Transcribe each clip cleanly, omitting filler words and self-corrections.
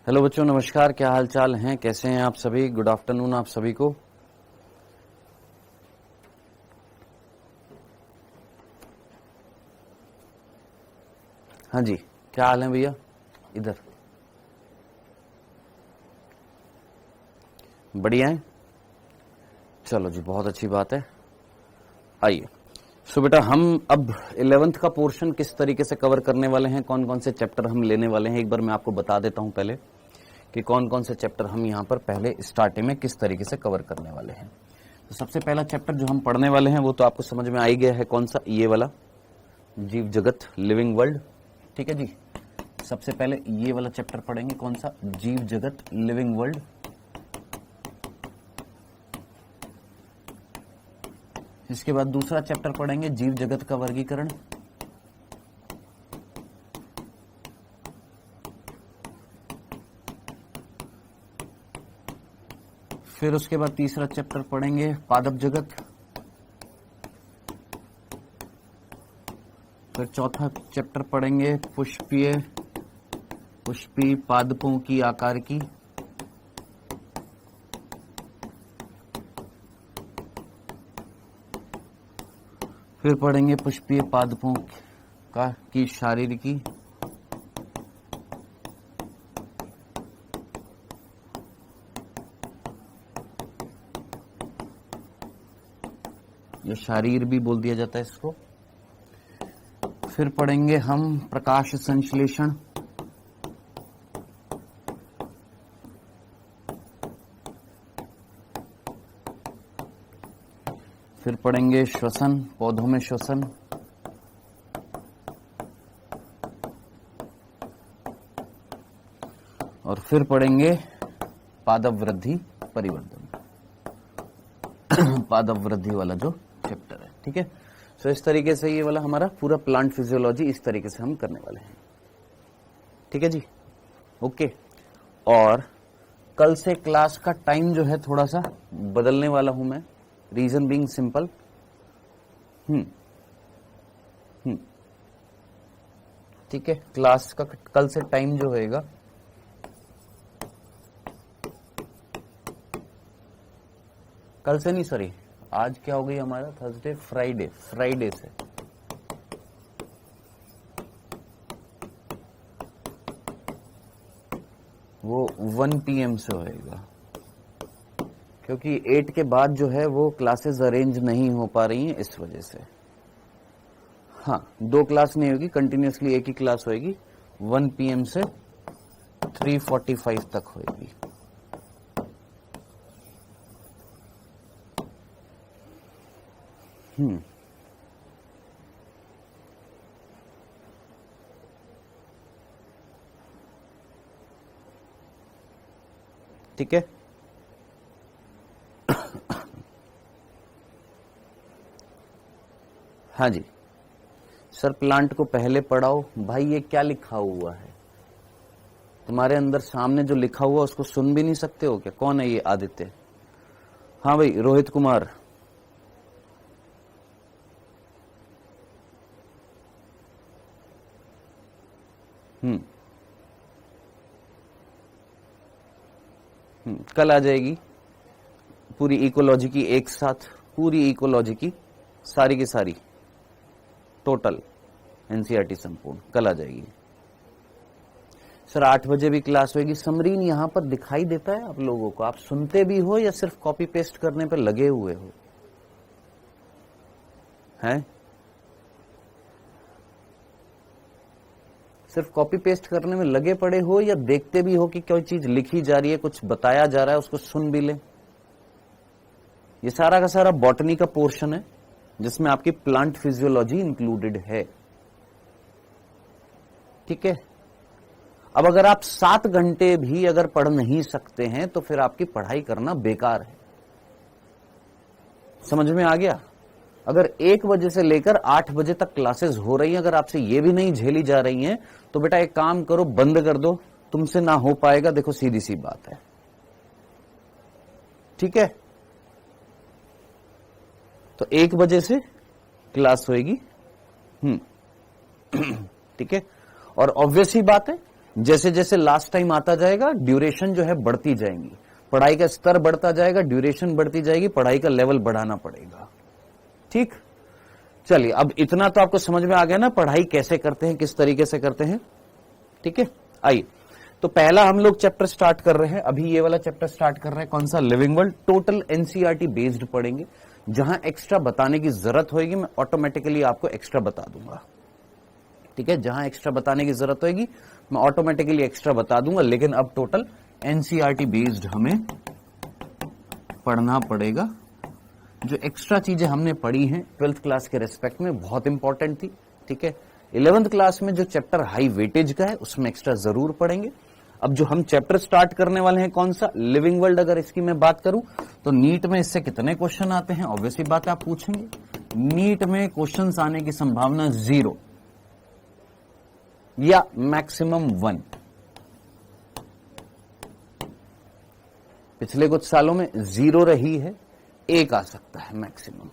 Hello बच्चों, नमस्कार। क्या हाल चाल हैं, कैसे हैं आप सभी? गुड आफ्टरनून आप सभी को। हाँ जी, क्या हाल है भैया? इधर बढ़िया है। चलो जी, बहुत अच्छी बात है। आइए। सो बेटा, हम अब 11th का पोर्शन किस तरीके से कवर करने वाले हैं, कौन कौन से चैप्टर हम लेने वाले हैं, एक बार मैं आपको बता देता हूं पहले कि कौन कौन से चैप्टर हम यहाँ पर पहले स्टार्टिंग में किस तरीके से कवर करने वाले हैं। तो सबसे पहला चैप्टर जो हम पढ़ने वाले हैं वो तो आपको समझ में आ ही गया है, कौन सा? ये वाला, जीव जगत, लिविंग वर्ल्ड। ठीक है जी। सबसे पहले ये वाला चैप्टर पढ़ेंगे, कौन सा? जीव जगत, लिविंग वर्ल्ड। इसके बाद दूसरा चैप्टर पढ़ेंगे, जीव जगत का वर्गीकरण। फिर उसके बाद तीसरा चैप्टर पढ़ेंगे, पादप जगत। फिर चौथा चैप्टर पढ़ेंगे, पुष्पीय पादपों की आकार की। फिर पढ़ेंगे पुष्पीय पादपों की शारीरिकी। या शारीर भी बोल दिया जाता है इसको। फिर पढ़ेंगे हम प्रकाश संश्लेषण। फिर पढ़ेंगे श्वसन, पौधों में श्वसन। और फिर पढ़ेंगे पादप वृद्धि परिवर्तन, पादप वृद्धि वाला जो चैप्टर है। ठीक है। सो इस तरीके से ये वाला हमारा पूरा प्लांट फिजियोलॉजी इस तरीके से हम करने वाले हैं। ठीक है जी, ओके। और कल से क्लास का टाइम जो है थोड़ा सा बदलने वाला हूं मैं, रीजन बीइंग सिंपल। ठीक है। क्लास का कल से टाइम जो होएगा, कल से नहीं, सॉरी, आज क्या हो गई हमारा? थर्सडे, फ्राइडे से वो 1 PM से होएगा, क्योंकि 8 के बाद जो है वो क्लासेस अरेंज नहीं हो पा रही हैं इस वजह से। हाँ, 2 क्लास नहीं होगी कंटिन्यूसली, एक ही क्लास होएगी। 1 PM से 3:45 तक होएगी। ठीक है। हाँ जी सर, प्लांट को पहले पढ़ाओ। भाई ये क्या लिखा हुआ है तुम्हारे अंदर? सामने जो लिखा हुआ उसको सुन भी नहीं सकते हो क्या? कौन है ये? आदित्य? हाँ भाई, रोहित कुमार। कल आ जाएगी पूरी इकोलॉजी की एक साथ, पूरी इकोलॉजी की सारी की सारी टोटल एनसीईआरटी संपूर्ण कल आ जाएगी। सर 8 बजे भी क्लास होगी। समरीन यहां पर दिखाई देता है आप लोगों को? आप सुनते भी हो या सिर्फ कॉपी पेस्ट करने पर लगे हुए हो? हैं? सिर्फ कॉपी पेस्ट करने में लगे पड़े हो या देखते भी हो कि कोई चीज लिखी जा रही है, कुछ बताया जा रहा है, उसको सुन भी ले? ये सारा का सारा बॉटनी का पोर्शन है जिसमें आपकी प्लांट फिजियोलॉजी इंक्लूडेड है। ठीक है। अब अगर आप 7 घंटे भी अगर पढ़ नहीं सकते हैं तो फिर आपकी पढ़ाई करना बेकार है। समझ में आ गया? अगर 1 बजे से लेकर 8 बजे तक क्लासेस हो रही हैं, अगर आपसे ये भी नहीं झेली जा रही हैं, तो बेटा एक काम करो, बंद कर दो। तुमसे ना हो पाएगा, देखो सीधी सी बात है। ठीक है। तो 1 बजे से क्लास होएगी। ठीक है। और ऑब्वियस ही बात है, जैसे जैसे लास्ट टाइम आता जाएगा ड्यूरेशन जो है बढ़ती जाएंगी, पढ़ाई का स्तर बढ़ता जाएगा, ड्यूरेशन बढ़ती जाएगी, पढ़ाई का लेवल बढ़ाना पड़ेगा। ठीक, चलिए अब इतना तो आपको समझ में आ गया ना पढ़ाई कैसे करते हैं, किस तरीके से करते हैं। ठीक है, आइए तो पहला हम लोग चैप्टर स्टार्ट कर रहे हैं, अभी ये वाला चैप्टर स्टार्ट कर रहे हैं, कौन सा, living world. Total NCERT based पढ़ेंगे, जहां एक्स्ट्रा बताने की जरूरत होगी मैं ऑटोमेटिकली आपको एक्स्ट्रा बता दूंगा। ठीक है, जहां एक्स्ट्रा बताने की जरूरत होगी मैं ऑटोमेटिकली एक्स्ट्रा बता दूंगा, लेकिन अब टोटल एनसीईआरटी बेस्ड हमें पढ़ना पड़ेगा। जो एक्स्ट्रा चीजें हमने पढ़ी हैं 12th क्लास के रेस्पेक्ट में बहुत इंपॉर्टेंट थी। ठीक है, 11th क्लास में जो चैप्टर हाई वेटेज का है उसमें एक्स्ट्रा जरूर पढ़ेंगे। अब जो हम चैप्टर स्टार्ट करने वाले हैं कौन सा, लिविंग वर्ल्ड, अगर इसकी मैं बात करूं तो नीट में इससे कितने क्वेश्चन आते हैं, ऑब्वियसली बात आप पूछेंगे। नीट में क्वेश्चंस आने की संभावना 0 या मैक्सिमम 1। पिछले कुछ सालों में 0 रही है, 1 आ सकता है मैक्सिमम।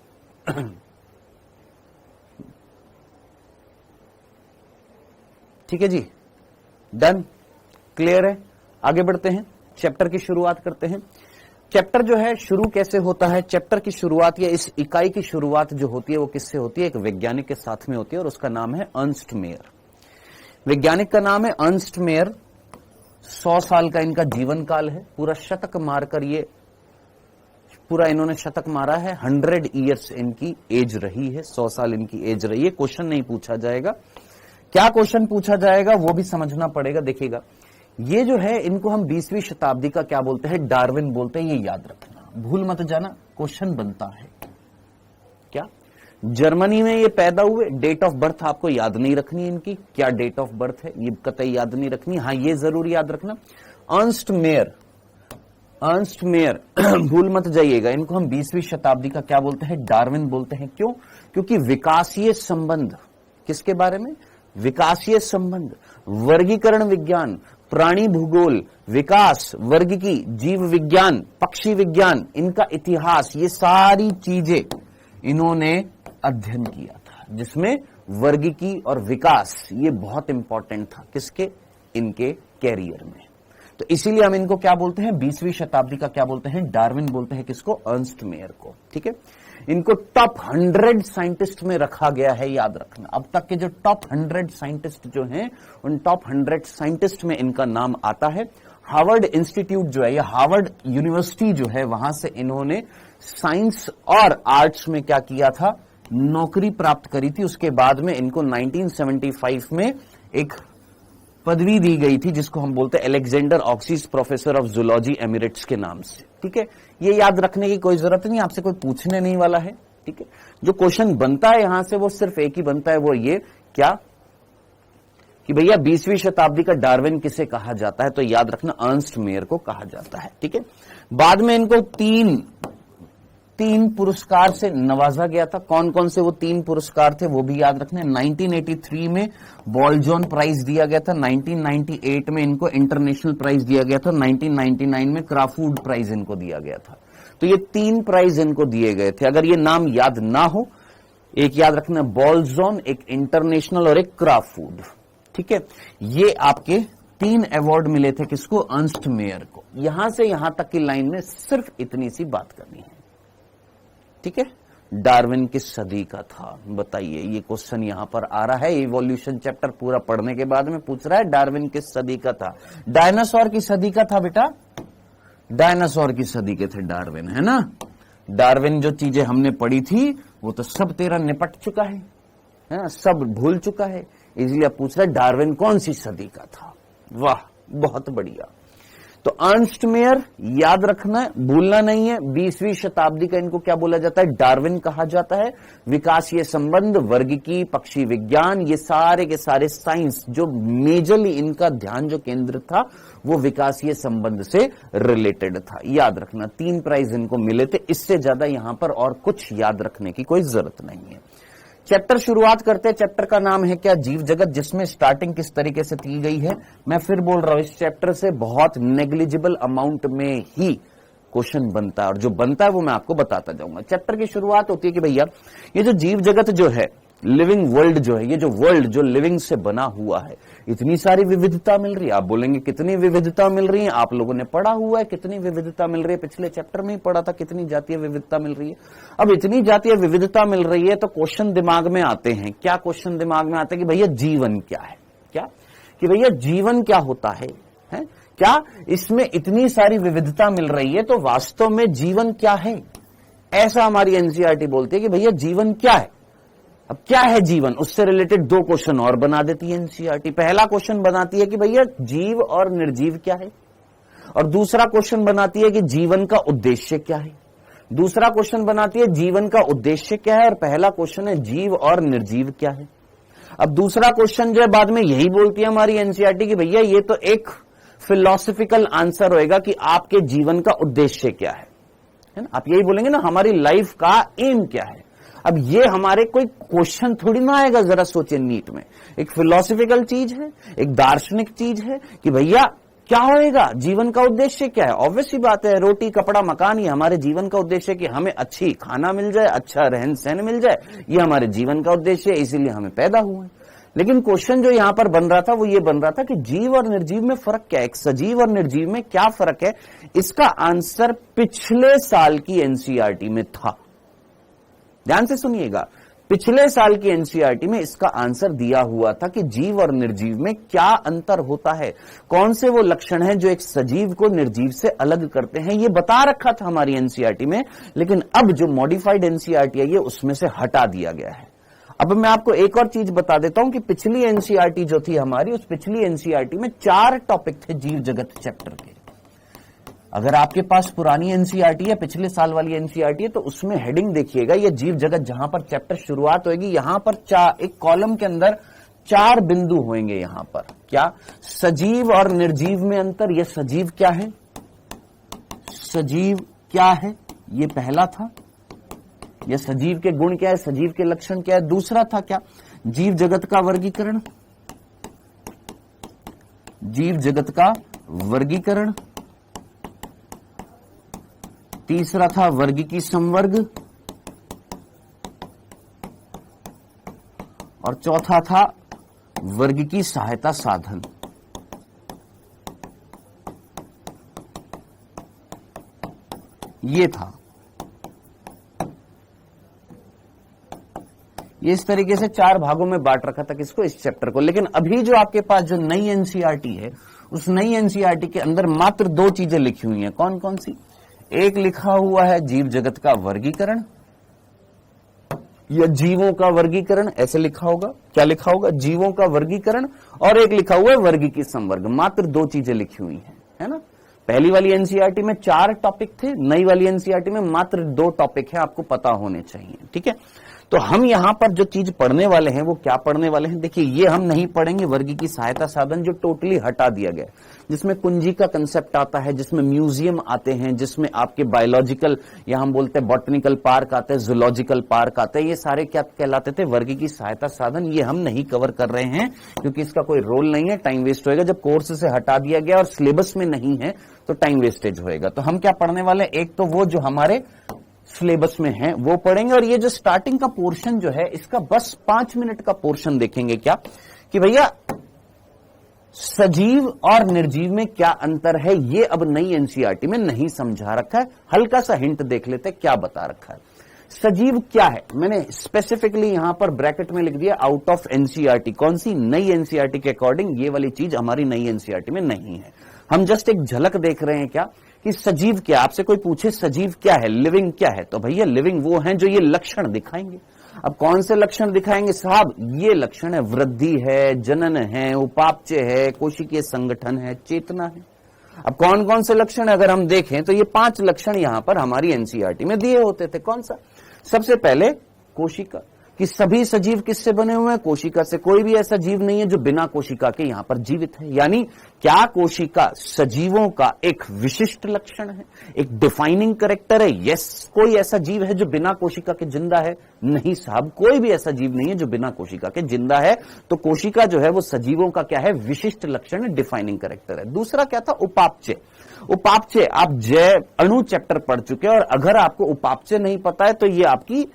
ठीक है जी, डन, क्लियर है। आगे बढ़ते हैं, चैप्टर की शुरुआत करते हैं। चैप्टर जो है शुरू कैसे होता है, चैप्टर की शुरुआत या इस इकाई की शुरुआत जो होती है वो किससे होती है, एक वैज्ञानिक के साथ में होती है और उसका नाम है अर्नस्ट मेयर। वैज्ञानिक का नाम है अर्नस्ट मेयर। 100 साल का इनका जीवन काल है, पूरा शतक मारकर ये पूरा इन्होंने शतक मारा है। 100 ईयर्स इनकी एज रही है, 100 साल इनकी एज रही है। क्वेश्चन नहीं पूछा जाएगा, क्या क्वेश्चन पूछा जाएगा वो भी समझना पड़ेगा। देखिएगा, ये जो है इनको हम 20वीं शताब्दी का क्या बोलते हैं, डार्विन बोलते हैं, ये याद रखना, भूल मत जाना, क्वेश्चन बनता है। क्या जर्मनी में ये पैदा हुए, डेट ऑफ बर्थ आपको याद नहीं रखनी इनकी, क्या डेट ऑफ बर्थ है ये कतई याद नहीं रखनी। हाँ, ये जरूर याद रखना, अर्नस्ट मेयर, अर्नस्ट मेयर भूल मत जाइएगा। इनको हम 20वीं शताब्दी का क्या बोलते हैं, डार्विन बोलते हैं। क्यों, क्योंकि विकासीय संबंध, किसके बारे में, विकासीय संबंध, वर्गीकरण विज्ञान, प्राणी भूगोल, विकास, वर्गीकी, जीव विज्ञान, पक्षी विज्ञान, इनका इतिहास, ये सारी चीजें इन्होंने अध्ययन किया था, जिसमें वर्गीकी और विकास ये बहुत इंपॉर्टेंट था किसके, इनके कैरियर में। तो इसीलिए हम इनको क्या बोलते हैं, 20वीं शताब्दी का क्या बोलते हैं, डार्विन बोलते हैं। किसको, अर्नस्ट मेयर को। ठीक है, इनको टॉप 100 साइंटिस्ट में रखा गया है, याद रखना। अब तक के जो टॉप 100 साइंटिस्ट जो हैं उन टॉप 100 साइंटिस्ट में इनका नाम आता है। हार्वर्ड इंस्टीट्यूट जो है या हार्वर्ड यूनिवर्सिटी जो है वहां से इन्होंने साइंस और आर्ट्स में क्या किया था, नौकरी प्राप्त करी थी। उसके बाद में इनको 1975 में एक पदवी दी गई थी जिसको हम बोलते हैं Alexander Agassiz professor of zoology emeritus के नाम से। ठीक है, ये याद रखने की कोई जरूरत नहीं, आपसे कोई पूछने नहीं वाला है। ठीक है, जो क्वेश्चन बनता है यहां से वो सिर्फ एक ही बनता है, वो ये क्या कि भैया 20वीं शताब्दी का डार्विन किसे कहा जाता है, तो याद रखना अर्नस्ट मेयर को कहा जाता है। ठीक है, बाद में इनको तीन पुरस्कार से नवाजा गया था। कौन कौन से वो 3 पुरस्कार थे वो भी याद रखना। 1983 में बॉलजॉन प्राइज दिया गया था, 1998 में इनको इंटरनेशनल प्राइज दिया गया था, 1999 में क्राफूड प्राइज इनको दिया गया था। तो ये 3 प्राइज इनको दिए गए थे। अगर ये नाम याद ना हो, एक याद रखना बॉलजॉन, एक इंटरनेशनल और एक क्राफूड। ठीक है, ये आपके 3 अवार्ड मिले थे किसको, अर्नस्ट मेयर को। यहां से यहां तक की लाइन में सिर्फ इतनी सी बात करनी है। ठीक है, डार्विन किस सदी का था बताइए, ये क्वेश्चन यहां पर आ रहा है। इवोल्यूशन चैप्टर पूरा पढ़ने के बाद में पूछ रहा है डार्विन किस सदी का था। डायनासोर की सदी का था बेटा, डायनासोर की सदी के थे डार्विन, है ना। डार्विन जो चीजें हमने पढ़ी थी वो तो सब तेरा निपट चुका है, सब भूल चुका है, इसलिए अब पूछ रहा है डार्विन कौन सी सदी का था। वाह, बहुत बढ़िया। तो अर्नस्ट मेयर याद रखना है, भूलना नहीं है। 20वीं शताब्दी का इनको क्या बोला जाता है, डार्विन कहा जाता है। विकासीय संबंध, वर्गीकी, पक्षी विज्ञान, ये सारे के सारे साइंस जो मेजरली इनका ध्यान जो केंद्र था वो विकासीय संबंध से रिलेटेड था। याद रखना, 3 प्राइज इनको मिले थे, इससे ज्यादा यहां पर और कुछ याद रखने की कोई जरूरत नहीं है। चैप्टर शुरुआत करते हैं। चैप्टर का नाम है क्या, जीव जगत, जिसमें स्टार्टिंग किस तरीके से की गई है। मैं फिर बोल रहा हूं, इस चैप्टर से बहुत नेग्लिजिबल अमाउंट में ही क्वेश्चन बनता है और जो बनता है वो मैं आपको बताता जाऊंगा। चैप्टर की शुरुआत होती है कि भैया ये जो जीव जगत जो है लिविंग वर्ल्ड जो है, ये जो वर्ल्ड जो लिविंग से बना हुआ है, इतनी सारी विविधता मिल रही है। आप बोलेंगे कितनी विविधता मिल रही है, आप लोगों ने पढ़ा हुआ है कितनी विविधता मिल रही है, पिछले चैप्टर में ही पढ़ा था कितनी जातीय विविधता मिल रही है। अब इतनी जातीय विविधता मिल रही है तो क्वेश्चन दिमाग में आते हैं। क्या क्वेश्चन दिमाग में आते हैं कि भैया जीवन क्या है, क्या कि भैया जीवन क्या होता है, क्या इसमें इतनी सारी विविधता मिल रही है तो वास्तव में जीवन क्या है। ऐसा हमारी एनसीईआरटी बोलती है कि भैया जीवन क्या है। अब क्या है जीवन, उससे रिलेटेड दो क्वेश्चन और बना देती है एनसीईआरटी। पहला क्वेश्चन बनाती है कि भैया जीव और निर्जीव क्या है, और दूसरा क्वेश्चन बनाती है कि जीवन का उद्देश्य क्या है। दूसरा क्वेश्चन बनाती है जीवन का उद्देश्य क्या है, और पहला क्वेश्चन है जीव और निर्जीव क्या है। अब दूसरा क्वेश्चन जो है बाद में यही बोलती है हमारी एनसीईआरटी कि भैया ये तो एक फिलॉसफिकल आंसर होएगा कि आपके जीवन का उद्देश्य क्या है ना। आप यही बोलेंगे ना हमारी लाइफ का एम क्या है। अब ये हमारे कोई क्वेश्चन थोड़ी ना आएगा, जरा सोचिए नीट में। एक फिलॉसफिकल चीज है, एक दार्शनिक चीज है कि भैया क्या होएगा, जीवन का उद्देश्य क्या है। ऑब्वियस सी बात है, रोटी कपड़ा मकान, ये हमारे जीवन का उद्देश्य है कि हमें अच्छी खाना मिल जाए, अच्छा रहन सहन मिल जाए, ये हमारे जीवन का उद्देश्य है, इसीलिए हमें पैदा हुए। लेकिन क्वेश्चन जो यहां पर बन रहा था वो ये बन रहा था कि जीव और निर्जीव में फर्क क्या है, एक सजीव और निर्जीव में क्या फर्क है। इसका आंसर पिछले साल की एनसीईआरटी में था। ध्यान से सुनिएगा, पिछले साल की एनसीईआरटी में इसका आंसर दिया हुआ था कि जीव और निर्जीव में क्या अंतर होता है, कौन से वो लक्षण हैं जो एक सजीव को निर्जीव से अलग करते हैं। ये बता रखा था हमारी एनसीईआरटी में, लेकिन अब जो मॉडिफाइड एनसीईआरटी है ये उसमें से हटा दिया गया है। अब मैं आपको एक और चीज बता देता हूं कि पिछली एनसीईआरटी जो थी हमारी, उस पिछली एनसीईआरटी में 4 टॉपिक थे जीव जगत चैप्टर के। अगर आपके पास पुरानी एनसीईआरटी है, पिछले साल वाली एनसीईआरटी है, तो उसमें हेडिंग देखिएगा, ये जीव जगत जहां पर चैप्टर शुरुआत होगी, यहां पर एक कॉलम के अंदर 4 बिंदु होंगे। यहां पर क्या, सजीव और निर्जीव में अंतर, ये सजीव क्या है, सजीव क्या है, ये पहला था। ये सजीव के गुण क्या है, सजीव के लक्षण क्या है। दूसरा था क्या, जीव जगत का वर्गीकरण, जीव जगत का वर्गीकरण। तीसरा था वर्गीकी संवर्ग, और चौथा था वर्गीकी सहायता साधन। ये था, ये इस तरीके से 4 भागों में बांट रखा था किसको, इस चैप्टर को। लेकिन अभी जो आपके पास जो नई एनसीईआरटी है, उस नई एनसीईआरटी के अंदर मात्र 2 चीजें लिखी हुई हैं। कौन कौन सी, एक लिखा हुआ है जीव जगत का वर्गीकरण या जीवों का वर्गीकरण, ऐसे लिखा होगा। क्या लिखा होगा, जीवों का वर्गीकरण, और एक लिखा हुआ है वर्गीकी संवर्ग। मात्र 2 चीजें लिखी हुई हैं, है ना। पहली वाली एनसीईआरटी में 4 टॉपिक थे, नई वाली एनसीईआरटी में मात्र 2 टॉपिक है, आपको पता होने चाहिए, ठीक है। तो हम यहां पर जो चीज पढ़ने वाले हैं वो क्या पढ़ने वाले हैं, देखिए ये हम नहीं पढ़ेंगे वर्गीकी सहायता साधन, जो टोटली हटा दिया गया, जिसमें कुंजी का कंसेप्ट आता है, जिसमें म्यूजियम आते हैं, जिसमें आपके बायोलॉजिकल या हम बोलते हैं बॉटनिकल पार्क आते हैं, जूलॉजिकल पार्क आते हैं। ये सारे क्या कहलाते थे, वर्गीकी सहायता साधन। ये हम नहीं कवर कर रहे हैं क्योंकि इसका कोई रोल नहीं है, टाइम वेस्ट होएगा। जब कोर्स से हटा दिया गया और सिलेबस में नहीं है तो टाइम वेस्टेज होएगा। तो हम क्या पढ़ने वाले, एक तो वो जो हमारे सिलेबस में है वो पढ़ेंगे, और ये जो स्टार्टिंग का पोर्शन जो है इसका बस 5 मिनट का पोर्शन देखेंगे। क्या कि भैया सजीव और निर्जीव में क्या अंतर है, ये अब नई एनसीईआरटी में नहीं समझा रखा है। हल्का सा हिंट देख लेते क्या बता रखा है। सजीव क्या है, मैंने स्पेसिफिकली यहां पर ब्रैकेट में लिख दिया आउट ऑफ एनसीईआरटी। कौन सी, नई एनसीईआरटी के अकॉर्डिंग ये वाली चीज हमारी नई एनसीईआरटी में नहीं है। हम जस्ट एक झलक देख रहे हैं क्या कि सजीव क्या, आपसे कोई पूछे सजीव क्या है, लिविंग क्या है, तो भैया लिविंग वो हैं जो ये लक्षण दिखाएंगे। अब कौन से लक्षण दिखाएंगे साहब, ये लक्षण है वृद्धि है, जनन है, उपापचय है, कोशिकीय संगठन है, चेतना है। अब कौन कौन से लक्षण है अगर हम देखें तो ये 5 लक्षण यहां पर हमारी एनसीईआरटी में दिए होते थे। कौन सा, सबसे पहले कोशिका, कि सभी सजीव किससे बने हुए हैं, कोशिका से। कोई भी ऐसा जीव नहीं है जो बिना कोशिका के यहां पर जीवित है। यानी क्या कोशिका सजीवों का एक विशिष्ट लक्षण है, एक डिफाइनिंग कैरेक्टर है। यस, कोई ऐसा जीव है जो बिना कोशिका के जिंदा है, नहीं साहब, कोई भी ऐसा जीव नहीं है जो बिना कोशिका के जिंदा है। तो कोशिका जो है वो सजीवों का क्या है, विशिष्ट लक्षण है, डिफाइनिंग कैरेक्टर है। दूसरा क्या था, उपापचय। उपापचय आप जैव अणु चैप्टर पढ़ चुके हैं, और अगर आपको उपापचय नहीं पता है तो ये आपकी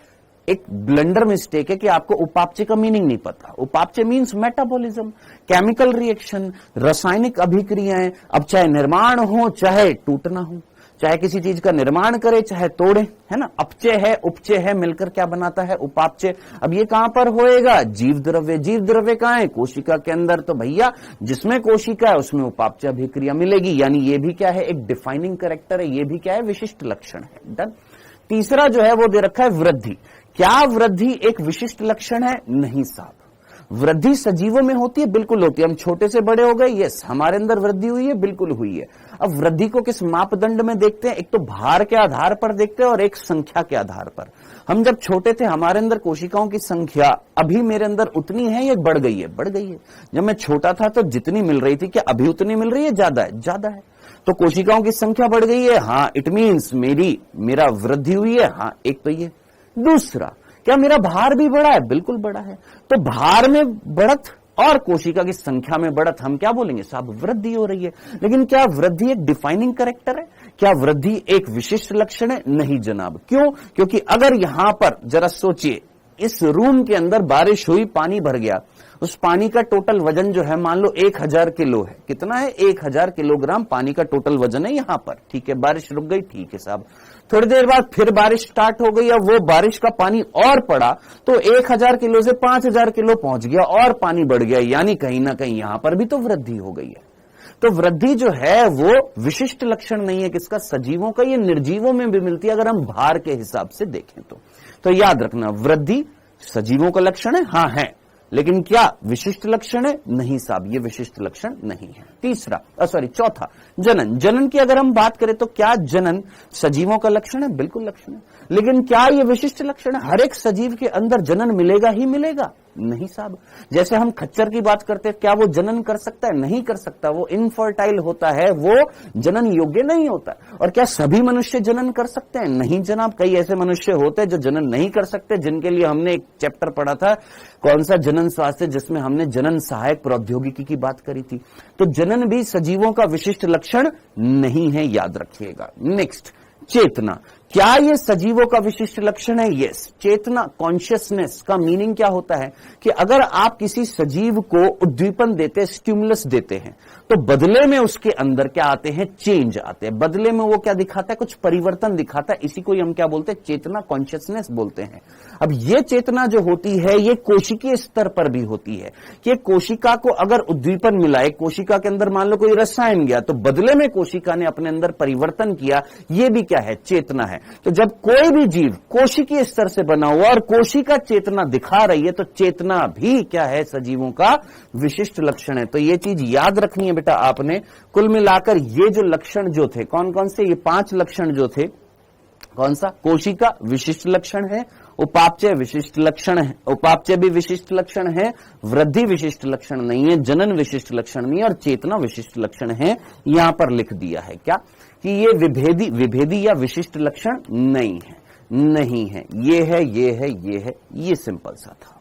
एक ब्लंडर मिस्टेक है कि आपको उपापचय का मीनिंग नहीं पता। उपापचय मीन्स मेटाबॉलिज्म, केमिकल रिएक्शन, रासायनिक अभिक्रियाएं, अब चाहे निर्माण हो चाहे टूटना हो, चाहे किसी चीज का निर्माण करे चाहे तोड़े, है ना। अपचय है उपचय है मिलकर क्या बनाता है उपापचय। अब ये कहां पर होएगा, जीव द्रव्य। जीव द्रव्य कहां है, कोशिका के अंदर। तो भैया जिसमें कोशिका है उसमें उपापचय अभिक्रिया मिलेगी, यानी ये भी क्या है, एक डिफाइनिंग कैरेक्टर है, ये भी क्या है, विशिष्ट लक्षण है। डन। तीसरा जो है वो दे रखा है वृद्धि। क्या वृद्धि एक विशिष्ट लक्षण है, नहीं साहब। वृद्धि सजीवों में होती है, बिल्कुल होती है। हम छोटे से बड़े हो गए, यस, हमारे अंदर वृद्धि हुई है, बिल्कुल हुई है। अब वृद्धि को किस मापदंड में देखते हैं, एक तो भार के आधार पर देखते हैं और एक संख्या के आधार पर। हम जब छोटे थे हमारे अंदर कोशिकाओं की संख्या अभी मेरे अंदर उतनी है या बढ़ गई है, बढ़ गई है। जब मैं छोटा था तो जितनी मिल रही थी, क्या अभी उतनी मिल रही है, ज्यादा है, ज्यादा है। तो कोशिकाओं की संख्या बढ़ गई है, हाँ, इट मीन्स मेरा वृद्धि हुई है, हाँ, एक तो ये। दूसरा, क्या मेरा भार भी बढ़ा है, बिल्कुल बढ़ा है। तो भार में बढ़त और कोशिका की संख्या में बढ़त, हम क्या बोलेंगे साहब, वृद्धि हो रही है। लेकिन क्या वृद्धि एक डिफाइनिंग कैरेक्टर है, क्या वृद्धि एक विशिष्ट लक्षण है, नहीं जनाब। क्यों, क्योंकि अगर यहां पर जरा सोचिए, इस रूम के अंदर बारिश हुई, पानी भर गया, उस पानी का टोटल वजन जो है मान लो 1000 किलो है। कितना है, 1000 किलोग्राम पानी का टोटल वजन है यहां पर, ठीक है। बारिश रुक गई, ठीक है साहब। थोड़ी देर बाद फिर बारिश स्टार्ट हो गई, अब वो बारिश का पानी और पड़ा तो 1000 किलो से 5000 किलो पहुंच गया और पानी बढ़ गया, यानी कहीं ना कहीं यहां पर भी तो वृद्धि हो गई है। तो वृद्धि जो है वो विशिष्ट लक्षण नहीं है किसका, सजीवों का। ये निर्जीवों में भी मिलती है अगर हम भार के हिसाब से देखें तो याद रखना, वृद्धि सजीवों का लक्षण है, हाँ है, लेकिन क्या विशिष्ट लक्षण है, नहीं साहब, ये विशिष्ट लक्षण नहीं है। चौथा, जनन। जनन की अगर हम बात करें तो क्या जनन सजीवों का लक्षण है, बिल्कुल लक्षण है। लेकिन क्या ये विशिष्ट लक्षण है, हर एक सजीव के अंदर जनन मिलेगा ही मिलेगा, नहीं साहब। जैसे हम खच्चर की बात करते हैं, क्या वो जनन कर सकता है, नहीं कर सकता, वो इनफर्टाइल होता है, वो जनन योग्य नहीं होता। और क्या सभी मनुष्य जनन कर सकते हैं, नहीं जनाब। कई ऐसे मनुष्य होते हैं जो जनन नहीं कर सकते, जिनके लिए हमने एक चैप्टर पढ़ा था, कौन सा, जनन स्वास्थ्य, जिसमें हमने जनन सहायक प्रौद्योगिकी की बात करी थी। तो जनन भी सजीवों का विशिष्ट लक्षण नहीं है, याद रखिएगा। नेक्स्ट, चेतना। क्या ये सजीवों का विशिष्ट लक्षण है, यस। चेतना, कॉन्शियसनेस का मीनिंग क्या होता है कि अगर आप किसी सजीव को उद्दीपन देते हैं, स्टिमुलस देते हैं, तो बदले में उसके अंदर क्या आते हैं, चेंज आते हैं। बदले में वो क्या दिखाता है, कुछ परिवर्तन दिखाता है। इसी को हम क्या बोलते हैं, चेतना, कॉन्शियसनेस बोलते हैं। अब ये चेतना जो होती है ये कोशिकीय स्तर पर भी होती है कि कोशिका को अगर उद्दीपन मिला, एक कोशिका के अंदर मान लो कोई रसायन गया, तो बदले में कोशिका ने अपने अंदर परिवर्तन किया, ये भी क्या है, चेतना है। तो जब कोई भी जीव कोशिकीय स्तर से बना हुआ और कोशिका चेतना दिखा रही है, तो चेतना भी क्या है, सजीवों का विशिष्ट लक्षण है। तो ये चीज याद रखनी है बेटा आपने। कुल मिलाकर ये जो लक्षण जो थे, कौन कौन से, ये 5 लक्षण जो थे, कौन सा, कोशिका विशिष्ट लक्षण है, उपापचय विशिष्ट लक्षण है, उपापचय भी विशिष्ट लक्षण है, वृद्धि विशिष्ट लक्षण नहीं है, जनन विशिष्ट लक्षण नहीं है, और चेतना विशिष्ट लक्षण है। यहां पर लिख दिया है क्या कि ये विभेदी या विशिष्ट लक्षण नहीं है, नहीं है, ये है, ये है, ये है, ये सिंपल सा था,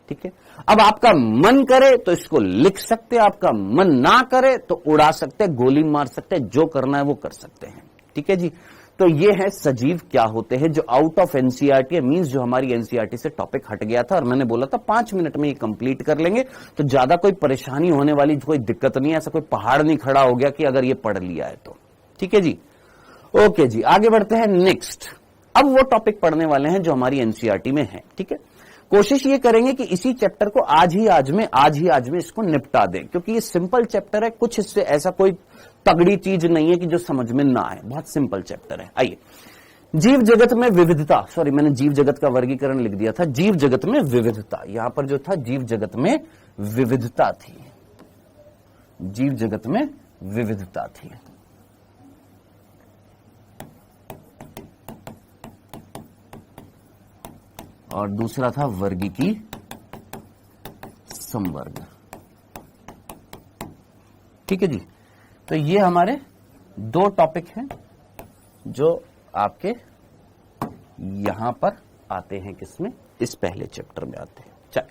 ठीक है। अब आपका मन करे तो इसको लिख सकते हैं, आपका मन ना करे तो उड़ा सकते, गोली मार सकते, जो करना है वो कर सकते हैं, ठीक है जी। तो ये है सजीव क्या होते हैं, जो आउट ऑफ एनसीईआरटी है, मींस जो हमारी एनसीईआरटी से टॉपिक हट गया था, और मैंने बोला था 5 मिनट में ये कंप्लीट कर लेंगे, तो ज्यादा कोई परेशानी होने वाली कोई दिक्कत नहीं है, ऐसा कोई पहाड़ नहीं खड़ा हो गया कि अगर ये पढ़ लिया है तो, ठीक है जी। ओके जी, आगे बढ़ते हैं नेक्स्ट। अब वो टॉपिक पढ़ने वाले हैं जो हमारी एनसीईआरटी में है, ठीक है। कोशिश ये करेंगे कि इसी चैप्टर को आज ही आज में इसको निपटा दें, क्योंकि ये सिंपल चैप्टर है, कुछ इससे ऐसा कोई तगड़ी चीज नहीं है कि जो समझ में ना आए, बहुत सिंपल चैप्टर है। आइए, जीव जगत में विविधता, सॉरी मैंने जीव जगत का वर्गीकरण लिख दिया था, जीव जगत में विविधता, यहां पर जो था जीव जगत में विविधता थी, जीव जगत में विविधता थी। और दूसरा था वर्गीकी संवर्ग, ठीक है जी। तो ये हमारे 2 टॉपिक हैं जो आपके यहां पर आते हैं, किसमें, इस पहले चैप्टर में आते हैं। चल,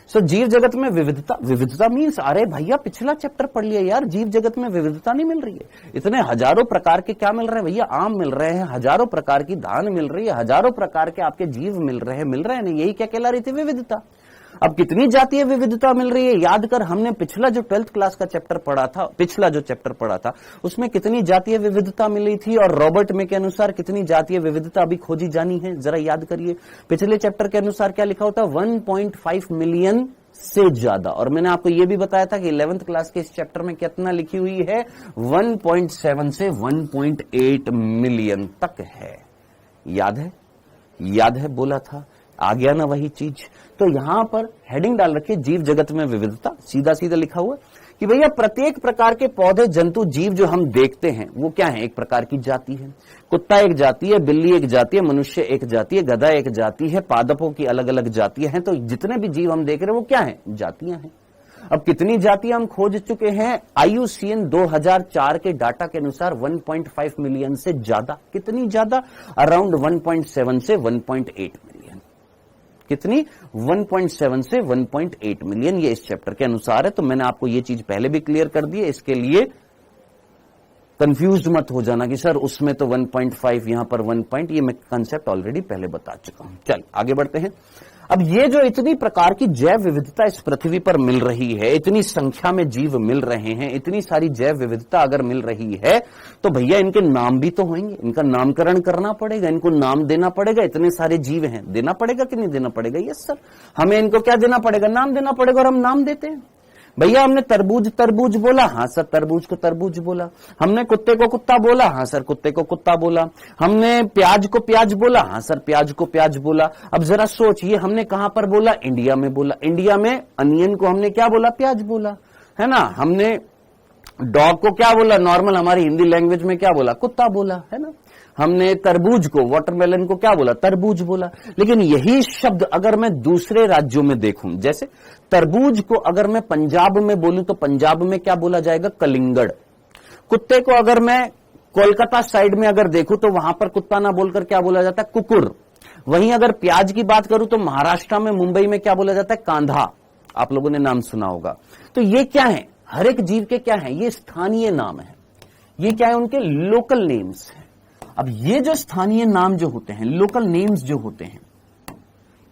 सो जीव जगत में विविधता, विविधता मीन्स अरे भैया पिछला चैप्टर पढ़ लिया यार, जीव जगत में विविधता नहीं मिल रही है। इतने हजारों प्रकार के क्या मिल रहे हैं भैया, आम मिल रहे हैं, हजारों प्रकार की धान मिल रही है, हजारों प्रकार के आपके जीव मिल रहे हैं नहीं, यही क्या कहला रही थी विविधता। अब कितनी जातीय विविधता मिल रही है, याद कर हमने पिछला जो 12th क्लास का चैप्टर पढ़ा था, पिछला जो चैप्टर पढ़ा था उसमें कितनी जातीय विविधता मिली थी और रॉबर्ट मे के अनुसार कितनी जातीय विविधता अभी खोजी जानी है, जरा याद करिए। पिछले चैप्टर के अनुसार क्या लिखा होता है, 1.5 मिलियन से ज्यादा, और मैंने आपको यह भी बताया था कि 11th क्लास के इस चैप्टर में कितना लिखी हुई है, 1.7 से 1.8 मिलियन तक है। याद है, याद है, बोला था, आ गया ना वही चीज। तो यहां पर हेडिंग डाल रखिए जीव जगत में विविधता, सीधा सीधा लिखा हुआ कि भैया प्रत्येक प्रकार के पौधे जंतु जीव जो हम देखते हैं वो क्या है, एक प्रकार की जाति है। कुत्ता एक जाति है, बिल्ली एक जाति है, मनुष्य एक जाति है, गधा एक जाति है, पादपों की अलग अलग जातियां हैं। तो जितने भी जीव हम देख रहे हैं वो क्या है, जातियां हैं। अब कितनी जातियां हम खोज चुके हैं, IUCN 2004 के डाटा के अनुसार 1.5 मिलियन से ज्यादा। कितनी ज्यादा, अराउंड 1.7 से 1.8 मिलियन। कितनी, 1.7 से 1.8 मिलियन, ये इस चैप्टर के अनुसार है। तो मैंने आपको ये चीज पहले भी क्लियर कर दी है, इसके लिए कंफ्यूज मत हो जाना कि सर उसमें तो 1.5 यहां पर 1. ये मैं कंसेप्ट ऑलरेडी पहले बता चुका हूं। चल आगे बढ़ते हैं। अब ये जो इतनी प्रकार की जैव विविधता इस पृथ्वी पर मिल रही है, इतनी संख्या में जीव मिल रहे हैं, इतनी सारी जैव विविधता अगर मिल रही है तो भैया इनके नाम भी तो होंगे, इनका नामकरण करना पड़ेगा, इनको नाम देना पड़ेगा। इतने सारे जीव हैं, देना पड़ेगा कि नहीं देना पड़ेगा, यस सर, हमें इनको क्या देना पड़ेगा, नाम देना पड़ेगा, और हम नाम देते हैं। भैया हमने तरबूज तरबूज बोला, हाँ सर तरबूज को तरबूज बोला। हमने कुत्ते को कुत्ता बोला, हाँ सर कुत्ते को कुत्ता बोला। हमने प्याज को प्याज बोला, हाँ सर प्याज को प्याज बोला। अब जरा सोचिए हमने कहां पर बोला, इंडिया में बोला। इंडिया में अनियन को हमने क्या बोला, प्याज बोला, है ना। हमने डॉग को क्या बोला, नॉर्मल हमारी हिंदी लैंग्वेज में क्या बोला, कुत्ता बोला, है ना। हमने तरबूज को, वाटरमेलन को क्या बोला, तरबूज बोला। लेकिन यही शब्द अगर मैं दूसरे राज्यों में देखूं, जैसे तरबूज को अगर मैं पंजाब में बोलूं तो पंजाब में क्या बोला जाएगा, कलिंगड़। कुत्ते को अगर मैं कोलकाता साइड में अगर देखूं तो वहां पर कुत्ता ना बोलकर क्या बोला जाता है, कुकुर। वहीं अगर प्याज की बात करूं तो महाराष्ट्र में, मुंबई में क्या बोला जाता है, कांधा। आप लोगों ने नाम सुना होगा। तो ये क्या है, हर एक जीव के क्या है, ये स्थानीय नाम है। ये क्या है, उनके लोकल नेम्स है। अब ये जो स्थानीय नाम जो होते हैं, लोकल नेम्स जो होते हैं,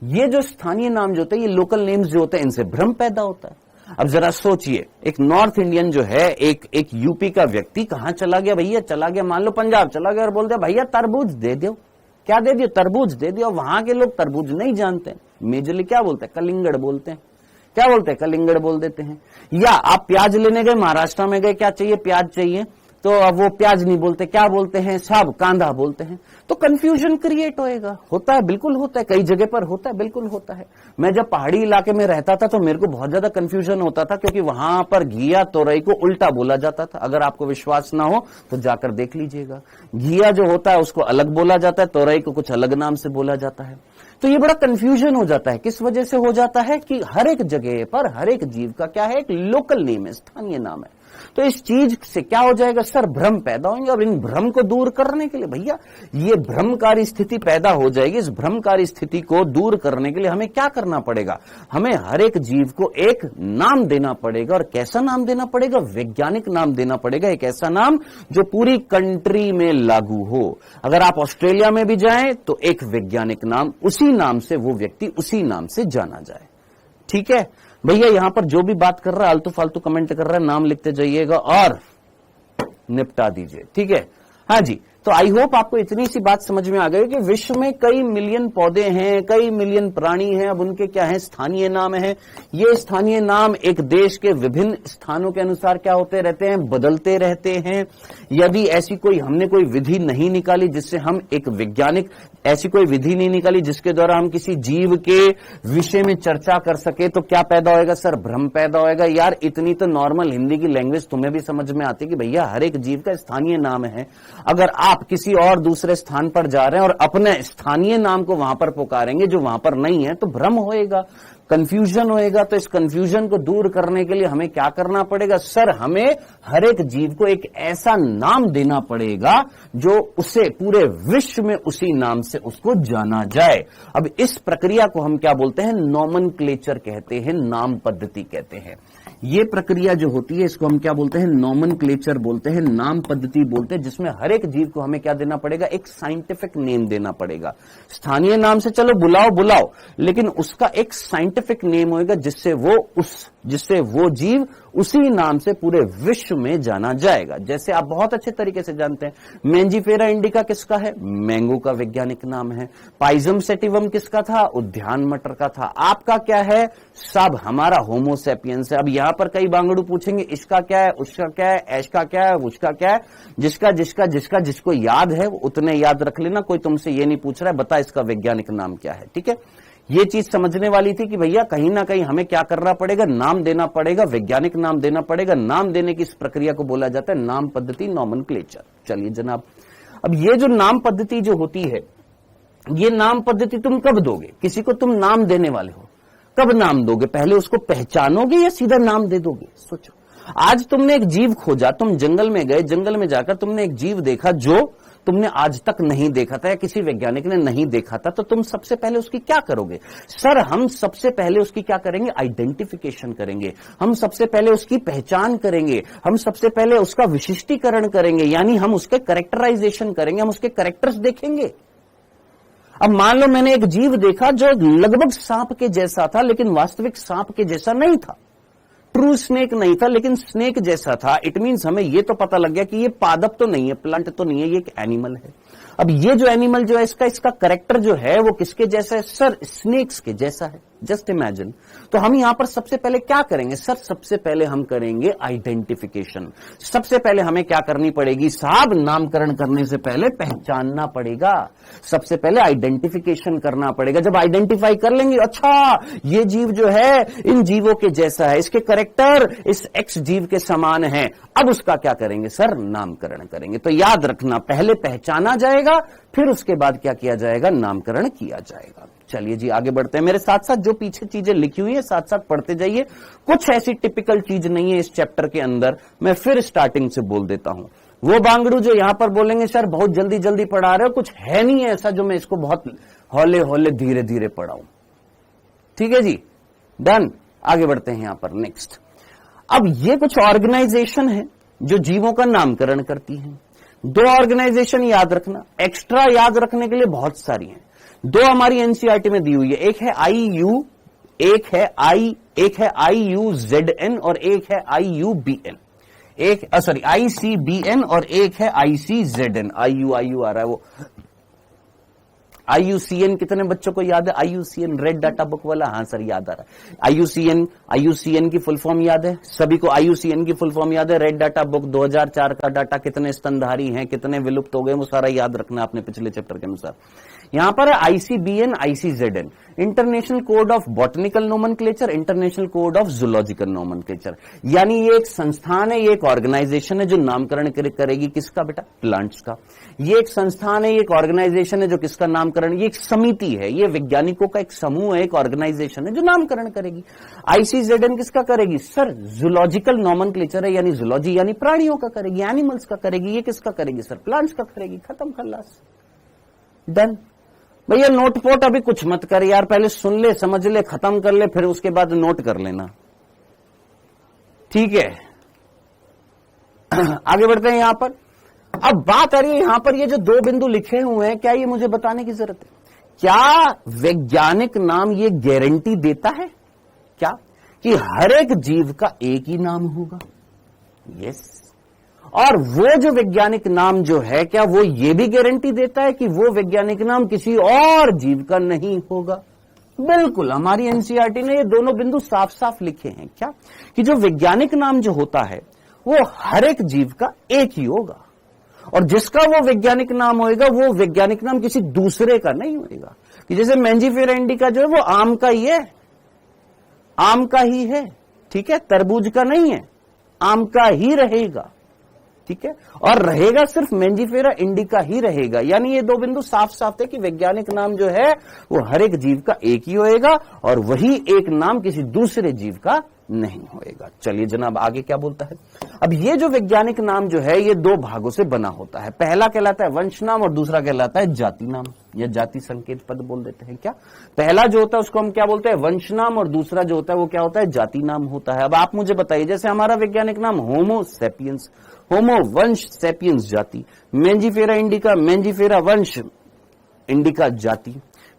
ये जो स्थानीय नाम जो होते हैं, ये लोकल नेम्स जो होते हैं, इनसे भ्रम पैदा होता है। अब जरा सोचिए, एक नॉर्थ इंडियन जो है, एक यूपी का व्यक्ति कहां चला गया भैया, चला गया मान लो पंजाब चला गया और बोलते भैया तरबूज दे दो, क्या दे दियो, तरबूज दे दियो। वहां के लोग तरबूज नहीं जानते, मेजरली क्या बोलते हैं, कलिंगड़ बोलते हैं। क्या बोलते हैं, कलिंगड़ बोल देते हैं। या आप प्याज लेने गए, महाराष्ट्र में गए, क्या चाहिए, प्याज चाहिए, तो अब वो प्याज नहीं बोलते, क्या बोलते हैं, साहब कांदा बोलते हैं। तो कंफ्यूजन क्रिएट होएगा, होता है, बिल्कुल होता है, कई जगह पर होता है, बिल्कुल होता है। मैं जब पहाड़ी इलाके में रहता था तो मेरे को बहुत ज्यादा कंफ्यूजन होता था, क्योंकि वहां पर घिया तोरई को उल्टा बोला जाता था। अगर आपको विश्वास ना हो तो जाकर देख लीजिएगा, घिया जो होता है उसको अलग बोला जाता है, तोरई को कुछ अलग नाम से बोला जाता है। तो ये बड़ा कंफ्यूजन हो जाता है। किस वजह से हो जाता है कि हर एक जगह पर हर एक जीव का क्या है, एक लोकल नेम है, स्थानीय नाम है। तो इस चीज से क्या हो जाएगा सर, भ्रम पैदा होंगे। और इन भ्रम को दूर करने के लिए भैया, ये भ्रमकारी स्थिति पैदा हो जाएगी। इस भ्रमकारी स्थिति को दूर करने के लिए हमें क्या करना पड़ेगा, हमें हर एक जीव को एक नाम देना पड़ेगा। और कैसा नाम देना पड़ेगा, वैज्ञानिक नाम देना पड़ेगा, एक ऐसा नाम जो पूरी कंट्री में लागू हो। अगर आप ऑस्ट्रेलिया में भी जाएं तो एक वैज्ञानिक नाम, उसी नाम से वो व्यक्ति उसी नाम से जाना जाए। ठीक है भैया, यहां पर जो भी बात कर रहा है, आलतू फालतू कमेंट कर रहा है, नाम लिखते जाइएगा और निपटा दीजिए। ठीक है, हाँ जी। तो आई होप आपको इतनी सी बात समझ में आ गई कि विश्व में कई मिलियन पौधे हैं, कई मिलियन प्राणी हैं। अब उनके क्या है, स्थानीय नाम है। ये स्थानीय नाम एक देश के विभिन्न स्थानों के अनुसार क्या होते रहते हैं, बदलते रहते हैं। यदि ऐसी कोई हमने कोई विधि नहीं निकाली जिससे हम एक वैज्ञानिक, ऐसी कोई विधि नहीं निकाली जिसके द्वारा हम किसी जीव के विषय में चर्चा कर सके, तो क्या पैदा होएगा सर, भ्रम पैदा होएगा। यार इतनी तो नॉर्मल हिंदी की लैंग्वेज तुम्हें भी समझ में आती है कि भैया हर एक जीव का स्थानीय नाम है। अगर आप किसी और दूसरे स्थान पर जा रहे हैं और अपने स्थानीय नाम को वहां पर पुकारेंगे जो वहां पर नहीं है, तो भ्रम होएगा। कंफ्यूजन होएगा, तो इस कंफ्यूजन को दूर करने के लिए हमें क्या करना पड़ेगा? सर हमें हर एक जीव को एक ऐसा नाम देना पड़ेगा जो उसे पूरे विश्व में उसी नाम से उसको जाना जाए। अब इस प्रक्रिया को हम क्या बोलते हैं? नॉमेनक्लेचर कहते हैं, नाम पद्धति कहते हैं। ये प्रक्रिया जो होती है इसको हम क्या बोलते हैं? नॉमेनक्लेचर बोलते हैं, नाम पद्धति बोलते हैं, जिसमें हर एक जीव को हमें क्या देना पड़ेगा? एक साइंटिफिक नेम देना पड़ेगा। स्थानीय नाम से चलो बुलाओ, लेकिन उसका एक साइंटिफिक नेम होगा जिससे वो जीव उसी नाम से पूरे विश्व में जाना जाएगा। जैसे आप बहुत अच्छे तरीके से जानते हैं, मैंजीफेरा इंडिका किसका है? मैंगो का वैज्ञानिक नाम है। पाइजम सेटिवम किसका था? उद्यान मटर का था। आपका क्या है? सब हमारा होमो सेपियंस है। अब यहां पर कई बांगड़ू पूछेंगे इसका क्या है, उसका क्या है, ऐश का क्या है, उसका क्या है। जिसको याद है वो उतने याद रख लेना। कोई तुमसे ये नहीं पूछ रहा है बता इसका वैज्ञानिक नाम क्या है, ठीक है? ये चीज समझने वाली थी कि भैया कहीं ना कहीं हमें क्या करना पड़ेगा? नाम देना पड़ेगा, वैज्ञानिक नाम देना पड़ेगा। नाम देने की इस प्रक्रिया को बोला जाता है नाम पद्धति, नॉमेनक्लेचर। चलिए जनाब, अब ये जो नाम पद्धति जो होती है, ये नाम पद्धति तुम कब दोगे? किसी को तुम नाम देने वाले हो, कब नाम दोगे? पहले उसको पहचानोगे या सीधा नाम दे दोगे? सोचो, आज तुमने एक जीव खोजा, तुम जंगल में गए, जंगल में जाकर तुमने एक जीव देखा जो तुमने आज तक नहीं देखा था या किसी वैज्ञानिक ने नहीं देखा था, तो तुम सबसे पहले उसकी क्या करोगे? सर हम सबसे पहले उसकी क्या करेंगे? आइडेंटिफिकेशन करेंगे। हम सबसे पहले उसकी पहचान करेंगे। हम सबसे पहले उसका विशिष्टीकरण करेंगे, यानी हम उसके कैरेक्टराइजेशन करेंगे, हम उसके कैरेक्टर्स देखेंगे। अब मान लो मैंने एक जीव देखा जो लगभग सांप के जैसा था, लेकिन वास्तविक सांप के जैसा नहीं था। ट्रू स्नेक नहीं था, लेकिन स्नेक जैसा था। इट मीन्स हमें ये तो पता लग गया कि ये पादप तो नहीं है, प्लांट तो नहीं है, ये एक एनिमल है। अब ये जो एनिमल जो है इसका करेक्टर जो है वो किसके जैसा है? सर स्नेक्स के जैसा है। Just imagine. तो हम यहां पर सबसे पहले क्या करेंगे? सर सबसे पहले हम करेंगे आइडेंटिफिकेशन। सबसे पहले हमें क्या करनी पड़ेगी साहब? नामकरण करने से पहले पहचानना पड़ेगा। सबसे पहले आइडेंटिफिकेशन करना पड़ेगा। जब आइडेंटिफाई कर लेंगे, अच्छा ये जीव जो है इन जीवों के जैसा है, इसके करेक्टर इस एक्स जीव के समान है, अब उसका क्या करेंगे? सर नामकरण करेंगे। तो याद रखना, पहले पहचाना जाएगा, फिर उसके बाद क्या किया जाएगा? नामकरण किया जाएगा। चलिए जी आगे बढ़ते हैं। मेरे साथ साथ जो पीछे चीजें लिखी हुई है साथ साथ पढ़ते जाइए। कुछ ऐसी टिपिकल चीज नहीं है इस चैप्टर के अंदर, मैं फिर स्टार्टिंग से बोल देता हूं। वो बांगड़ू जो यहां पर बोलेंगे सर बहुत जल्दी जल्दी पढ़ा रहे हो, कुछ है नहीं है ऐसा जो मैं इसको बहुत हौले हौले धीरे धीरे पढ़ाऊं। ठीक है जी, डन। आगे बढ़ते हैं यहां पर नेक्स्ट। अब ये कुछ ऑर्गेनाइजेशन है जो जीवों का नामकरण करती हैं। दो ऑर्गेनाइजेशन याद रखना, एक्स्ट्रा याद रखने के लिए बहुत सारी हैं। दो हमारी एनसीईआरटी में दी हुई है, एक है IU, एक है IUZN और एक है IUBN। ICBN और एक है ICZN। IU आ रहा है वो। IUCN कितने बच्चों को याद है? IUCN रेड डाटा बुक वाला? हाँ सर याद आ रहा है। IUCN की फुल फॉर्म याद है सभी को? IUCN की फुल फॉर्म याद है? रेड डाटा बुक 2004 का डाटा, कितने स्तनधारी हैं, कितने विलुप्त हो गए, वो सारा याद रखना आपने पिछले चैप्टर के अनुसार। यहां पर है ICBN, ICZN, international code of botanical nomenclature, international code of zoological nomenclature. यानी ये एक संस्थान है, ये एक ऑर्गेनाइजेशन है जो नामकरण करेगी किसका बेटा? प्लांट्स का। ये एक संस्थान है, ये एक ऑर्गेनाइजेशन है जो किसका नामकरण? ये एक समिति है, ये वैज्ञानिकों का एक समूह है, एक ऑर्गेनाइजेशन है जो नामकरण करेगी। ICZN किसका करेगी? सर जूलॉजिकल नोमेनक्लेचर है, यानी जूलॉजी यानी प्राणियों का करेगी, एनिमल्स का करेगी। ये किसका करेगी? सर प्लांट्स का करेगी। खत्म खल्लास, डन। भैया नोट पोट अभी कुछ मत कर यार, पहले सुन ले, समझ ले, खत्म कर ले, फिर उसके बाद नोट कर लेना, ठीक है? आगे बढ़ते हैं यहां पर। अब बात आ रही है यहां पर ये जो दो बिंदु लिखे हुए हैं, क्या ये मुझे बताने की जरूरत है? क्या वैज्ञानिक नाम ये गारंटी देता है क्या कि हर एक जीव का एक ही नाम होगा? यस। और वो जो वैज्ञानिक नाम जो है, क्या वो ये भी गारंटी देता है कि वो वैज्ञानिक नाम किसी और जीव का नहीं होगा? बिल्कुल, हमारी एनसीईआरटी ने ये दोनों बिंदु साफ साफ लिखे हैं। क्या कि जो वैज्ञानिक नाम जो होता है वो हर एक जीव का एक ही होगा, और जिसका वो वैज्ञानिक नाम होएगा वो वैज्ञानिक नाम किसी दूसरे का नहीं होएगा। कि जैसे मैंजीफेरा इंडिका जो है वो आम का ही है, आम का ही है, ठीक है? तरबूज का नहीं है, आम का ही रहेगा, ठीक है, और रहेगा सिर्फ मेंजिफेरा इंडिका ही रहेगा। यानी ये दो बिंदु साफ साफ थे कि वैज्ञानिक नाम जो है वो हर एक जीव का एक ही होएगा और वही एक नाम किसी दूसरे जीव का नहीं होएगा। चलिए जनाब आगे क्या बोलता है। अब ये जो वैज्ञानिक नाम जो है ये दो भागों से बना होता है। पहला कहलाता है वंश नाम और दूसरा कहलाता है जाति नाम या जाति संकेत पद बोल देते हैं। क्या पहला जो होता है उसको हम क्या बोलते हैं, वंश नाम, और दूसरा जो होता है वो क्या होता है, जाति नाम होता है। अब आप मुझे बताइए, जैसे हमारा वैज्ञानिक नाम होमो सेपियंस, होमो वंश, सेपियंस जाति, मेंजिफेरा इंडिका, मेंजिफेरा वंश, इंडिका जाति,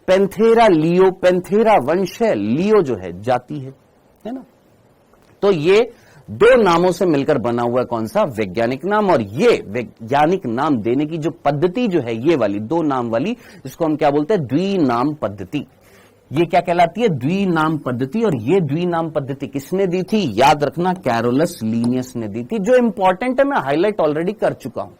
पेंथेरा लियो, पेंथेरा वंश है, लियो जो है जाति है ना। तो ये दो नामों से मिलकर बना हुआ कौन सा, वैज्ञानिक नाम। और ये वैज्ञानिक नाम देने की जो पद्धति जो है ये वाली दो नाम वाली, इसको हम क्या बोलते हैं, द्विनाम पद्धति। ये क्या कहलाती है, द्विनाम पद्धति। और ये द्विनाम पद्धति किसने दी थी, याद रखना कैरोलस लीनियस ने दी थी। जो इंपॉर्टेंट है मैं हाईलाइट ऑलरेडी कर चुका हूं,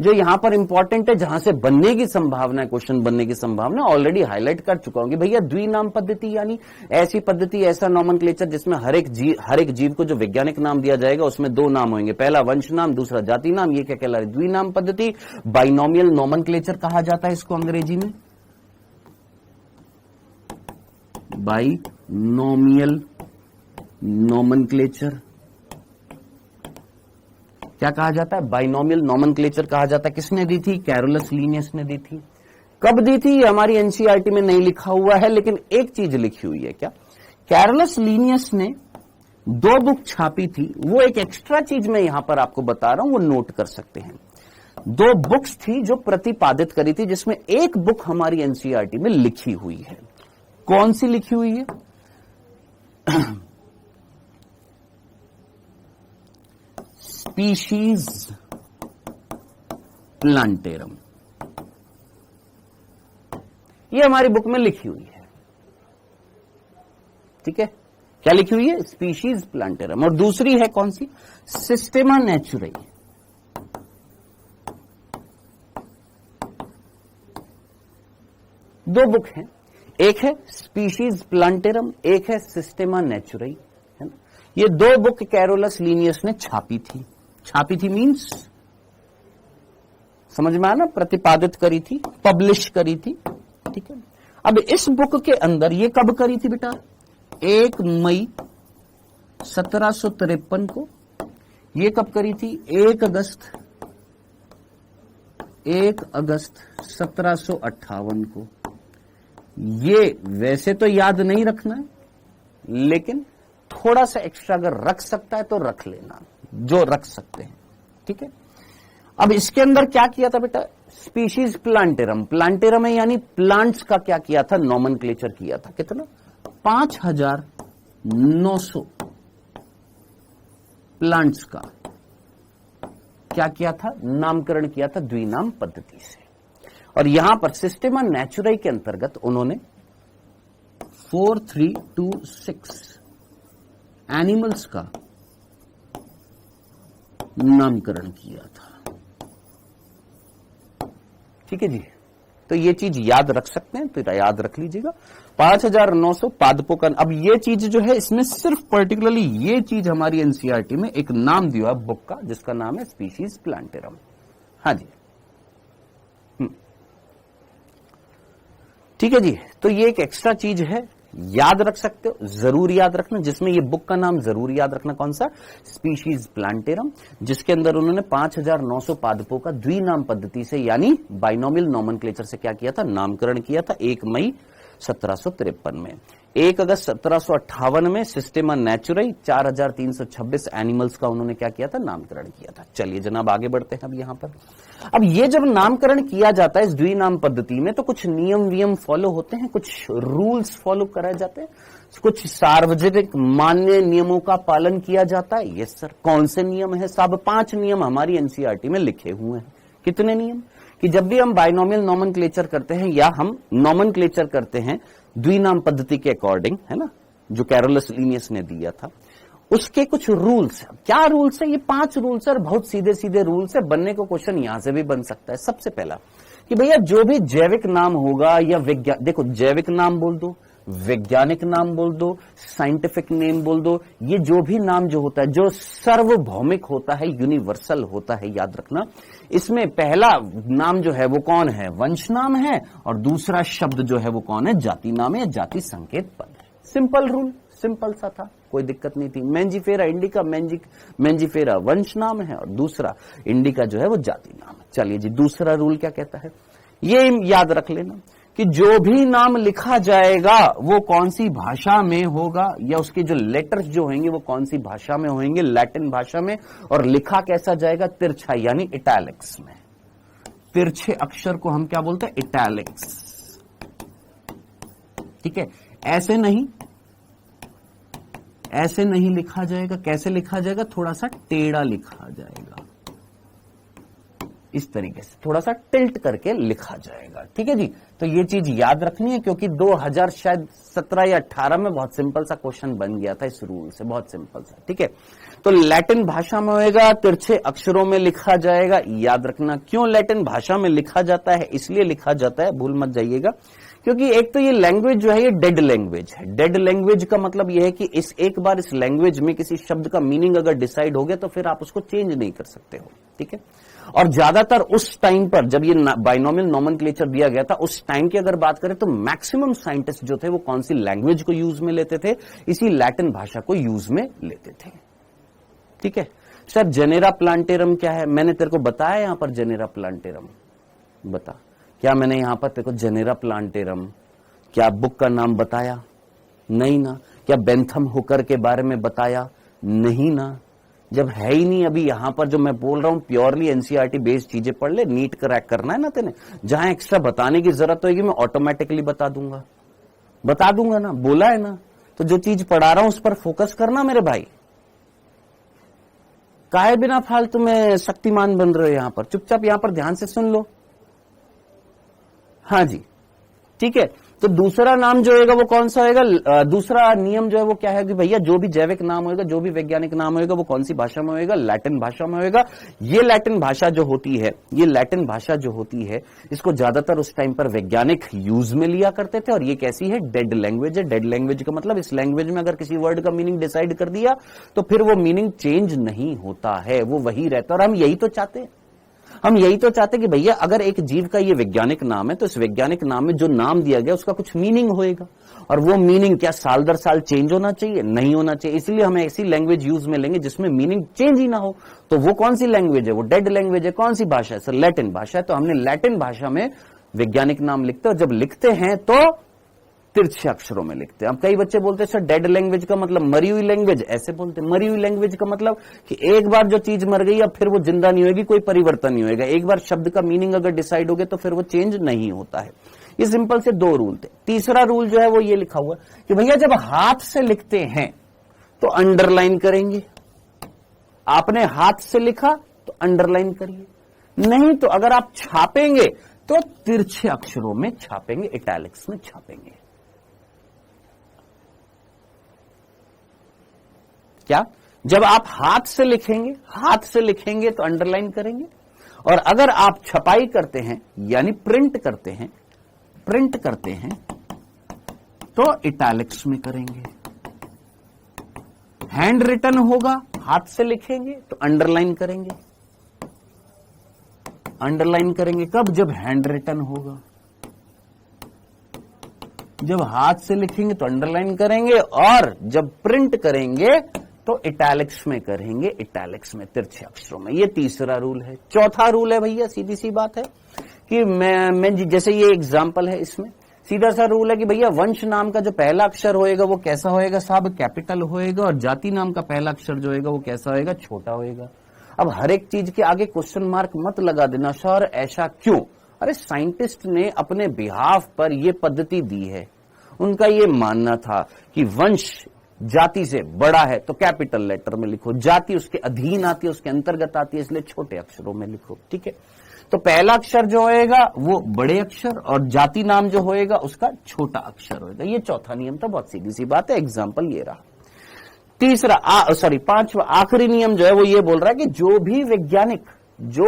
जो यहां पर इंपॉर्टेंट है जहां से बनने की संभावना है, क्वेश्चन बनने की संभावना ऑलरेडी हाईलाइट कर चुका हूं कि भैया द्विनाम पद्धति यानी ऐसी पद्धति, ऐसा नॉमेनक्लेचर जिसमें हर एक जीव को जो वैज्ञानिक नाम दिया जाएगा उसमें दो नाम होंगे, पहला वंश नाम, दूसरा जाति नाम। ये क्या कहला है, द्विनाम पद्धति। बाइनोमियल नॉमेनक्लेचर कहा जाता है इसको अंग्रेजी में, बाइनोमियल नॉमेनक्लेचर क्या कहा जाता है, बाइनोमियल नॉमेनक्लेचर कहा जाता है। किसने दी थी, कैरोलस लीनियस ने दी थी। कब दी थी ये हमारी एनसीईआरटी में नहीं लिखा हुआ है, लेकिन एक चीज लिखी हुई है। क्या, कैरोलस लीनियस ने दो बुक छापी थी, वो एक एक्स्ट्रा चीज मैं यहां पर आपको बता रहा हूं, वो नोट कर सकते हैं। दो बुक्स थी जो प्रतिपादित करी थी, जिसमें एक बुक हमारी एनसीईआरटी में लिखी हुई है। कौन सी लिखी हुई है, स्पीशीज प्लांटेरम, ये हमारी बुक में लिखी हुई है। ठीक है, क्या लिखी हुई है, स्पीशीज प्लांटेरम। और दूसरी है कौन सी, सिस्टेमा नेचुराई। दो बुक हैं, एक है स्पीशीज प्लांटेरम, एक है सिस्टेमा नेचुराई, है ना। ये दो बुक कैरोलस लीनियस ने छापी थी। छापी थी मींस समझ में आया ना, प्रतिपादित करी थी, पब्लिश करी थी। ठीक है, अब इस बुक के अंदर ये कब करी थी बेटा, 1 मई 1753 को। ये कब करी थी, 1 अगस्त 1758 को। ये वैसे तो याद नहीं रखना है, लेकिन थोड़ा सा एक्स्ट्रा अगर रख सकता है तो रख लेना, जो रख सकते हैं। ठीक है, अब इसके अंदर क्या किया था बेटा, स्पीशीज प्लांटेरम, प्लांटेरम है यानी प्लांट्स का क्या किया था, नॉमेनक्लेचर किया था। कितना, 5900 प्लांट्स का क्या किया था, नामकरण किया था द्विनाम पद्धति से। और यहां पर सिस्टेमा नेचुराई के अंतर्गत उन्होंने 4326 एनिमल्स का नामकरण किया था। ठीक है जी, तो ये चीज याद रख सकते हैं, तो याद रख लीजिएगा 5900 पादपों का। अब ये चीज जो है इसमें सिर्फ पर्टिकुलरली ये चीज हमारी एनसीईआरटी में एक नाम दिया है बुक का, जिसका नाम है स्पीशीज प्लांटेरम। हाँ जी, ठीक है जी, तो ये एक एक्स्ट्रा चीज है, याद रख सकते हो, जरूर याद रखना, जिसमें ये बुक का नाम जरूर याद रखना, कौन सा, स्पीशीज प्लांटेरम, जिसके अंदर उन्होंने 5900 पादपों का द्विनाम पद्धति से यानी बाइनोमियल नॉमेनक्लेचर से क्या किया था, नामकरण किया था 1 मई 1753 में। 1 अगस्त 1758 में सिस्टेमा नेचुराई 4326 एनिमल्स का उन्होंने क्या किया था, नामकरण किया था। चलिए जनाब आगे बढ़ते हैं अब यहां पर। अब ये जब नामकरण किया जाता है इस द्विनाम पद्धति में, तो कुछ नियम वियम फॉलो होते हैं, कुछ रूल्स फॉलो कराए जाते हैं, कुछ सार्वजनिक मान्य नियमों का पालन किया जाता है। यस सर, कौन से नियम है साहब, 5 नियम हमारी एनसीईआरटी में लिखे हुए हैं। कितने नियम, कि जब भी हम बाइनोमियल नॉमेनक्लेचर करते हैं या हम नॉमेनक्लेचर करते हैं द्विनाम पद्धति के अकॉर्डिंग, है ना, जो कैरोलस लीनियस ने दिया था, उसके कुछ रूल्स है। क्या रूल्स है, ये 5 रूल्स है, बहुत सीधे सीधे रूल्स है। बनने को क्वेश्चन यहां से भी बन सकता है। सबसे पहला कि भैया जो भी जैविक नाम होगा या विज्ञान, देखो जैविक नाम बोल दो, वैज्ञानिक नाम बोल दो, साइंटिफिक नेम बोल दो, ये जो भी नाम जो होता है, जो सार्वभौमिक होता है, यूनिवर्सल होता है, याद रखना, इसमें पहला नाम जो है वो कौन है, वंश नाम है, और दूसरा शब्द जो है वो कौन है, जाति नाम है या जाति संकेत पद है। सिंपल रूल, सिंपल सा था, कोई दिक्कत नहीं थी। मैंजीफेरा इंडिका, मैंजीफेरा वंश नाम है और दूसरा इंडिका जो है वो जाति नाम है। चलिए जी, दूसरा रूल क्या कहता है, ये याद रख लेना कि जो भी नाम लिखा जाएगा वो कौन सी भाषा में होगा, या उसके जो लेटर्स जो होंगे वो कौन सी भाषा में होंगे, लैटिन भाषा में, और लिखा कैसा जाएगा, तिरछा यानी इटैलिक्स में। तिरछे अक्षर को हम क्या बोलते हैं, इटैलिक्स। ठीक है, ऐसे नहीं, ऐसे नहीं लिखा जाएगा। कैसे लिखा जाएगा, थोड़ा सा टेढ़ा लिखा जाएगा, इस तरीके से थोड़ा सा टिल्ट करके लिखा जाएगा। ठीक है जी, तो ये चीज याद रखनी है, क्योंकि 2017 या 18 में बहुत सिंपल सा क्वेश्चन बन गया था इस रूल से, बहुत सिंपल सा। ठीक है, तो लैटिन भाषा में होएगा, तिरछे अक्षरों में लिखा जाएगा। याद रखना, क्यों लैटिन भाषा में लिखा जाता है, इसलिए लिखा जाता है, भूल मत जाइएगा, क्योंकि एक तो ये लैंग्वेज जो है ये डेड लैंग्वेज है। डेड लैंग्वेज का मतलब ये है कि एक बार इस लैंग्वेज में किसी शब्द का मीनिंग अगर डिसाइड हो गया तो फिर आप उसको चेंज नहीं कर सकते हो। ठीक है, और ज्यादातर उस टाइम पर जब ये बाइनोमियल नोमेनक्लेचर दिया गया था, उस टाइम की अगर बात करें तो मैक्सिमम साइंटिस्ट जो थे वो कौन सी लैंग्वेज को यूज में लेते थे, इसी लैटिन भाषा को यूज में लेते थे। ठीक है सर, जेनेरा प्लांटेरम क्या है, मैंने तेरे को बताया यहां पर जेनेरा प्लांटेरम, बता क्या मैंने यहां पर तेरे को जेनेरा प्लांटेरम, क्या बुक का नाम बताया, नहीं ना। क्या बेंथम हुकर के बारे में बताया, नहीं ना। जब है ही नहीं अभी यहां पर जो मैं बोल रहा हूं, प्योरली एनसीईआरटी बेस्ड चीजें पढ़ ले, नीट क्रैक करना है ना तेने, जहां एक्स्ट्रा बताने की जरूरत होगी मैं ऑटोमेटिकली बता दूंगा ना, बोला है ना। तो जो चीज पढ़ा रहा हूं उस पर फोकस करना मेरे भाई, काहे बिना फालतू में शक्तिमान बन रहे हो यहां पर, चुपचाप यहां पर ध्यान से सुन लो। हाँ जी, ठीक है, तो दूसरा नाम जो होगा वो कौन सा होगा, दूसरा नियम जो है वो क्या है कि भैया जो भी जैविक नाम होगा, जो भी वैज्ञानिक नाम होगा वो कौन सी भाषा में होगा, लैटिन भाषा में होगा। ये लैटिन भाषा जो होती है, ये लैटिन भाषा जो होती है, इसको ज्यादातर उस टाइम पर वैज्ञानिक यूज में लिया करते थे। और ये कैसी है, डेड लैंग्वेज है। डेड लैंग्वेज का मतलब इस लैंग्वेज में अगर किसी वर्ड का मीनिंग डिसाइड कर दिया तो फिर वो मीनिंग चेंज नहीं होता है, वो वही रहता है। और हम यही तो चाहते हैं, हम यही तो चाहते कि भैया अगर एक जीव का ये वैज्ञानिक नाम है तो इस वैज्ञानिक नाम में जो नाम दिया गया उसका कुछ मीनिंग होएगा, और वो मीनिंग क्या साल दर साल चेंज होना चाहिए, नहीं होना चाहिए। इसलिए हम ऐसी लैंग्वेज यूज में लेंगे जिसमें मीनिंग चेंज ही ना हो। तो वो कौन सी लैंग्वेज है, वो डेड लैंग्वेज है। कौन सी भाषा है सर, लैटिन भाषा है। तो हमने लैटिन भाषा में वैज्ञानिक नाम लिखते हैं, और जब लिखते हैं तो तिरछे अक्षरों में लिखते हैं। अब कई बच्चे बोलते हैं सर डेड लैंग्वेज का मतलब मरी हुई लैंग्वेज, ऐसे बोलते हैं। मरी हुई लैंग्वेज का मतलब कि एक बार जो चीज मर गई अब फिर वो जिंदा नहीं होगी, कोई परिवर्तन नहीं होगा। एक बार शब्द का मीनिंग अगर डिसाइड हो गया तो फिर वो चेंज नहीं होता है। ये सिंपल से दो रूल थे। तीसरा रूल जो है वो ये लिखा हुआ कि भैया जब हाथ से लिखते हैं तो अंडरलाइन करेंगे। आपने हाथ से लिखा तो अंडरलाइन करिए, नहीं तो अगर आप छापेंगे तो तिरछे अक्षरों में छापेंगे, इटैलिक्स में छापेंगे। क्या, जब आप हाथ से लिखेंगे तो अंडरलाइन करेंगे, और अगर आप छपाई करते हैं यानी प्रिंट करते हैं तो इटैलिक्स में करेंगे। हैंड रिटन होगा, हाथ से लिखेंगे तो अंडरलाइन करेंगे। कब, जब हैंड रिटन होगा। जब हाथ से लिखेंगे तो अंडरलाइन करेंगे, और जब प्रिंट करेंगे तो इटैलिक्स में करेंगे, इटैलिक्स में तिरछे अक्षरों में। ये तीसरा रूल है। चौथा रूल है भैया, सीधी सी बात है कि मैं जैसे ये एग्जांपल है, इसमें सीधा सा रूल है कि भैया वंश नाम का जो पहला अक्षर होएगा वो कैसा होएगा साहब, कैपिटल होएगा, और जाति नाम का पहला अक्षर जो होएगा वो कैसा होएगा, छोटा होएगा। अब हर एक चीज के आगे क्वेश्चन मार्क मत लगा देना सर ऐसा क्यों। अरे साइंटिस्ट ने अपने बिहाफ पर यह पद्धति दी है, उनका ये मानना था कि वंश जाति से बड़ा है तो कैपिटल लेटर में लिखो, जाति उसके अधीन आती है, उसके अंतर्गत आती है, इसलिए छोटे अक्षरों में लिखो। ठीक है, तो पहला अक्षर जो होएगा वो बड़े अक्षर, और जाति नाम जो होएगा उसका छोटा अक्षर होएगा। ये चौथा नियम था, बहुत सीधी सी बात है। एग्जाम्पल ये रहा। पांचवा आखिरी नियम जो है वो ये बोल रहा है कि जो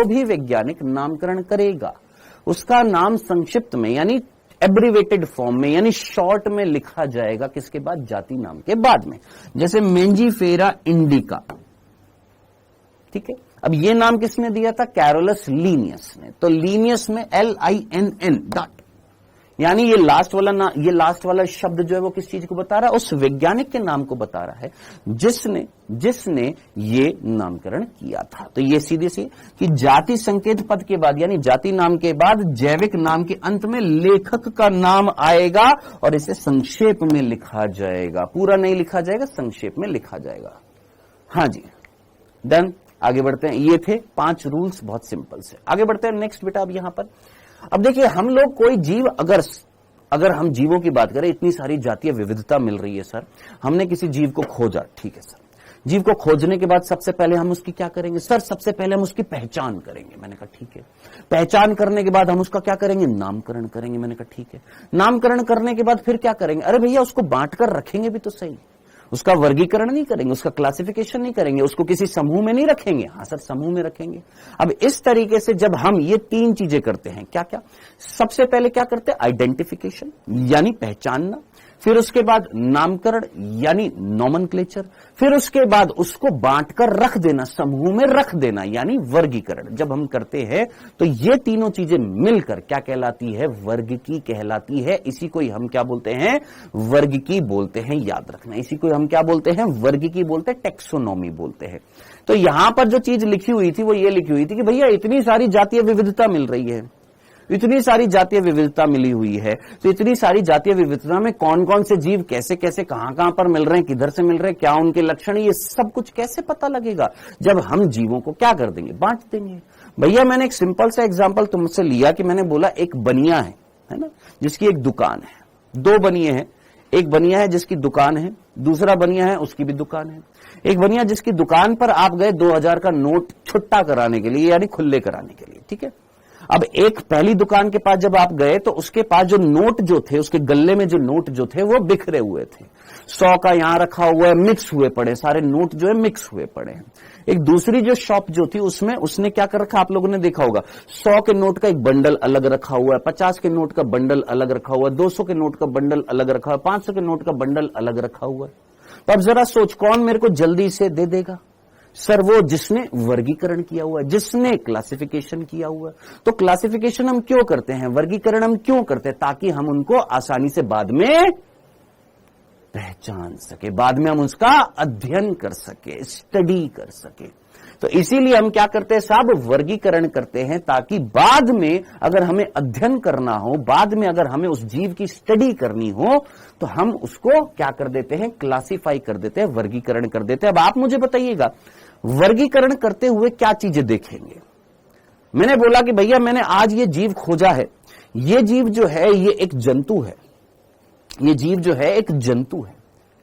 भी वैज्ञानिक नामकरण करेगा उसका नाम संक्षिप्त में यानी एब्रिवेटेड फॉर्म में यानी शॉर्ट में लिखा जाएगा किसके बाद, जाति नाम के बाद में, जैसे मेंजीफेरा इंडिका, ठीक है। अब ये नाम किसने दिया था, कैरोलस लीनियस ने। तो लीनियस में LINN डॉट, यानी ये लास्ट वाला शब्द जो है वो किस चीज को बता रहा है, उस वैज्ञानिक के नाम को बता रहा है जिसने ये नामकरण किया था। तो ये सीधे सी कि जाति संकेत पद के बाद यानी जाति नाम के बाद जैविक नाम के अंत में लेखक का नाम आएगा और इसे संक्षेप में लिखा जाएगा, पूरा नहीं लिखा जाएगा, संक्षेप में लिखा जाएगा। हाँ जी, डन। आगे बढ़ते हैं, ये थे 5 रूल्स, बहुत सिंपल से। आगे बढ़ते हैं नेक्स्ट बेटा। अब यहां पर अब देखिए, हम लोग कोई जीव अगर हम जीवों की बात करें, इतनी सारी जातीय विविधता मिल रही है सर, हमने किसी जीव को खोजा, ठीक है सर, जीव को खोजने के बाद सबसे पहले हम उसकी क्या करेंगे सर, सबसे पहले हम उसकी पहचान करेंगे। मैंने कहा ठीक है। पहचान करने के बाद हम उसका क्या करेंगे, नामकरण करेंगे। मैंने कहा ठीक है। नामकरण करने के बाद फिर क्या करेंगे, अरे भैया उसको बांट कर रखेंगे भी तो सही, उसका वर्गीकरण नहीं करेंगे, उसका क्लासिफिकेशन नहीं करेंगे, उसको किसी समूह में नहीं रखेंगे। हाँ सर, समूह में रखेंगे। अब इस तरीके से जब हम ये 3 चीजें करते हैं, क्या क्या, सबसे पहले क्या करते हैं, आइडेंटिफिकेशन यानी पहचानना, फिर उसके बाद नामकरण यानी नॉमेनक्लेचर, फिर उसके बाद उसको बांटकर रख देना, समूह में रख देना यानी वर्गीकरण। जब हम करते हैं तो ये तीनों चीजें मिलकर क्या कहलाती है, वर्गीकी कहलाती है। इसी को हम क्या बोलते हैं, वर्गीकी बोलते हैं, याद रखना। इसी को हम क्या बोलते हैं, वर्गीकी बोलते हैं, टेक्सोनॉमी बोलते हैं। तो यहां पर जो चीज लिखी हुई थी वो ये लिखी हुई थी कि भैया इतनी सारी जातीय विविधता मिल रही है, इतनी सारी जातीय विविधता मिली हुई है, तो इतनी सारी जातीय विविधता में कौन कौन से जीव कैसे कैसे कहां पर मिल रहे हैं, किधर से मिल रहे हैं, क्या उनके लक्षण, ये सब कुछ कैसे पता लगेगा, जब हम जीवों को क्या कर देंगे, बांट देंगे। भैया मैंने एक सिंपल सा एग्जांपल तुमसे लिया कि मैंने बोला एक बनिया है ना, जिसकी एक दुकान है, 2 बनिए हैं, एक बनिया है जिसकी दुकान है, दूसरा बनिया है उसकी भी दुकान है। एक बनिया जिसकी दुकान पर आप गए 2000 का नोट छुट्टा कराने के लिए यानी खुले कराने के लिए, ठीक है। अब एक पहली दुकान के पास जब आप गए तो उसके पास जो नोट जो थे, उसके गले में जो नोट जो थे वो बिखरे हुए थे, 100 का यहां रखा हुआ है, मिक्स हुए पड़े, सारे नोट जो है मिक्स हुए पड़े हैं। एक दूसरी जो शॉप जो थी उसमें उसने क्या कर रखा, आप लोगों ने देखा होगा, 100 के नोट का एक बंडल अलग रखा हुआ है, 50 के नोट का बंडल अलग रखा हुआ है, 200 के नोट का बंडल अलग रखा हुआ है, 500 के नोट का बंडल अलग रखा हुआ है। तो अब जरा सोच, कौन मेरे को जल्दी से दे देगा सर, वो जिसने वर्गीकरण किया हुआ है, जिसने क्लासिफिकेशन किया हुआ है। तो क्लासिफिकेशन हम क्यों करते हैं, वर्गीकरण हम क्यों करते हैं, ताकि हम उनको आसानी से बाद में पहचान सके, बाद में हम उसका अध्ययन कर सके, स्टडी कर सके। तो इसीलिए हम क्या करते हैं साहब, वर्गीकरण करते हैं, ताकि बाद में अगर हमें अध्ययन करना हो, बाद में अगर हमें उस जीव की स्टडी करनी हो, तो हम उसको क्या कर देते हैं, क्लासिफाई कर देते हैं, वर्गीकरण कर देते हैं। अब आप मुझे बताइएगा, वर्गीकरण करते हुए क्या चीजें देखेंगे। मैंने बोला कि भैया मैंने आज ये जीव खोजा है, ये जीव जो है ये एक जंतु है, ये जीव जो है एक जंतु है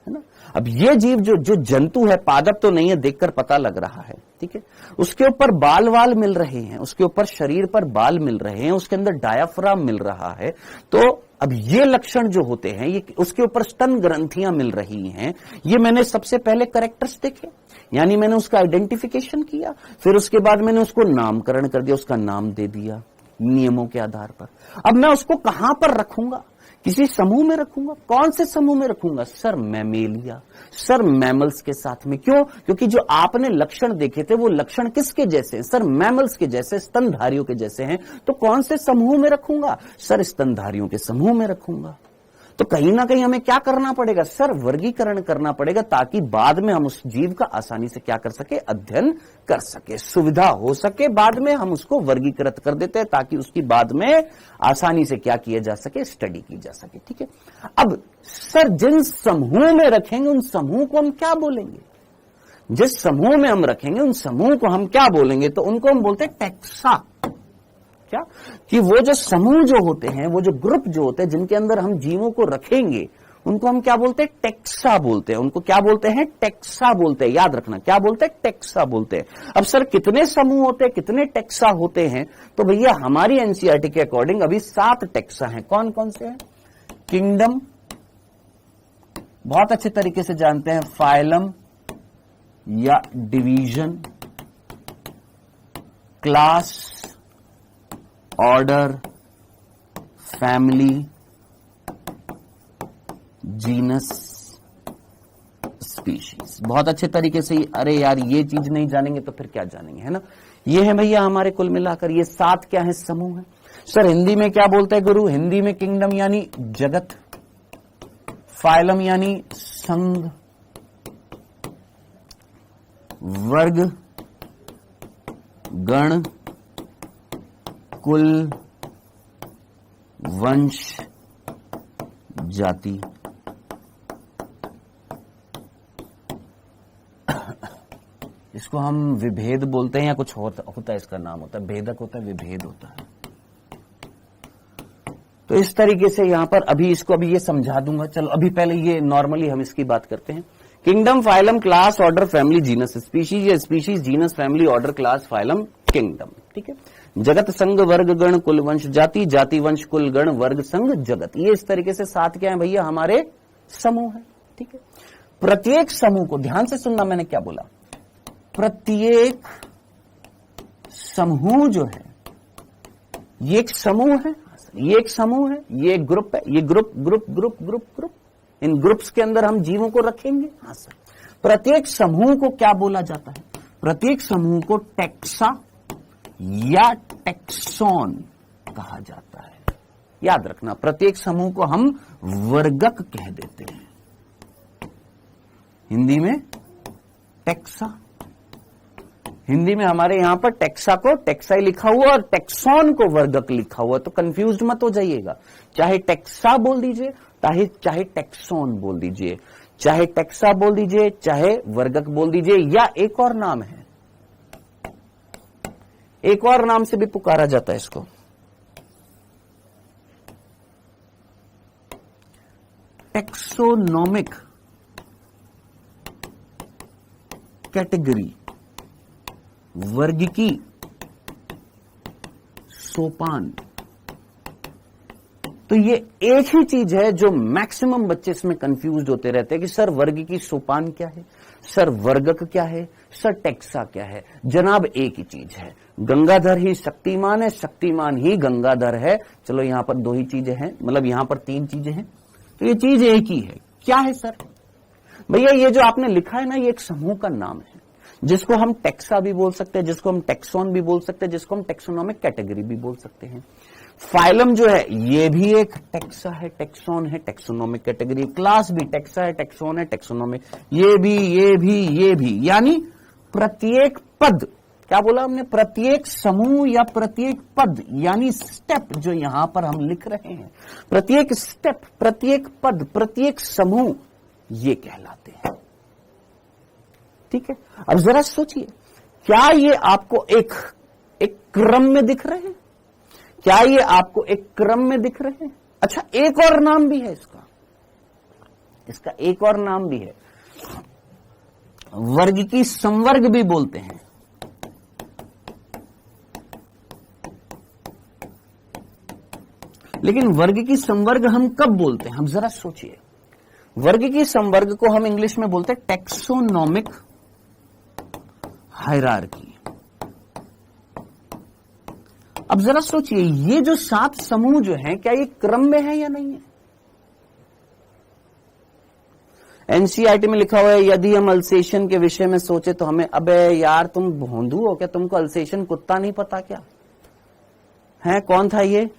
ना। अब ये जीव जो जंतु है, पादप तो नहीं है, देखकर पता लग रहा है, ठीक है। उसके ऊपर बाल वाल मिल रहे हैं, उसके ऊपर शरीर पर बाल मिल रहे हैं, उसके अंदर डायाफ्राम मिल रहा है। तो अब ये लक्षण जो होते हैं, ये उसके ऊपर स्तन ग्रंथियां मिल रही हैं, ये मैंने सबसे पहले कैरेक्टर्स देखे, यानी मैंने उसका आइडेंटिफिकेशन किया, फिर उसके बाद मैंने उसको नामकरण कर दिया, उसका नाम दे दिया नियमों के आधार पर। अब मैं उसको कहां पर रखूंगा, किसी समूह में रखूंगा। कौन से समूह में रखूंगा सर, मैमेलिया, सर मैमल्स के साथ में। क्यों, क्योंकि जो आपने लक्षण देखे थे वो लक्षण किसके जैसे हैं सर, मैमल्स के जैसे, स्तनधारियों के जैसे हैं। तो कौन से समूह में रखूंगा सर, स्तनधारियों के समूह में रखूंगा। तो कहीं ना कहीं हमें क्या करना पड़ेगा सर, वर्गीकरण करना पड़ेगा, ताकि बाद में हम उस जीव का आसानी से क्या कर सके, अध्ययन कर सके, सुविधा हो सके, बाद में हम उसको वर्गीकृत कर देते हैं, ताकि उसकी बाद में आसानी से क्या किया जा सके, स्टडी की जा सके, ठीक है। अब सर जिन समूह में रखेंगे उन समूह को हम क्या बोलेंगे, जिस समूह में हम रखेंगे उन समूह को हम क्या बोलेंगे, तो उनको हम बोलते हैं टैक्सा। क्या, कि वो जो समूह जो होते हैं, वो जो ग्रुप जो होते हैं जिनके अंदर हम जीवों को रखेंगे, उनको हम क्या बोलते हैं, टैक्सा बोलते हैं। उनको क्या बोलते हैं, टैक्सा बोलते हैं। याद रखना, क्या बोलते हैं, टैक्सा बोलते हैं। अब सर कितने समूह होते हैं, कितने टैक्सा होते हैं, तो भैया हमारी एनसीईआरटी के अकॉर्डिंग अभी 7 टैक्सा हैं। कौन कौन से हैं, किंगडम, बहुत अच्छे तरीके से जानते हैं, फाइलम या division, class, order, family genus species. बहुत अच्छे तरीके से, अरे यार ये चीज नहीं जानेंगे तो फिर क्या जानेंगे, है ना। ये है भैया हमारे कुल मिलाकर ये 7 क्या है, समूह है। सर हिंदी में क्या बोलते हैं गुरु? हिंदी में किंगडम यानी जगत, फाइलम यानी संघ, वर्ग, गण, कुल, वंश, जाति। इसको हम विभेद बोलते हैं या कुछ होता है, इसका नाम होता है भेदक, होता है विभेद होता है। तो इस तरीके से यहां पर अभी इसको अभी ये समझा दूंगा। चलो अभी पहले ये नॉर्मली हम इसकी बात करते हैं। Kingdom, phylum, class, order, family, genus, species या species, genus, family, order, class, phylum, kingdom. ठीक है। जगत, संघ, वर्ग, गण, कुल, वंश, जाति, जाति, वंश, कुल, गण, वर्ग, संघ, जगत। ये इस तरीके से 7 क्या है भैया हमारे समूह है। ठीक है। प्रत्येक समूह को ध्यान से सुनना, मैंने क्या बोला, प्रत्येक समूह जो है ये एक समूह है, ये एक समूह है, ये एक ग्रुप है, ये group group group group group, इन ग्रुप्स के अंदर हम जीवों को रखेंगे। हाँ सर। प्रत्येक समूह को क्या बोला जाता है? प्रत्येक समूह को टेक्सा या टेक्सोन कहा जाता है। याद रखना, प्रत्येक समूह को हम वर्गक कह देते हैं, हिंदी में टेक्सा। हिंदी में हमारे यहां पर टेक्सा को टेक्साई लिखा हुआ और टेक्सोन को वर्गक लिखा हुआ, तो कंफ्यूज मत हो जाइएगा। चाहे टेक्सा बोल दीजिए, चाहे टेक्सोन बोल दीजिए, चाहे टेक्सा बोल दीजिए, चाहे वर्गक बोल दीजिए, या एक और नाम है, एक और नाम से भी पुकारा जाता है इसको, टेक्सोनोमिक कैटेगरी, वर्गीकी सोपान। तो ये एक ही चीज है जो मैक्सिमम बच्चे इसमें कंफ्यूज होते रहते हैं कि सर वर्गीकी सोपान क्या है, सर वर्गक क्या है, सर टेक्सा क्या है। जनाब एक ही चीज है, गंगाधर ही शक्तिमान है, शक्तिमान ही गंगाधर है। चलो यहां पर 2 ही चीजें हैं, मतलब यहां पर 3 चीजें हैं, तो ये चीज एक ही है। क्या है सर? भैया ये जो आपने लिखा है ना, ये एक समूह का नाम है, जिसको हम टेक्सा भी बोल सकते हैं, जिसको हम टेक्सोन भी बोल सकते हैं, जिसको हम टेक्सोनोमिक कैटेगरी भी बोल सकते हैं। फाइलम जो है ये भी एक टेक्सा है, टेक्सोन है, टेक्सोनोमिक कैटेगरी। क्लास भी टेक्सा है, टेक्सोन है, टेक्सोनोमिक, ये भी, यानी प्रत्येक पद, क्या बोला हमने, प्रत्येक समूह या प्रत्येक पद, यानी स्टेप जो यहां पर हम लिख रहे हैं, प्रत्येक स्टेप, प्रत्येक पद, प्रत्येक समूह, ये कहलाते हैं। ठीक है। अब जरा सोचिए, क्या ये आपको एक क्रम में दिख रहे हैं? क्या ये आपको एक क्रम में दिख रहे हैं? अच्छा, एक और नाम भी है इसका एक और नाम भी है, वर्ग की संवर्ग भी बोलते हैं। लेकिन वर्ग की संवर्ग हम कब बोलते हैं? हम जरा सोचिए, वर्ग की संवर्ग को हम इंग्लिश में बोलते हैं टेक्सोनोमिक हायरार्की। अब जरा सोचिए, ये जो 7 समूह जो हैं, क्या ये क्रम में है या नहीं है? एनसीईआरटी में लिखा हुआ है, यदि हम अल्सेशन के विषय में सोचे तो हमें, अबे यार तुम भोंदू हो क्या? तुमको अल्सेशन कुत्ता नहीं पता क्या है? कौन था ये?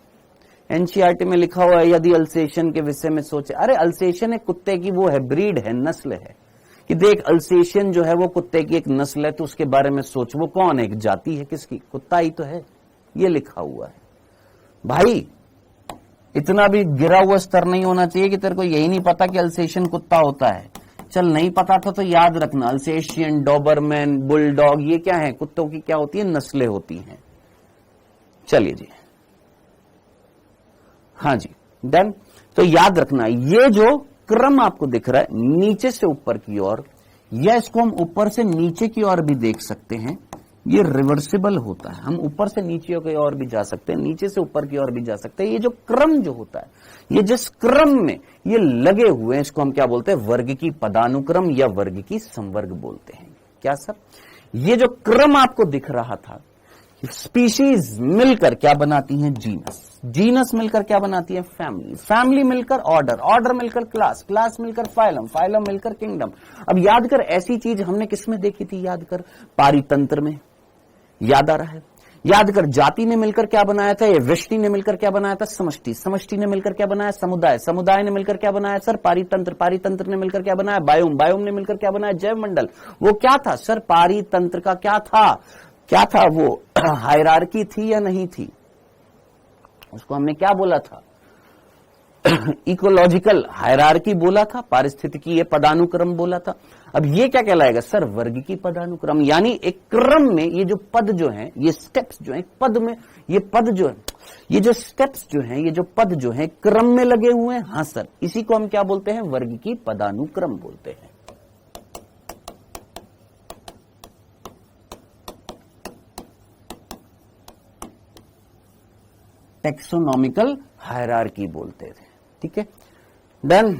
एनसीईआरटी में लिखा हुआ है, यदि अल्सेशन के विषय में सोचे। अरे अल्सेशन एक कुत्ते की वो है, ब्रीड है, नस्ल है, कि देख अल्सेशन जो है वो कुत्ते की एक नस्ल है, तो उसके बारे में सोच। वो कौन है? एक जाति है, किसकी? कुत्ता ही तो है, ये लिखा हुआ है। भाई इतना भी गिरा हुआ स्तर नहीं होना चाहिए कि तेरे को यही नहीं पता कि अल्सेशन कुत्ता होता है। चल नहीं पता था तो याद रखना, अल्सेशियन, डॉबरमैन, बुलडॉग, ये क्या है? कुत्तों की क्या होती है? नस्लें होती हैं। चलिए जी, हाँ जी, डन। तो याद रखना, ये जो क्रम आपको दिख रहा है नीचे से ऊपर की ओर, या इसको हम ऊपर से नीचे की ओर भी देख सकते हैं, ये रिवर्सिबल होता है। हम ऊपर से नीचे की ओर भी जा सकते हैं, नीचे से ऊपर की ओर भी जा सकते हैं। ये जो क्रम जो होता है, ये जिस क्रम में ये लगे हुए हैं, इसको हम क्या बोलते हैं? वर्ग की पदानुक्रम या वर्ग की संवर्ग बोलते हैं। क्या सर? ये जो क्रम आपको दिख रहा था, स्पीशीज मिलकर क्या बनाती हैं? जीनस। जीनस मिलकर क्या बनाती है? फैमिली। फैमिली मिलकर ऑर्डर। ऑर्डर मिलकर क्लास। क्लास मिलकर फाइलम। फाइलम मिलकर किंगडम। अब याद कर, ऐसी चीज हमने किसमें देखी थी? याद कर, पारितंत्र में। याद आ रहा है? याद कर, जाति ने मिलकर क्या बनाया था? ये व्यष्टि ने मिलकर क्या बनाया था? समष्टि। समष्टि ने मिलकर क्या बनाया? समुदाय। समुदाय ने मिलकर क्या बनाया सर? पारितंत्र। पारितंत्र ने मिलकर क्या बनाया? बायोम। बायोम ने मिलकर क्या बनाया? जैव मंडल। वो क्या था सर? पारितंत्र का क्या था? क्या था वो? हायरार्की थी या नहीं थी? उसको हमने क्या बोला था? इकोलॉजिकल हायरार्की बोला था, पारिस्थितिकी ये पदानुक्रम बोला था। अब ये क्या कहलाएगा सर? वर्ग की पदानुक्रम। यानी एक क्रम में ये जो पद जो हैं, ये स्टेप्स जो हैं पद में, ये पद जो है, ये जो स्टेप्स जो हैं, ये जो पद जो हैं क्रम में लगे हुए हैं। हाँ सर, इसी को हम क्या बोलते हैं? वर्ग की पदानुक्रम बोलते हैं। टेक्सोनॉमिकल हायरार्की बोलते थे। ठीक है, डन।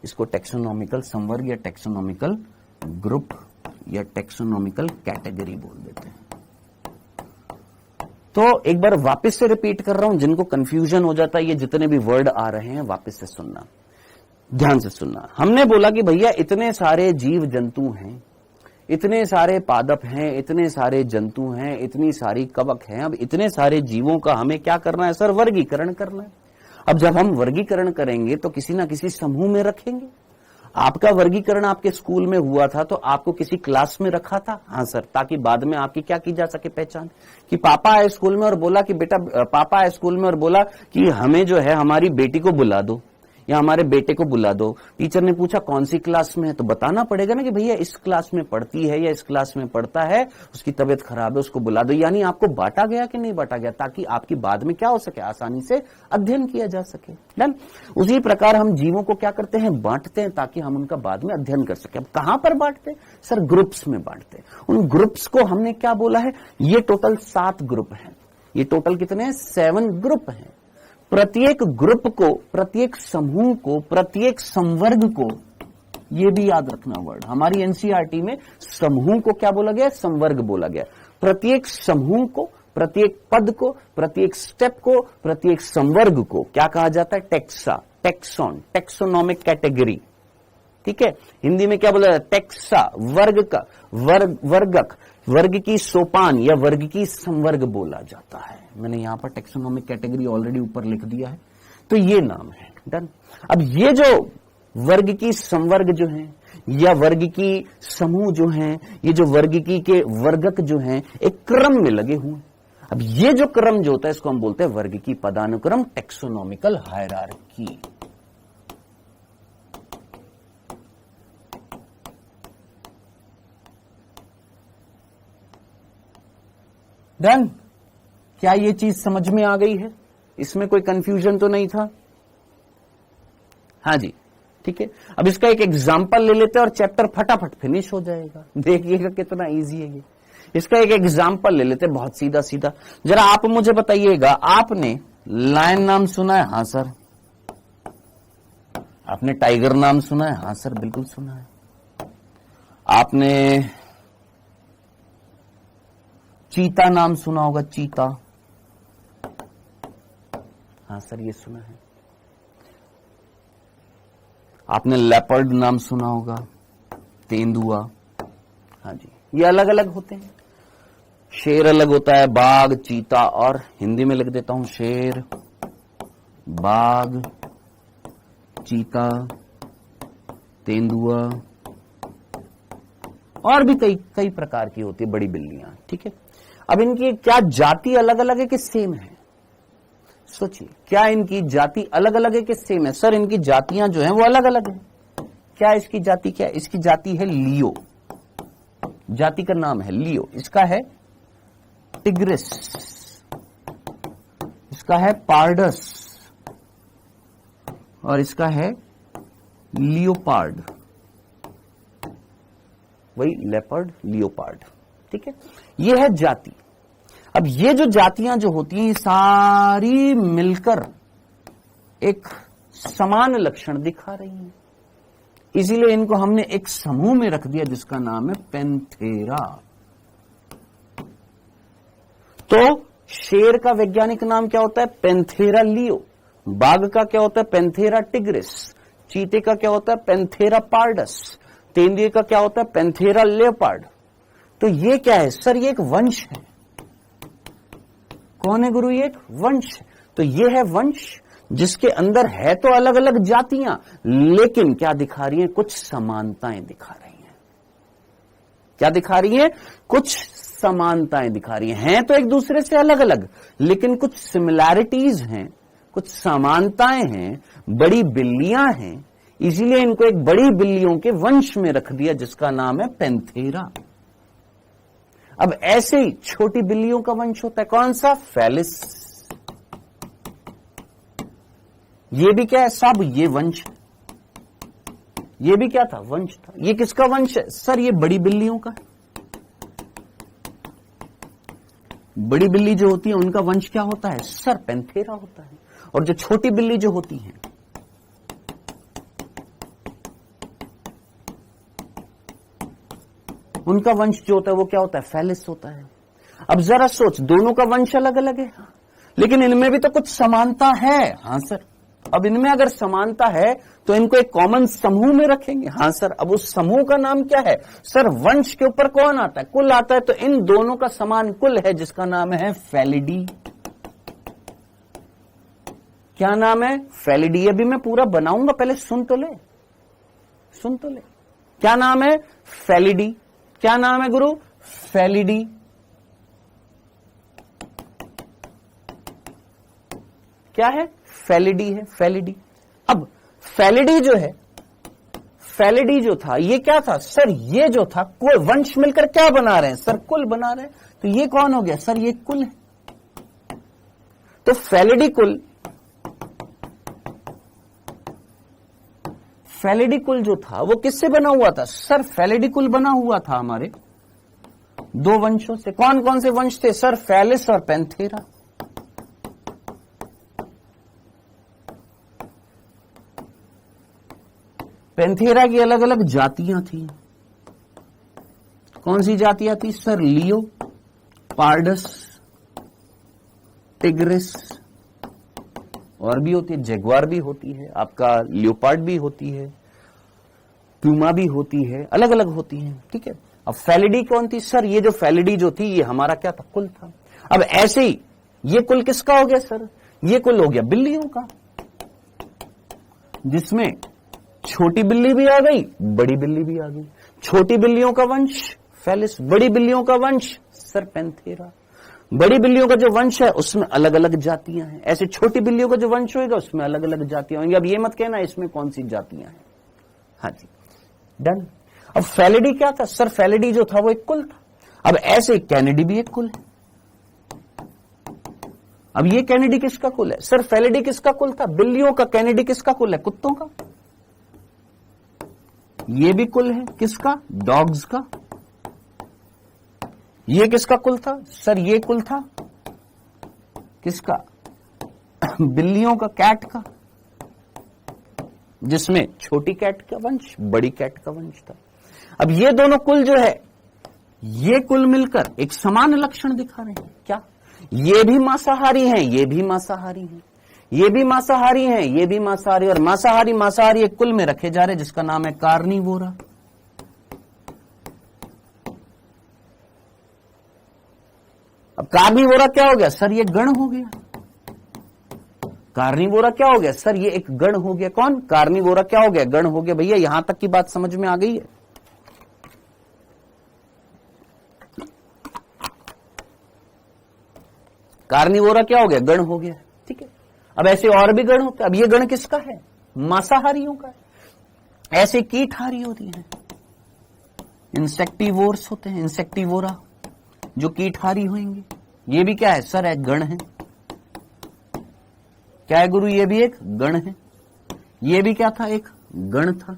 इसको टेक्सोनॉमिकल संवर्ग या टेक्सोनॉमिकल ग्रुप या टेक्सोनॉमिकल कैटेगरी बोल देते हैं। तो एक बार वापस से रिपीट कर रहा हूं, जिनको कंफ्यूजन हो जाता है, ये जितने भी वर्ड आ रहे हैं वापस से सुनना, ध्यान से सुनना। हमने बोला कि भैया इतने सारे जीव जंतु हैं, इतने सारे पादप हैं, इतने सारे जंतु हैं, इतनी सारी कवक हैं। अब इतने सारे जीवों का हमें क्या करना है सर? वर्गीकरण करना है। अब जब हम वर्गीकरण करेंगे तो किसी ना किसी समूह में रखेंगे। आपका वर्गीकरण आपके स्कूल में हुआ था तो आपको किसी क्लास में रखा था? हाँ सर, ताकि बाद में आपकी क्या की जा सके? पहचान। कि पापा आए स्कूल में और बोला कि बेटा, पापा आए स्कूल में और बोला कि हमें जो है हमारी बेटी को बुला दो या हमारे बेटे को बुला दो। टीचर ने पूछा कौन सी क्लास में है, तो बताना पड़ेगा ना कि भैया इस क्लास में पढ़ती है या इस क्लास में पढ़ता है, उसकी तबीयत खराब है, उसको बुला दो। यानी आपको बांटा गया कि नहीं बांटा गया? ताकि आपकी बाद में क्या हो सके? आसानी से अध्ययन किया जा सके। डन। उसी प्रकार हम जीवों को क्या करते हैं? बांटते हैं, ताकि हम उनका बाद में अध्ययन कर सके। अब कहां पर बांटते हैं सर? ग्रुप्स में बांटते हैं। उन ग्रुप्स को हमने क्या बोला है? ये टोटल 7 ग्रुप हैं। ये टोटल कितने हैं? 7 ग्रुप हैं। प्रत्येक ग्रुप को, प्रत्येक समूह को, प्रत्येक संवर्ग को, ये भी याद रखना वर्ड, हमारी एनसीईआरटी में समूह को क्या बोला गया? संवर्ग बोला गया। प्रत्येक समूह को, प्रत्येक पद को, प्रत्येक स्टेप को, प्रत्येक संवर्ग को क्या कहा जाता है? Taxa, tax on, taxonomic category. ठीक है, हिंदी में क्या बोला जाता है? टेक्सा, वर्ग का, वर्गक, वर्ग की सोपान या वर्ग की संवर्ग बोला जाता है। मैंने यहां पर टेक्सोनॉमिक कैटेगरी ऑलरेडी ऊपर लिख दिया है, तो ये नाम है। डन। अब ये जो वर्ग की संवर्ग जो है या वर्ग की समूह जो है, ये जो वर्गिकी के वर्गक जो हैं, एक क्रम में लगे हुए। अब ये जो क्रम जो होता है इसको हम बोलते हैं वर्ग की पदानुक्रम, टेक्सोनॉमिकल हायरार्की। डन। क्या ये चीज समझ में आ गई है? इसमें कोई कंफ्यूजन तो नहीं था? हाँ जी, ठीक है। अब इसका एक एग्जाम्पल ले लेते हैं और चैप्टर फटाफट फिनिश हो जाएगा। देखिएगा कितना इजी है ये। इसका एक एग्जाम्पल ले लेते हैं, बहुत सीधा सीधा। जरा आप मुझे बताइएगा, आपने लायन नाम सुना है? हाँ सर। आपने टाइगर नाम सुना है? हाँ सर, बिल्कुल सुना है। आपने चीता नाम सुना होगा? चीता, हाँ सर, ये सुना है। आपने लेपर्ड नाम सुना होगा? तेंदुआ, हाँ जी। ये अलग अलग होते हैं। शेर अलग होता है, बाघ, चीता, और हिंदी में लिख देता हूं शेर, बाघ, चीता, तेंदुआ, और भी कई प्रकार की होती है बड़ी बिल्लियां। ठीक है। अब इनकी क्या जाति अलग अलग है कि सेम है? सोचिए, क्या इनकी जाति अलग अलग है कि सेम है? सर, इनकी जातियां जो हैं वो अलग अलग हैं। क्या इसकी जाति क्या है? इसकी जाति है लियो। जाति का नाम है लियो। इसका है टिग्रिस, इसका है पार्डस, और इसका है लियोपार्ड। वही लेपर्ड, लियोपार्ड। ठीक है, ये है जाति। अब ये जो जातियां जो होती हैं सारी मिलकर एक समान लक्षण दिखा रही हैं, इसीलिए इनको हमने एक समूह में रख दिया जिसका नाम है पैंथेरा। तो शेर का वैज्ञानिक नाम क्या होता है? Panthera leo. बाघ का क्या होता है? Panthera tigris. चीते का क्या होता है? Panthera pardus. तेंदुए का क्या होता है? Panthera leopard. तो ये क्या है सर? ये एक वंश है। कौन है गुरु? ये एक वंश। तो ये है वंश जिसके अंदर है तो अलग अलग जातियां, लेकिन क्या दिखा रही हैं? कुछ समानताएं दिखा रही हैं। क्या दिखा रही है? कुछ समानताएं दिखा रही हैं तो एक दूसरे से अलग अलग, लेकिन कुछ सिमिलैरिटीज हैं, कुछ समानताएं हैं। बड़ी बिल्लियां हैं, इसीलिए इनको एक बड़ी बिल्लियों के वंश में रख दिया जिसका नाम है पैंथेरा। अब ऐसे ही छोटी बिल्लियों का वंश होता है, कौन सा? फेलिस। ये भी क्या है साहब? ये वंश। ये भी क्या था? वंश था। ये किसका वंश है सर? ये बड़ी बिल्लियों का। बड़ी बिल्ली जो होती है उनका वंश क्या होता है सर? पैंथेरा होता है। और जो छोटी बिल्ली जो होती है, उनका वंश जो होता है वो क्या होता है? फेलिस होता है। अब जरा सोच, दोनों का वंश अलग अलग है, लेकिन इनमें भी तो कुछ समानता है। हाँ सर। अब इनमें अगर समानता है तो इनको एक कॉमन समूह में रखेंगे। हाँ सर। अब उस समूह का नाम क्या है सर? वंश के ऊपर कौन आता है? कुल आता है। तो इन दोनों का समान कुल है जिसका नाम है फेलिडी। क्या नाम है? फेलिडी। अभी मैं पूरा बनाऊंगा, पहले सुन तो ले, सुन तो ले। क्या नाम है? फेलिडी। क्या नाम है गुरु? फेलिडी। क्या है? फेलिडी है। फेलिडी। अब फेलिडी जो है, फेलिडी जो था ये क्या था सर? ये जो था कोई वंश मिलकर क्या बना रहे हैं सर? कुल बना रहे हैं। तो ये कौन हो गया सर? ये कुल है। तो फेलिडी कुल, फेलिडी कुल जो था वो किससे बना हुआ था सर? फेलिडी कुल बना हुआ था हमारे दो वंशों से। कौन कौन से वंश थे सर? फेलिस और पैंथेरा। पैंथेरा की अलग अलग जातियां थी। कौन सी जातियां थी सर? लियो, पार्डस, टिग्रिस, और भी होती है, जगुआर भी होती है, आपका लियोपार्ड भी होती है, प्यूमा भी होती है, अलग अलग होती है। ठीक है। अब फेलिडी कौन थी सर? ये जो फेलिडी जो थी ये हमारा क्या था? कुल था। अब ऐसे ही ये कुल किसका हो गया सर? ये कुल हो गया बिल्लियों का, जिसमें छोटी बिल्ली भी आ गई, बड़ी बिल्ली भी आ गई। छोटी बिल्लियों का वंश फेलिस, बड़ी बिल्लियों का वंश सर पैंथेरा। बड़ी बिल्लियों का जो वंश है उसमें अलग अलग जातियां हैं, ऐसे छोटी बिल्लियों का जो वंश होगा उसमें अलग अलग जातियां होंगी। अब ये मत कहना इसमें कौन सी जातियां हैं। हाँ जी, डन। अब फेलिडी क्या था सर? फेलिडी जो था वो एक कुल था। अब ऐसे कैनिडी भी एक कुल है। अब ये कैनिडी किसका कुल है सर? फेलिडी किसका कुल था? बिल्लियों का। कैनिडी किसका कुल है? कुत्तों का। ये भी कुल है किसका? डॉग्स का। ये किसका कुल था सर? ये कुल था किसका? बिल्लियों का, कैट का, जिसमें छोटी कैट का वंश, बड़ी कैट का वंश था। अब ये दोनों कुल जो है, ये कुल मिलकर एक समान लक्षण दिखा रहे हैं। क्या? ये भी मांसाहारी हैं, ये भी मांसाहारी हैं, ये भी मांसाहारी हैं, ये भी मांसाहारी, और मांसाहारी मांसाहारी एक कुल में रखे जा रहे हैं जिसका नाम है कार्निवोरा। अब कार्निवोरा क्या हो गया सर? ये गण हो गया। कार्निवोरा क्या हो गया सर? ये एक गण हो गया। कौन? कार्निवोरा क्या हो गया? गण हो गया। भैया यहां तक की बात समझ में आ गई है? कार्निवोरा क्या हो गया? गण हो गया। ठीक है। अब ऐसे और भी गण होते हैं। अब ये गण किसका है? मांसाहारियों का है। ऐसे कीटहारी होती हैं, इंसेक्टिवोर्स होते हैं, इंसेक्टिवोरा जो कीटहारी होंगे। ये भी क्या है सर? एक गण है। क्या है गुरु? ये भी एक गण है। ये भी क्या था? एक गण था।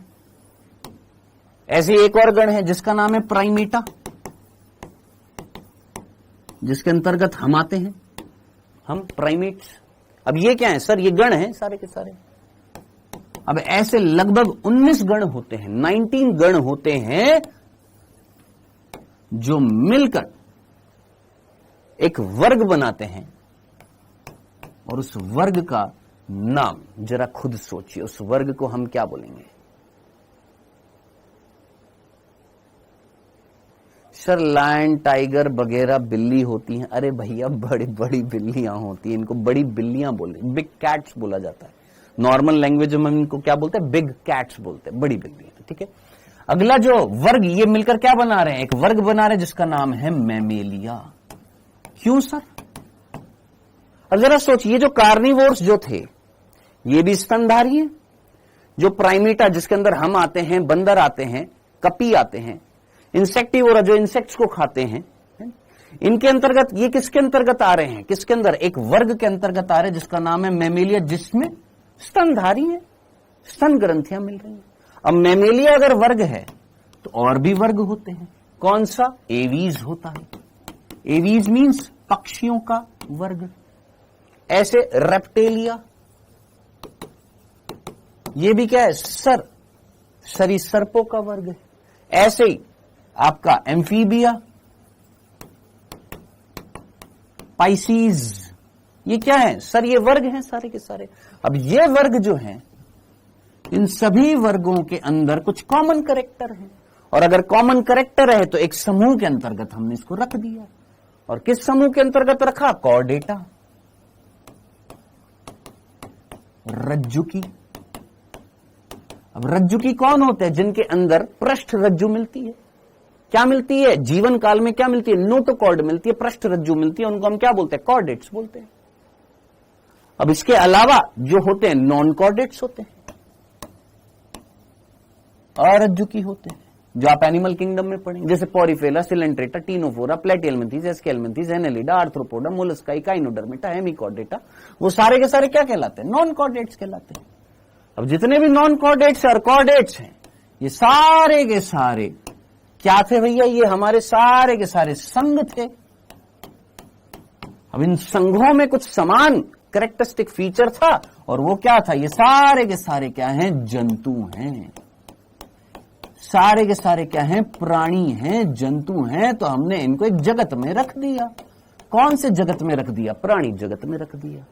ऐसे एक और गण है जिसका नाम है प्राइमेटा, जिसके अंतर्गत हम आते हैं, हम प्राइमेट्स। अब ये क्या है सर? ये गण है सारे के सारे। अब ऐसे लगभग 19 गण होते हैं, 19 गण होते हैं जो मिलकर एक वर्ग बनाते हैं और उस वर्ग का नाम जरा खुद सोचिए, उस वर्ग को हम क्या बोलेंगे? सर लायन, टाइगर वगैरह बिल्ली होती हैं। अरे भैया बड़ी बड़ी बिल्लियां होती हैं, इनको बड़ी बिल्लियां बोलते हैं, बिग कैट्स बोला जाता है। नॉर्मल लैंग्वेज में इनको क्या बोलते हैं? बिग कैट्स बोलते हैं, बड़ी बिल्लियां। ठीक है, अगला जो वर्ग, ये मिलकर क्या बना रहे हैं? एक वर्ग बना रहे हैं जिसका नाम है मैमेलिया। क्यों सर? अब जरा सोचिए, जो कार्निवोर्स जो थे ये भी स्तनधारी है। जो प्राइमेटा जिसके अंदर हम आते हैं, बंदर आते हैं, कपी आते हैं, इंसेक्टिवोरा जो इंसेक्ट्स को खाते हैं, इनके अंतर्गत ये किसके अंतर्गत आ रहे हैं? किसके अंदर? एक वर्ग के अंतर्गत आ रहे हैं जिसका नाम है मैमेलिया, जिसमें स्तनधारी है, स्तन ग्रंथियां मिल रही हैं। अब मैमेलिया अगर वर्ग है तो और भी वर्ग होते हैं। कौन सा? एवीज होता है। एवीज मींस पक्षियों का वर्ग। ऐसे रेप्टेलिया, ये भी क्या है? सर, सरीसृपों का वर्ग है। ऐसे ही आपका एम्फीबिया, पाइसीज, ये क्या है सर? ये वर्ग हैं सारे के सारे। अब ये वर्ग जो हैं, इन सभी वर्गों के अंदर कुछ कॉमन कैरेक्टर हैं, और अगर कॉमन कैरेक्टर है तो एक समूह के अंतर्गत हमने इसको रख दिया। और किस समूह के अंतर्गत रखा? कॉर्डेटा, रज्जुकी। अब रज्जुकी कौन होते हैं? जिनके अंदर पृष्ठ रज्जु मिलती है। क्या मिलती है? जीवन काल में क्या मिलती है? नोटोकॉर्ड मिलती है, पृष्ठ रज्जु मिलती है, उनको हम क्या बोलते हैं? कॉर्डेट्स बोलते हैं। अब इसके अलावा जो होते हैं नॉन कॉर्डेट्स होते हैं, अरज्जुकी होते हैं, जो आप एनिमल किंगडम में पढ़ेंगे, जैसे Porifera, Coelenterata, Ctenophora, Platyhelminthes, Aschelminthes, Annelida, Arthropoda, Mollusca, Echinodermata, Hemichordata, वो सारे के सारे क्या कहलाते हैं? नॉन कॉर्डेट्स कहलाते हैं। अब जितने भी नॉन कॉर्डेट्स और कॉर्डेट्स हैं, ये सारे के सारे क्या थे भैया? ये हमारे सारे के सारे संघ थे। अब इन संघों में कुछ समान कैरेक्टरिस्टिक फीचर था, और वो क्या था? ये सारे के सारे क्या हैं? जंतु हैं। सारे के सारे क्या हैं? प्राणी हैं, जंतु हैं। तो हमने इनको एक जगत में रख दिया। कौन से जगत में रख दिया? प्राणी जगत में रख दिया।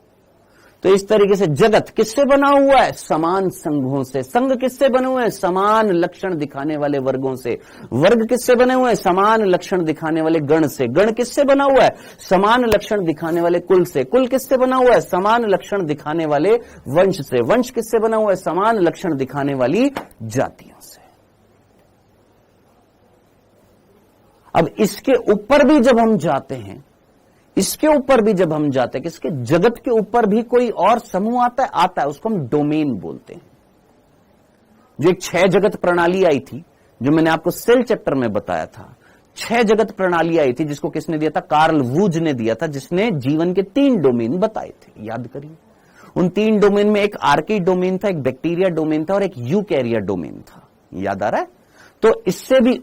तो इस तरीके से जगत किससे बना हुआ है? समान संघों से। संघ किससे बने हुए हैं? समान लक्षण दिखाने वाले वर्गों से। वर्ग किससे बने हुए हैं? समान लक्षण दिखाने वाले गण से। गण किससे बना हुआ है? समान लक्षण दिखाने वाले कुल से। कुल किससे बना हुआ है? समान लक्षण दिखाने वाले वंश से। वंश किससे बना हुआ है? समान लक्षण दिखाने वाली जातियों से। अब इसके ऊपर भी जब हम जाते हैं, इसके ऊपर भी जब हम जाते हैं, किसके? जगत के ऊपर भी कोई और समूह आता है, उसको हम डोमेन बोलते हैं। जो एक 6 जगत प्रणाली आई थी, जो मैंने आपको सेल चैप्टर में बताया था, 6 जगत प्रणाली आई थी, जिसको किसने दिया था? कार्ल वूज ने दिया था, जिसने जीवन के 3 डोमेन बताए थे। याद करिए, उन 3 डोमेन में एक आर्की डोमेन था, एक बैक्टीरिया डोमेन था, और एक यूकैरिया डोमेन था। याद आ रहा है? तो इससे भी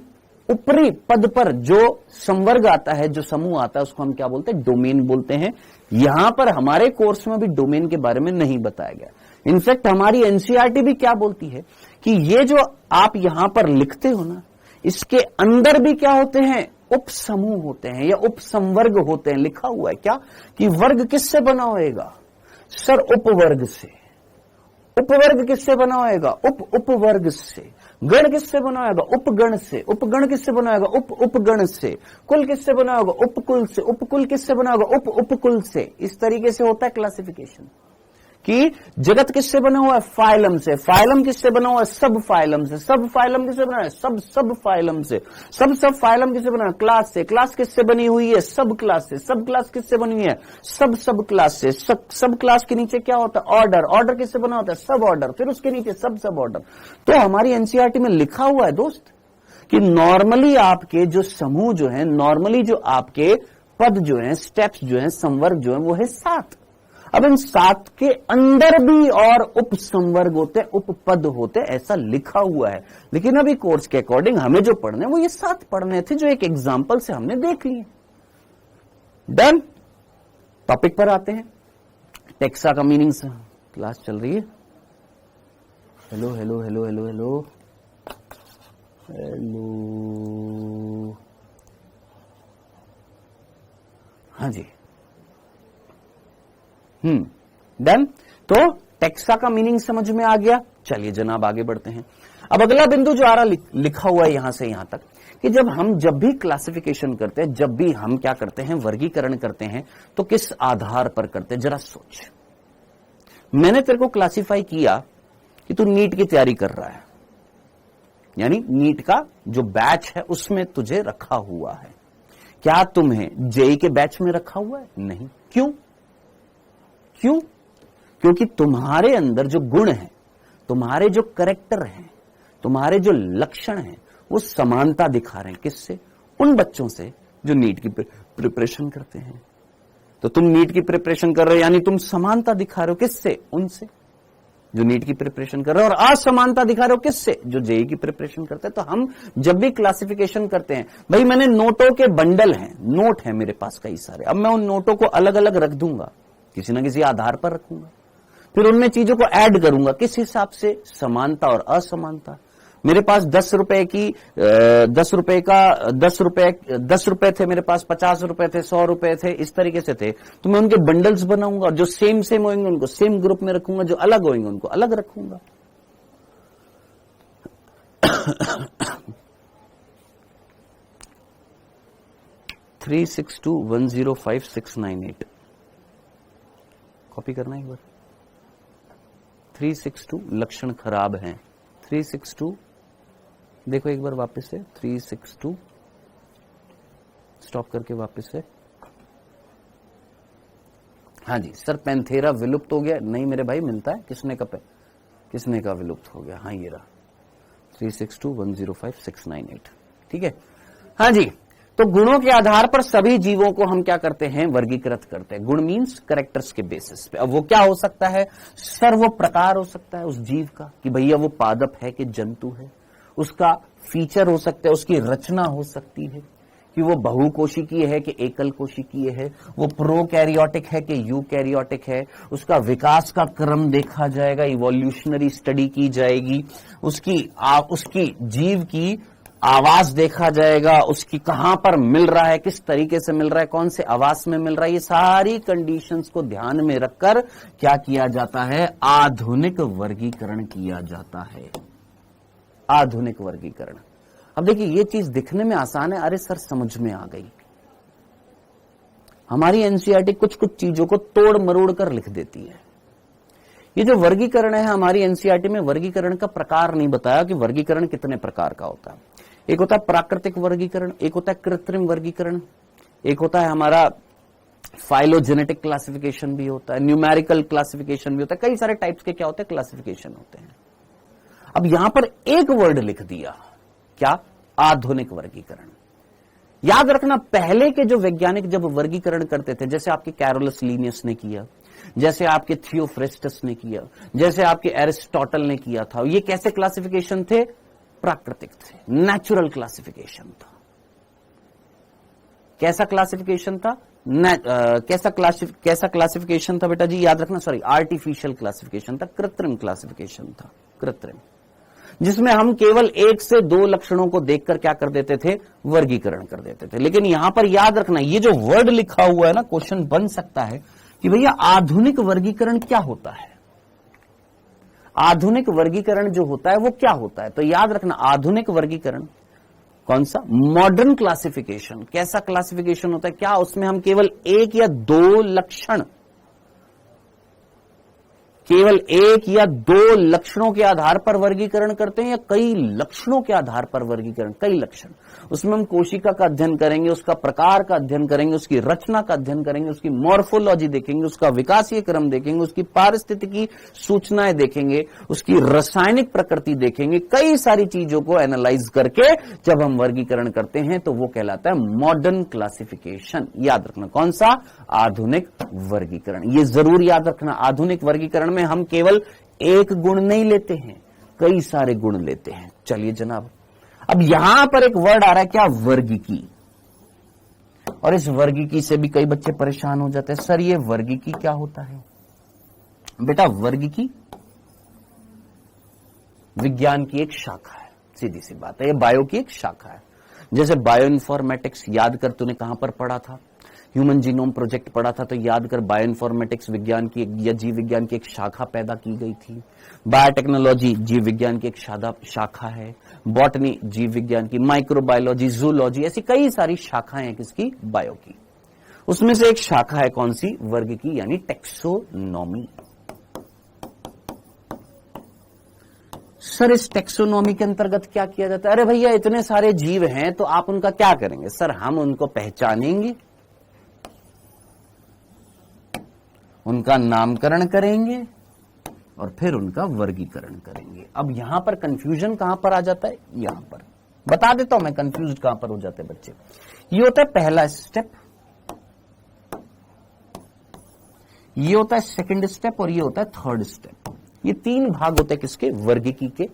ऊपरी पद पर जो संवर्ग आता है, जो समूह आता है, उसको हम क्या बोलते हैं? डोमेन बोलते हैं। यहां पर हमारे कोर्स में भी डोमेन के बारे में नहीं बताया गया। इनफैक्ट हमारी एनसीईआरटी भी क्या बोलती है कि ये जो आप यहां पर लिखते हो ना, इसके अंदर भी क्या होते हैं? उप समूह होते हैं या उप संवर्ग होते हैं। लिखा हुआ है क्या कि वर्ग किससे बना होएगा? सर उपवर्ग से। उपवर्ग किससे बना होएगा? उपवर्ग से। गण किससे बना होगा? उपगण से। उपगण किससे बना होगा? उपगण से। कुल किससे बना होगा? उपकुल से। उपकुल किससे बना होगा? उपकुल से। इस तरीके से होता है क्लासिफिकेशन कि जगत किससे बना हुआ है? फाइलम से। फाइलम किससे बना हुआ है? सब फाइलम से। सब फाइलम किससे बना है? सब फाइलम से। सब फाइलम किससे बना है? क्लास से। क्लास किससे बनी हुई है? सब क्लास से। सब क्लास किससे बनी हुई है? सब क्लास से। सब क्लास के नीचे क्या होता है? ऑर्डर। ऑर्डर किससे बना होता है? सब ऑर्डर। फिर उसके नीचे सब ऑर्डर। तो हमारी एनसीईआरटी में लिखा हुआ है दोस्त कि नॉर्मली आपके जो समूह जो है, नॉर्मली जो आपके पद जो है, स्टेप्स जो है, संवर्ग जो है, वो है 7। अब इन 7 के अंदर भी और उप संवर्ग होते, उपपद होते, ऐसा लिखा हुआ है। लेकिन अभी कोर्स के अकॉर्डिंग हमें जो पढ़ने वो ये 7 पढ़ने थे, जो एक एग्जांपल से हमने देख लिए। डन। टॉपिक पर आते हैं। टेक्सा का मीनिंग से क्लास चल रही है। Hello hello hello hello hello hello. हाँ जी, डन। तो टेक्सा का मीनिंग समझ में आ गया। चलिए जनाब आगे बढ़ते हैं। अब अगला बिंदु जो आ रहा लिखा हुआ है यहां से यहां तक कि जब भी क्लासिफिकेशन करते हैं, जब भी हम क्या करते हैं, वर्गीकरण करते हैं, तो किस आधार पर करते हैं, जरा सोच। मैंने तेरे को क्लासिफाई किया कि तू नीट की तैयारी कर रहा है, यानी नीट का जो बैच है उसमें तुझे रखा हुआ है। क्या तुम्हें जेई के बैच में रखा हुआ है? नहीं। क्यों? क्योंकि तुम्हारे अंदर जो गुण है, तुम्हारे जो कैरेक्टर हैं, तुम्हारे जो लक्षण हैं, वो समानता दिखा रहे हैं। किससे? उन बच्चों से जो नीट की प्रिपरेशन करते हैं। तो तुम नीट की प्रिपरेशन कर रहे हो, यानी तुम समानता दिखा रहे हो। किससे? उनसे जो नीट की प्रिपरेशन कर रहे हो। और असमानता दिखा रहे हो किससे? जो जेई की प्रिपरेशन करते हैं। तो हम जब भी क्लासिफिकेशन करते हैं, भाई मैंने नोटों के बंडल हैं, नोट है मेरे पास कई सारे, अब मैं उन नोटों को अलग अलग रख दूंगा, किसी ना किसी आधार पर रखूंगा, फिर उनमें चीजों को ऐड करूंगा। किस हिसाब से? समानता और असमानता। मेरे पास 10 रुपए थे मेरे पास, 50 रुपए थे, 100 रुपए थे, इस तरीके से थे। तो मैं उनके बंडल्स बनाऊंगा, और जो सेम होंगे उनको सेम ग्रुप में रखूंगा, जो अलग होंगे उनको अलग रखूंगा। $362105698 कॉपी करना एक बार। 362 लक्षण खराब हैं। 362 देखो एक बार वापस से। 362 स्टॉप करके वापस से। हाँ जी सर, पैंथेरा विलुप्त हो गया? नहीं मेरे भाई, मिलता है। किसने का विलुप्त हो गया? हाँ ये रहा 362105698। ठीक है। हाँ जी, तो गुणों के आधार पर सभी जीवों को हम क्या करते हैं? वर्गीकृत करते हैं। गुण मीन्स कैरेक्टर्स के बेसिस पे। अब वो क्या हो सकता है सर? वो प्रकार हो सकता है उस जीव का, कि भैया वो पादप है कि जंतु है। उसका फीचर हो सकता है, उसकी रचना हो सकती है कि वो बहुकोशिकीय है कि एकल कोशिकीय है, वो प्रोकैरियोटिक है कि यूकैरियोटिक है। उसका विकास का क्रम देखा जाएगा, इवोल्यूशनरी स्टडी की जाएगी। उसकी जीव की आवास देखा जाएगा, उसकी कहां पर मिल रहा है, किस तरीके से मिल रहा है, कौन से आवास में मिल रहा है। ये सारी कंडीशंस को ध्यान में रखकर क्या किया जाता है? आधुनिक वर्गीकरण किया जाता है। आधुनिक वर्गीकरण। अब देखिए ये चीज दिखने में आसान है, अरे सर समझ में आ गई। हमारी एनसीईआरटी कुछ चीजों को तोड़ मरोड़ कर लिख देती है। ये जो वर्गीकरण है, हमारी एनसीईआरटी में वर्गीकरण का प्रकार नहीं बताया कि वर्गीकरण कितने प्रकार का होता है। एक होता है प्राकृतिक वर्गीकरण, एक होता है कृत्रिम वर्गीकरण, एक होता है हमारा फाइलोजेनेटिक क्लासिफिकेशन भी होता है, न्यूमेरिकल क्लासिफिकेशन भी होता है। कई सारे टाइप्स के क्या होते हैं? क्लासिफिकेशन होते हैं। अब यहां पर एक वर्ड लिख दिया, क्या? आधुनिक वर्गीकरण। याद रखना, पहले के जो वैज्ञानिक जब वर्गीकरण करते थे, जैसे आपके कैरोलस लीनियस ने किया, जैसे आपके थियोफ्रेस्टस ने किया, जैसे आपके एरिस्टोटल ने किया था, ये कैसे क्लासिफिकेशन थे? प्राकृतिक थे, नेचुरल क्लासिफिकेशन था। कैसा क्लासिफिकेशन था? कैसा क्लासिफिकेशन था बेटा जी? याद रखना, सॉरी, आर्टिफिशियल क्लासिफिकेशन था, कृत्रिम क्लासिफिकेशन था। कृत्रिम, जिसमें हम केवल 1 से 2 लक्षणों को देखकर क्या कर देते थे? वर्गीकरण कर देते थे। लेकिन यहां पर याद रखना, ये जो वर्ड लिखा हुआ है ना, क्वेश्चन बन सकता है कि भैया आधुनिक वर्गीकरण क्या होता है? आधुनिक वर्गीकरण जो होता है वो क्या होता है? तो याद रखना, आधुनिक वर्गीकरण कौन सा? Modern classification. कैसा क्लासिफिकेशन होता है? क्या उसमें हम केवल 1 या 2 लक्षण, केवल 1 या 2 लक्षणों के आधार पर वर्गीकरण करते हैं, या कई लक्षणों के आधार पर वर्गीकरण? कई लक्षण। उसमें हम कोशिका का अध्ययन करेंगे, उसका प्रकार का अध्ययन करेंगे, उसकी रचना का अध्ययन करेंगे, उसकी मॉर्फोलॉजी देखेंगे, उसका विकासीय क्रम देखेंगे, उसकी पारिस्थितिकी सूचनाएं देखेंगे, उसकी रासायनिक प्रकृति देखेंगे। कई सारी चीजों को एनालाइज करके जब हम वर्गीकरण करते हैं तो वो कहलाता है मॉडर्न क्लासिफिकेशन। याद रखना, कौन सा? आधुनिक वर्गीकरण। ये जरूर याद रखना, आधुनिक वर्गीकरण में हम केवल 1 गुण नहीं लेते हैं, कई सारे गुण लेते हैं। चलिए जनाब, अब यहां पर एक वर्ड आ रहा है, क्या? वर्गीकी। और इस वर्गीकी से भी कई बच्चे परेशान हो जाते हैं, सर ये वर्गीकी क्या होता है? बेटा वर्गीकी विज्ञान की एक शाखा है, सीधी सी बात है, ये बायो की एक शाखा है। जैसे बायो इन्फॉर्मेटिक्स, याद कर तूने कहां पर पढ़ा था? ह्यूमन जीनोम प्रोजेक्ट पढ़ा था तो याद कर, बायोइन्फॉर्मेटिक्स विज्ञान की या जीव विज्ञान की एक शाखा पैदा की गई थी। बायोटेक्नोलॉजी जीव विज्ञान की एक शाखा है। बॉटनी जीव विज्ञान की, माइक्रोबायोलॉजी, जूलॉजी, ऐसी कई सारी शाखाएं हैं किसकी, बायो की। उसमें से एक शाखा है कौन सी, वर्ग की, यानी टेक्सोनॉमी। सर इस टेक्सोनॉमी के अंतर्गत क्या किया जाता है? अरे भैया इतने सारे जीव हैं तो आप उनका क्या करेंगे? सर हम उनको पहचानेंगे, उनका नामकरण करेंगे और फिर उनका वर्गीकरण करेंगे। अब यहां पर कंफ्यूजन कहां पर आ जाता है, यहां पर बता देता हूं मैं कंफ्यूज कहां पर हो जाते हैं बच्चे। ये होता है पहला स्टेप, ये होता है सेकंड स्टेप और ये होता है थर्ड स्टेप। ये तीन भाग होते हैं किसके, वर्गीकी के,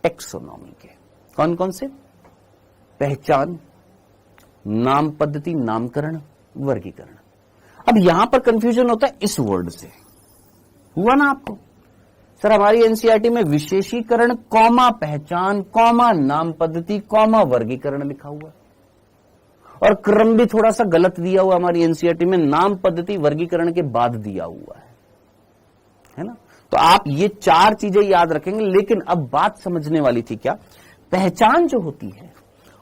टेक्सोनॉमी के। कौन कौन से? पहचान, नाम पद्धति, नामकरण, वर्गीकरण। अब यहां पर कंफ्यूजन होता है इस वर्ड से, हुआ ना आपको? सर हमारी एनसीईआरटी में विशेषीकरण कॉमा पहचान कॉमा नाम पद्धति कॉमा वर्गीकरण लिखा हुआ है और क्रम भी थोड़ा सा गलत दिया हुआ हमारी एनसीईआरटी में, नाम पद्धति वर्गीकरण के बाद दिया हुआ है ना? तो आप ये चार चीजें याद रखेंगे। लेकिन अब बात समझने वाली थी क्या, पहचान जो होती है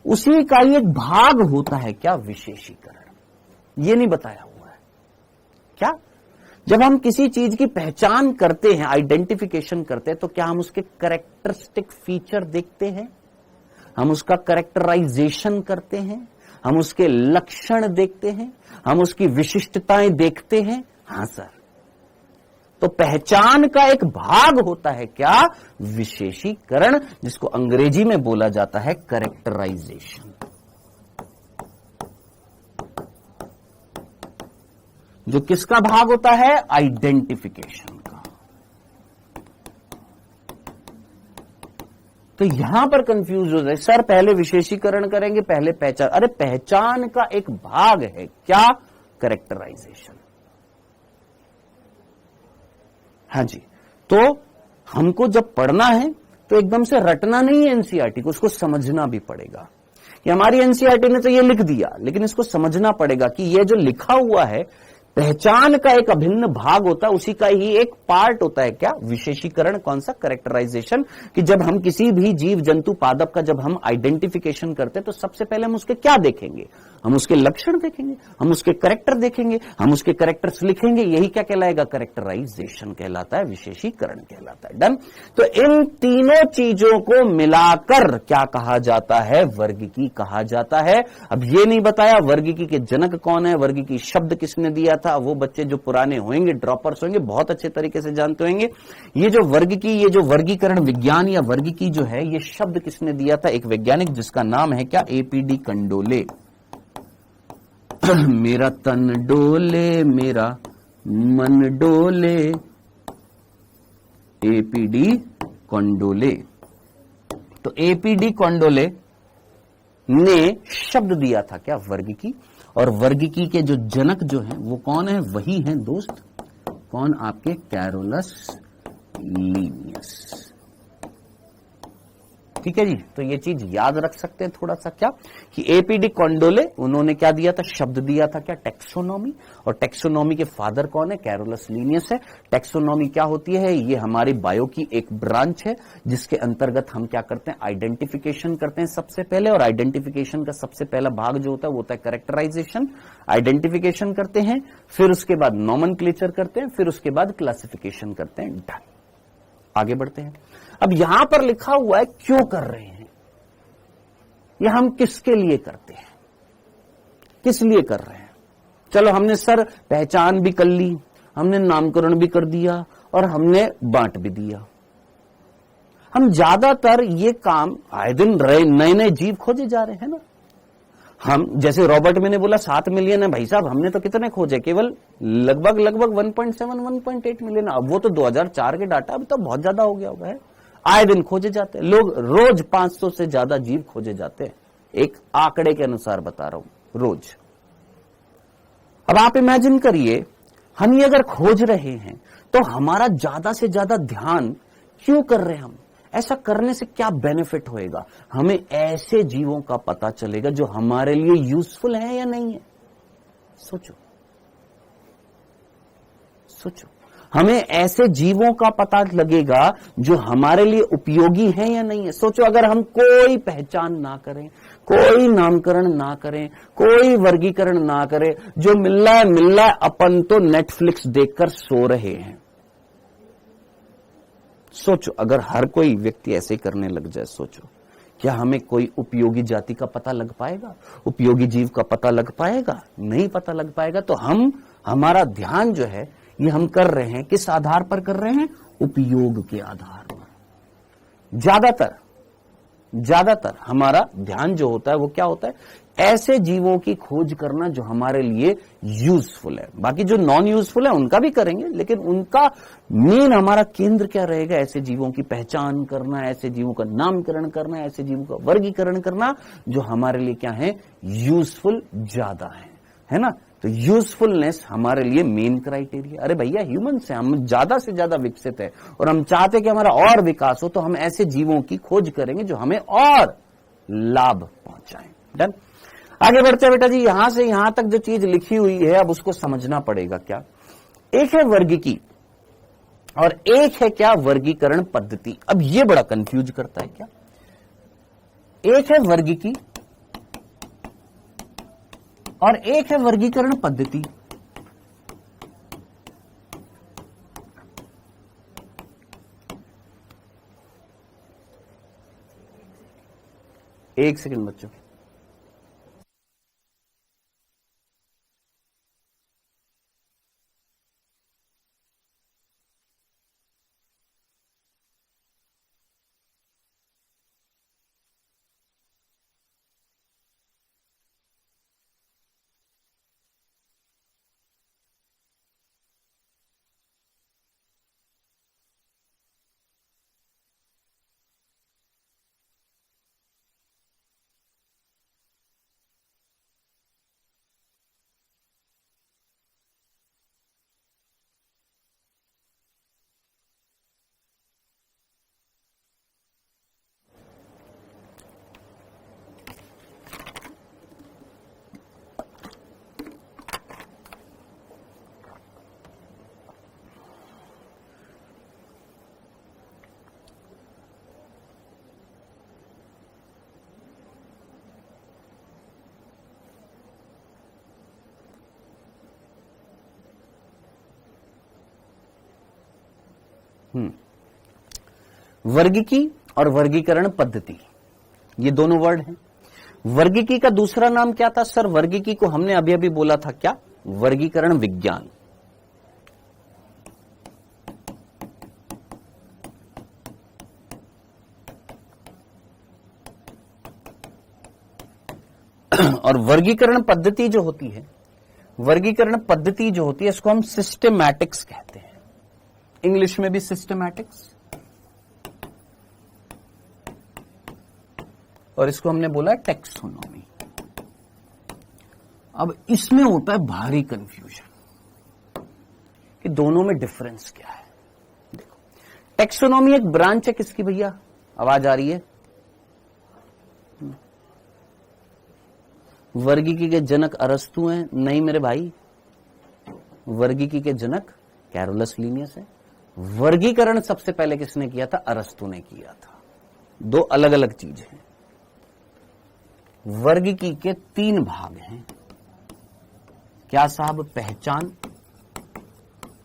उसी का ही एक भाग होता है क्या, विशेषीकरण। ये नहीं बताया हुआ है क्या? जब हम किसी चीज की पहचान करते हैं, आइडेंटिफिकेशन करते हैं, तो क्या हम उसके कैरेक्टरिस्टिक फीचर देखते हैं, हम उसका कैरेक्टराइजेशन करते हैं, हम उसके लक्षण देखते हैं, हम उसकी विशिष्टताएं देखते हैं? हां सर। तो पहचान का एक भाग होता है क्या, विशेषीकरण, जिसको अंग्रेजी में बोला जाता है कैरेक्टराइजेशन। जो किसका भाग होता है, आइडेंटिफिकेशन का। तो यहां पर कंफ्यूज हो जाए, सर पहले विशेषीकरण करेंगे पहले पहचान। अरे पहचान का एक भाग है क्या, कैरेक्टराइजेशन। हाँ जी। तो हमको जब पढ़ना है तो एकदम से रटना नहीं है एनसीईआरटी को, उसको समझना भी पड़ेगा। ये हमारी एनसीईआरटी ने तो ये लिख दिया, लेकिन इसको समझना पड़ेगा कि ये जो लिखा हुआ है पहचान का एक अभिन्न भाग होता है, उसी का ही एक पार्ट होता है क्या, विशेषीकरण। कौन सा, कैरेक्टराइजेशन। कि जब हम किसी भी जीव जंतु पादप का जब हम आइडेंटिफिकेशन करते हैं तो सबसे पहले हम उसके क्या देखेंगे, हम उसके लक्षण देखेंगे, हम उसके कैरेक्टर देखेंगे, हम उसके कैरेक्टर्स लिखेंगे। यही क्या कहलाएगा, कैरेक्टराइजेशन कहलाता है, विशेषीकरण कहलाता है। डन। तो इन तीनों चीजों को मिलाकर क्या कहा जाता है, वर्गीकी कहा जाता है। अब ये नहीं बताया वर्गीकी के जनक कौन है, वर्गीकी शब्द किसने दिया था। वो बच्चे जो पुराने होंगे, ड्रॉपर्स होंगे, बहुत अच्छे तरीके से जानते होंगे। ये जो वर्गीकी, ये जो वर्गीकरण विज्ञान या वर्गीकी जो है, ये शब्द किसने दिया था, एक वैज्ञानिक जिसका नाम है क्या, एपीडी कंडोले। मेरा तन डोले मेरा मन डोले, एपीडी कंडोले। तो एपीडी कंडोले ने शब्द दिया था क्या, वर्गीकी। और वर्गीकी के जो जनक जो हैं वो कौन है, वही हैं दोस्त, कौन, आपके कैरोलस लीनियस। ठीक है जी। तो ये चीज याद रख सकते हैं थोड़ा सा क्या, कि एपीडी कंडोले, उन्होंने क्या दिया था, शब्द दिया था क्या, टेक्सोनॉमी। और टेक्सोनॉमी के फादर कौन है, कैरोलस लीनियस है। टेक्सोनॉमी क्या होती है, ये हमारी बायो की एक ब्रांच है जिसके अंतर्गत हम क्या करते हैं, आइडेंटिफिकेशन करते हैं सबसे पहले। और आइडेंटिफिकेशन का सबसे पहला भाग जो होता है वो होता है कैरेक्टराइजेशन। आइडेंटिफिकेशन करते हैं, फिर उसके बाद नॉमेनक्लेचर करते हैं, फिर उसके बाद क्लासिफिकेशन करते हैं। डन। आगे बढ़ते हैं। अब यहां पर लिखा हुआ है क्यों कर रहे हैं, या हम किसके लिए करते हैं, किस लिए कर रहे हैं। चलो हमने सर पहचान भी कर ली, हमने नामकरण भी कर दिया और हमने बांट भी दिया। हम ज्यादातर ये काम आए दिन नए नए जीव खोजे जा रहे हैं ना। हम जैसे रॉबर्ट मैंने बोला 7 मिलियन है, भाई साहब हमने तो कितने खोजे, केवल लगभग 1.7 1.8 मिलियन। अब वो तो 2004 के डाटा, अभी तो बहुत ज्यादा हो गया होगा है। आए दिन खोजे जाते हैं लोग, रोज 500 से ज्यादा जीव खोजे जाते हैं, एक आंकड़े के अनुसार बता रहा हूं, रोज। अब आप इमेजिन करिए, हम ये अगर खोज रहे हैं तो हमारा ज्यादा से ज्यादा ध्यान क्यों कर रहे हैं हम, ऐसा करने से क्या बेनिफिट होएगा, हमें ऐसे जीवों का पता चलेगा जो हमारे लिए यूजफुल है या नहीं है। सोचो, सोचो, हमें ऐसे जीवों का पता लगेगा जो हमारे लिए उपयोगी हैं या नहीं है। सोचो, अगर हम कोई पहचान ना करें, कोई नामकरण ना करें, कोई वर्गीकरण ना करें, जो मिल रहा है, अपन तो नेटफ्लिक्स देखकर सो रहे हैं। सोचो, अगर हर कोई व्यक्ति ऐसे करने लग जाए, सोचो क्या हमें कोई उपयोगी जाति का पता लग पाएगा? उपयोगी जीव का पता लग पाएगा? नहीं पता लग पाएगा। तो हमारा ध्यान जो है ये हम कर रहे हैं, किस आधार पर कर रहे हैं? उपयोग के आधार पर। ज्यादातर हमारा ध्यान जो होता है वो क्या होता है? ऐसे जीवों की खोज करना जो हमारे लिए यूजफुल है। बाकी जो नॉन यूजफुल है उनका भी करेंगे, लेकिन उनका मेन हमारा केंद्र क्या रहेगा? ऐसे जीवों की पहचान करना, ऐसे जीवों का नामकरण करना, ऐसे जीवों का वर्गीकरण करना जो हमारे लिए क्या है? यूजफुल ज्यादा है ना? तो यूजफुलनेस हमारे लिए मेन क्राइटेरिया। अरे भैया, ह्यूमंस हैं, हम ज्यादा से ज्यादा विकसित है और हम चाहते हैं कि हमारा और विकास हो, तो हम ऐसे जीवों की खोज करेंगे जो हमें और लाभ पहुंचाएं। डन। आगे बढ़ते हैं बेटा जी, यहां से यहां तक जो चीज लिखी हुई है अब उसको समझना पड़ेगा। क्या? एक है वर्गीकी और एक है क्या? वर्गीकरण पद्धति। अब ये बड़ा कंफ्यूज करता है। क्या? एक है वर्गीकी और एक है वर्गीकरण पद्धति। एक सेकंड बच्चों, वर्गीकी और वर्गीकरण पद्धति, ये दोनों वर्ड हैं। वर्गीकी का दूसरा नाम क्या था सर? वर्गीकी को हमने अभी अभी बोला था क्या? वर्गीकरण विज्ञान। और वर्गीकरण पद्धति जो होती है, वर्गीकरण पद्धति जो होती है, इसको हम सिस्टेमैटिक्स कहते हैं। इंग्लिश में भी सिस्टेमैटिक्स, और इसको हमने बोला टेक्सोनॉमी। अब इसमें होता है भारी कंफ्यूजन कि दोनों में डिफरेंस क्या है। देखो, टेक्सोनॉमी एक ब्रांच है किसकी भैया? आवाज आ रही है? वर्गीकी के जनक अरस्तु हैं? नहीं मेरे भाई, वर्गीकी के जनक कैरोलस लीनियस है। वर्गीकरण सबसे पहले किसने किया था? अरस्तु ने किया था। दो अलग अलग चीजें हैं। वर्गीकी के 3 भाग हैं। क्या साहब? पहचान,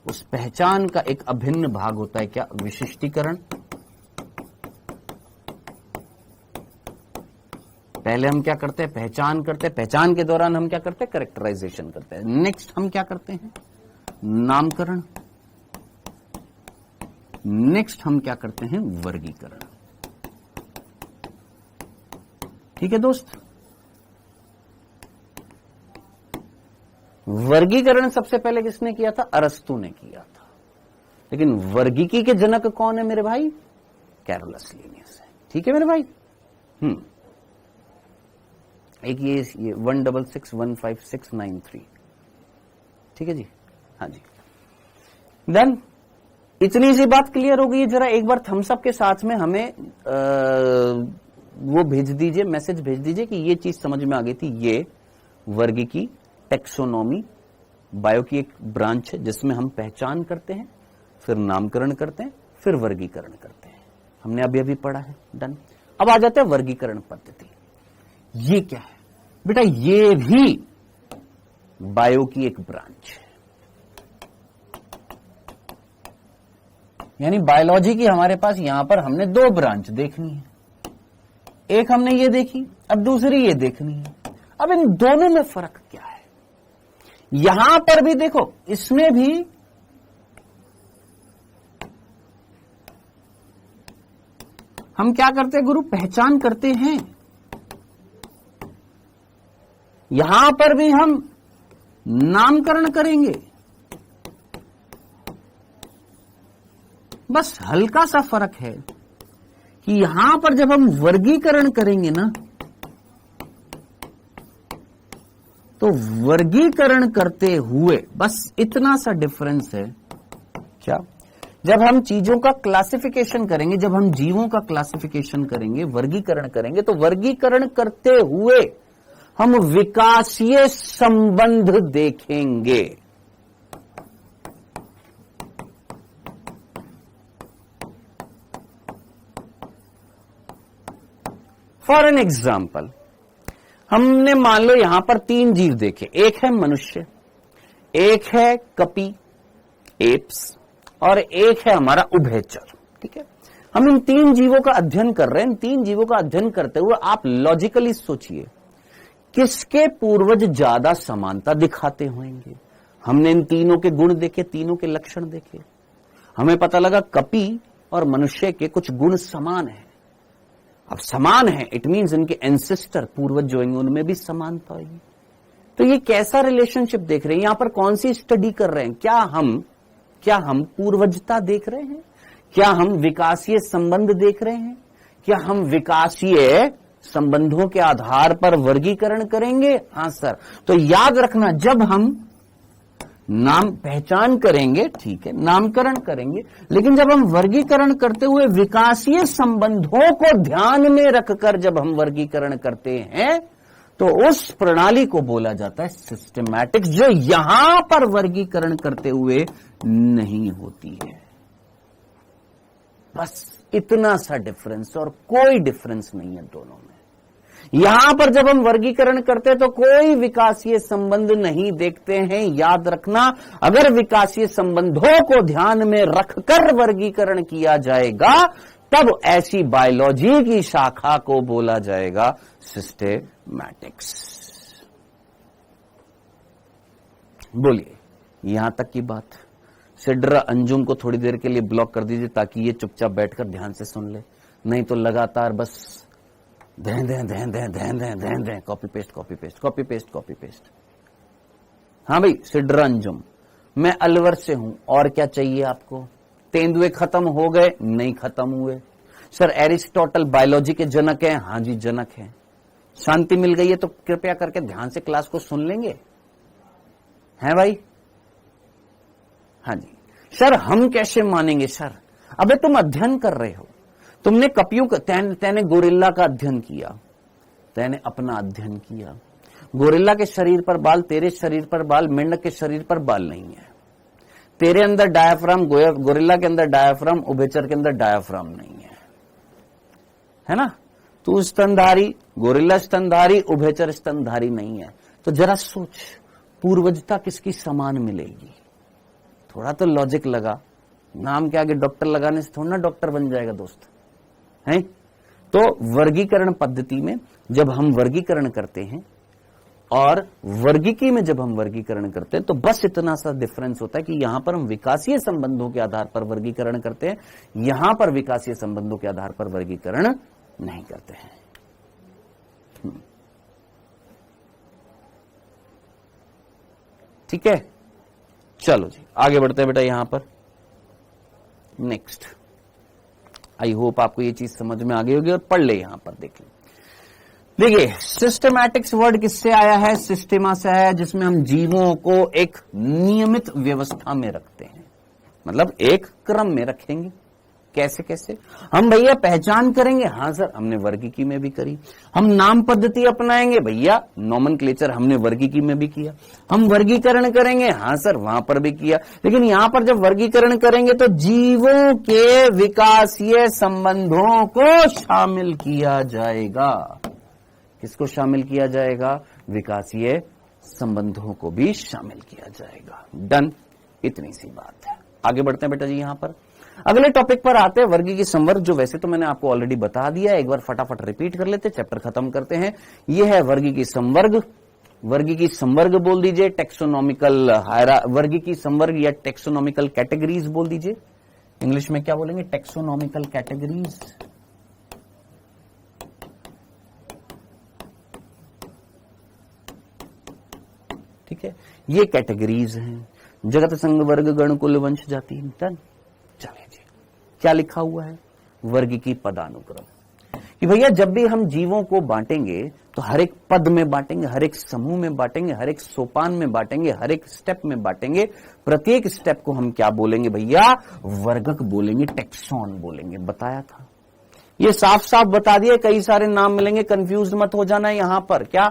उस पहचान का एक अभिन्न भाग होता है क्या? विशिष्टीकरण। पहले हम क्या करते हैं? पहचान करते हैं। पहचान के दौरान हम क्या करते हैं? कैरेक्टराइजेशन करते हैं। नेक्स्ट हम क्या करते हैं? नामकरण। नेक्स्ट हम क्या करते हैं? वर्गीकरण। ठीक है दोस्त? वर्गीकरण सबसे पहले किसने किया था? अरस्तु ने किया था। लेकिन वर्गीकी के जनक कौन है मेरे भाई? कैरोलस लीनियस है। ठीक है मेरे भाई? एक ये 1661563, ठीक है जी? हाँ जी। देन इतनी सी बात क्लियर हो गई है। जरा एक बार थम्स अप के साथ में हमें वो भेज दीजिए, मैसेज भेज दीजिए कि ये चीज समझ में आ गई थी। ये वर्गीकी, टेक्सोनॉमी बायो की एक ब्रांच है जिसमें हम पहचान करते हैं, फिर नामकरण करते हैं, फिर वर्गीकरण करते हैं। हमने अभी अभी पढ़ा है, डन। अब आ जाते हैं वर्गीकरण पद्धति। ये क्या है बेटा? ये भी बायो की एक ब्रांच है। यानी बायोलॉजी की हमारे पास यहां पर हमने दो ब्रांच देखनी है। एक हमने ये देखी, अब दूसरी ये देखनी है। अब इन दोनों में फर्क क्या है? यहां पर भी देखो, इसमें भी हम क्या करते हैं गुरु? पहचान करते हैं। यहां पर भी हम नामकरण करेंगे। बस हल्का सा फर्क है कि यहां पर जब हम वर्गीकरण करेंगे ना, तो वर्गीकरण करते हुए बस इतना सा डिफरेंस है। क्या? जब हम चीजों का क्लासिफिकेशन करेंगे, जब हम जीवों का क्लासिफिकेशन करेंगे, वर्गीकरण करेंगे, तो वर्गीकरण करते हुए हम विकासीय संबंध देखेंगे। फॉर एन एग्जाम्पल, हमने मान लो यहां पर 3 जीव देखे। एक है मनुष्य, एक है कपी एप्स, और एक है हमारा उभयचर। ठीक है, हम इन 3 जीवों का अध्ययन कर रहे हैं। इन 3 जीवों का अध्ययन करते हुए आप लॉजिकली सोचिए, किसके पूर्वज ज्यादा समानता दिखाते होंगे। हमने इन तीनों के गुण देखे, तीनों के लक्षण देखे। हमें पता लगा कपी और मनुष्य के कुछ गुण समान है। अब समान है, इट मीन्स इनके एंसेस्टर, पूर्वज जो होंगे, उनमें भी समानता होगी। तो ये कैसा रिलेशनशिप देख रहे हैं? यहां पर कौन सी स्टडी कर रहे हैं? क्या हम पूर्वजता देख रहे हैं? क्या हम विकासीय संबंध देख रहे हैं? क्या हम विकासीय संबंधों के आधार पर वर्गीकरण करेंगे? हां सर। तो याद रखना, जब हम नाम पहचान करेंगे, ठीक है, नामकरण करेंगे, लेकिन जब हम वर्गीकरण करते हुए विकासीय संबंधों को ध्यान में रखकर जब हम वर्गीकरण करते हैं, तो उस प्रणाली को बोला जाता है सिस्टमैटिक्स, जो यहां पर वर्गीकरण करते हुए नहीं होती है। बस इतना सा डिफरेंस, और कोई डिफरेंस नहीं है दोनों में। यहां पर जब हम वर्गीकरण करते हैं तो कोई विकासीय संबंध नहीं देखते हैं। याद रखना, अगर विकासीय संबंधों को ध्यान में रखकर वर्गीकरण किया जाएगा, तब ऐसी बायोलॉजी की शाखा को बोला जाएगा सिस्टेमैटिक्स। बोलिए, यहां तक की बात। सिड्रा अंजुम को थोड़ी देर के लिए ब्लॉक कर दीजिए, ताकि ये चुपचाप बैठकर ध्यान से सुन ले, नहीं तो लगातार बस दें कॉपी पेस्ट। हाँ भाई, सिड्रा अंजुम, मैं अलवर से हूं, और क्या चाहिए आपको? तेंदुए खत्म हो गए? नहीं खत्म हुए। सर एरिस्टोटल बायोलॉजी के जनक हैं? हाँ जी जनक हैं। शांति मिल गई है तो कृपया करके ध्यान से क्लास को सुन लेंगे, हैं भाई? हाँ जी। सर हम कैसे मानेंगे? सर अबे तुम अध्ययन कर रहे हो, तुमने कपियों का, तैने गोरिल्ला का अध्ययन किया, तैने अपना अध्ययन किया। गोरिल्ला के शरीर पर बाल, तेरे शरीर पर बाल, मेंढक के शरीर पर बाल नहीं है। तेरे अंदर डायाफ्राम, गोरिल्ला के अंदर डायाफ्राम, उभयचर के अंदर डायाफ्राम नहीं है ना? तू स्तनधारी, गोरिल्ला स्तनधारी, उभयचर स्तनधारी नहीं है। तो जरा सोच, पूर्वजता किसकी समान मिलेगी? थोड़ा तो लॉजिक लगा। नाम के आगे डॉक्टर लगाने से थोड़ा ना डॉक्टर बन जाएगा दोस्त, है? तो वर्गीकरण पद्धति में जब हम वर्गीकरण करते हैं और वर्गीकी में जब हम वर्गीकरण करते हैं, तो बस इतना सा डिफरेंस होता है कि यहां पर हम विकासीय संबंधों के आधार पर वर्गीकरण करते हैं, यहां पर विकासीय संबंधों के आधार पर वर्गीकरण नहीं करते हैं। ठीक है, चलो जी आगे बढ़ते हैं बेटा। यहां पर नेक्स्ट, आई होप आपको ये चीज समझ में आ गई होगी, और पढ़ ले यहां पर देखिए। देखिए सिस्टमैटिक्स वर्ड किससे आया है? सिस्टेमा से आया है, जिसमें हम जीवों को एक नियमित व्यवस्था में रखते हैं, मतलब एक क्रम में रखेंगे। कैसे कैसे हम भैया पहचान करेंगे? हाँ सर, हमने वर्गीकी में भी करी। हम नाम पद्धति अपनाएंगे? भैया नोमेनक्लेचर हमने वर्गीकी में भी किया। हम वर्गीकरण करेंगे? हाँ सर, वहां पर भी किया। लेकिन यहां पर जब वर्गीकरण करेंगे तो जीवों के विकासीय संबंधों को शामिल किया जाएगा। किसको शामिल किया जाएगा? विकासीय संबंधों को भी शामिल किया जाएगा। डन, इतनी सी बात है। आगे बढ़ते हैं बेटा जी। यहां पर अगले टॉपिक पर आते हैं, वर्गीकी संवर्ग, जो वैसे तो मैंने आपको ऑलरेडी बता दिया। एक बार फटाफट रिपीट कर लेते, चैप्टर खत्म करते हैं। यह है वर्गीकी संवर्ग। वर्गीकी संवर्ग बोल दीजिए, टेक्सोनॉमिकल वर्गीकी संवर्ग या टेक्सोनॉमिकल कैटेगरीज बोल दीजिए। इंग्लिश में क्या बोलेंगे? Taxonomical categories. ठीक है, ये कैटेगरीज हैं। जगत संघ वर्ग गण कुल वंश जाति। डन। चलिए जी, क्या लिखा हुआ है? वर्गीकी पदानुक्रम। कि भैया जब भी हम जीवों को बांटेंगे तो हर एक पद में बांटेंगे, हर एक समूह में बांटेंगे, हर एक सोपान में बांटेंगे, हर एक स्टेप में बांटेंगे। प्रत्येक स्टेप को हम क्या बोलेंगे भैया? वर्गक बोलेंगे, टेक्सॉन बोलेंगे। बताया था, ये साफ साफ बता दिया। कई सारे नाम मिलेंगे, कंफ्यूज मत हो जाना। यहां पर क्या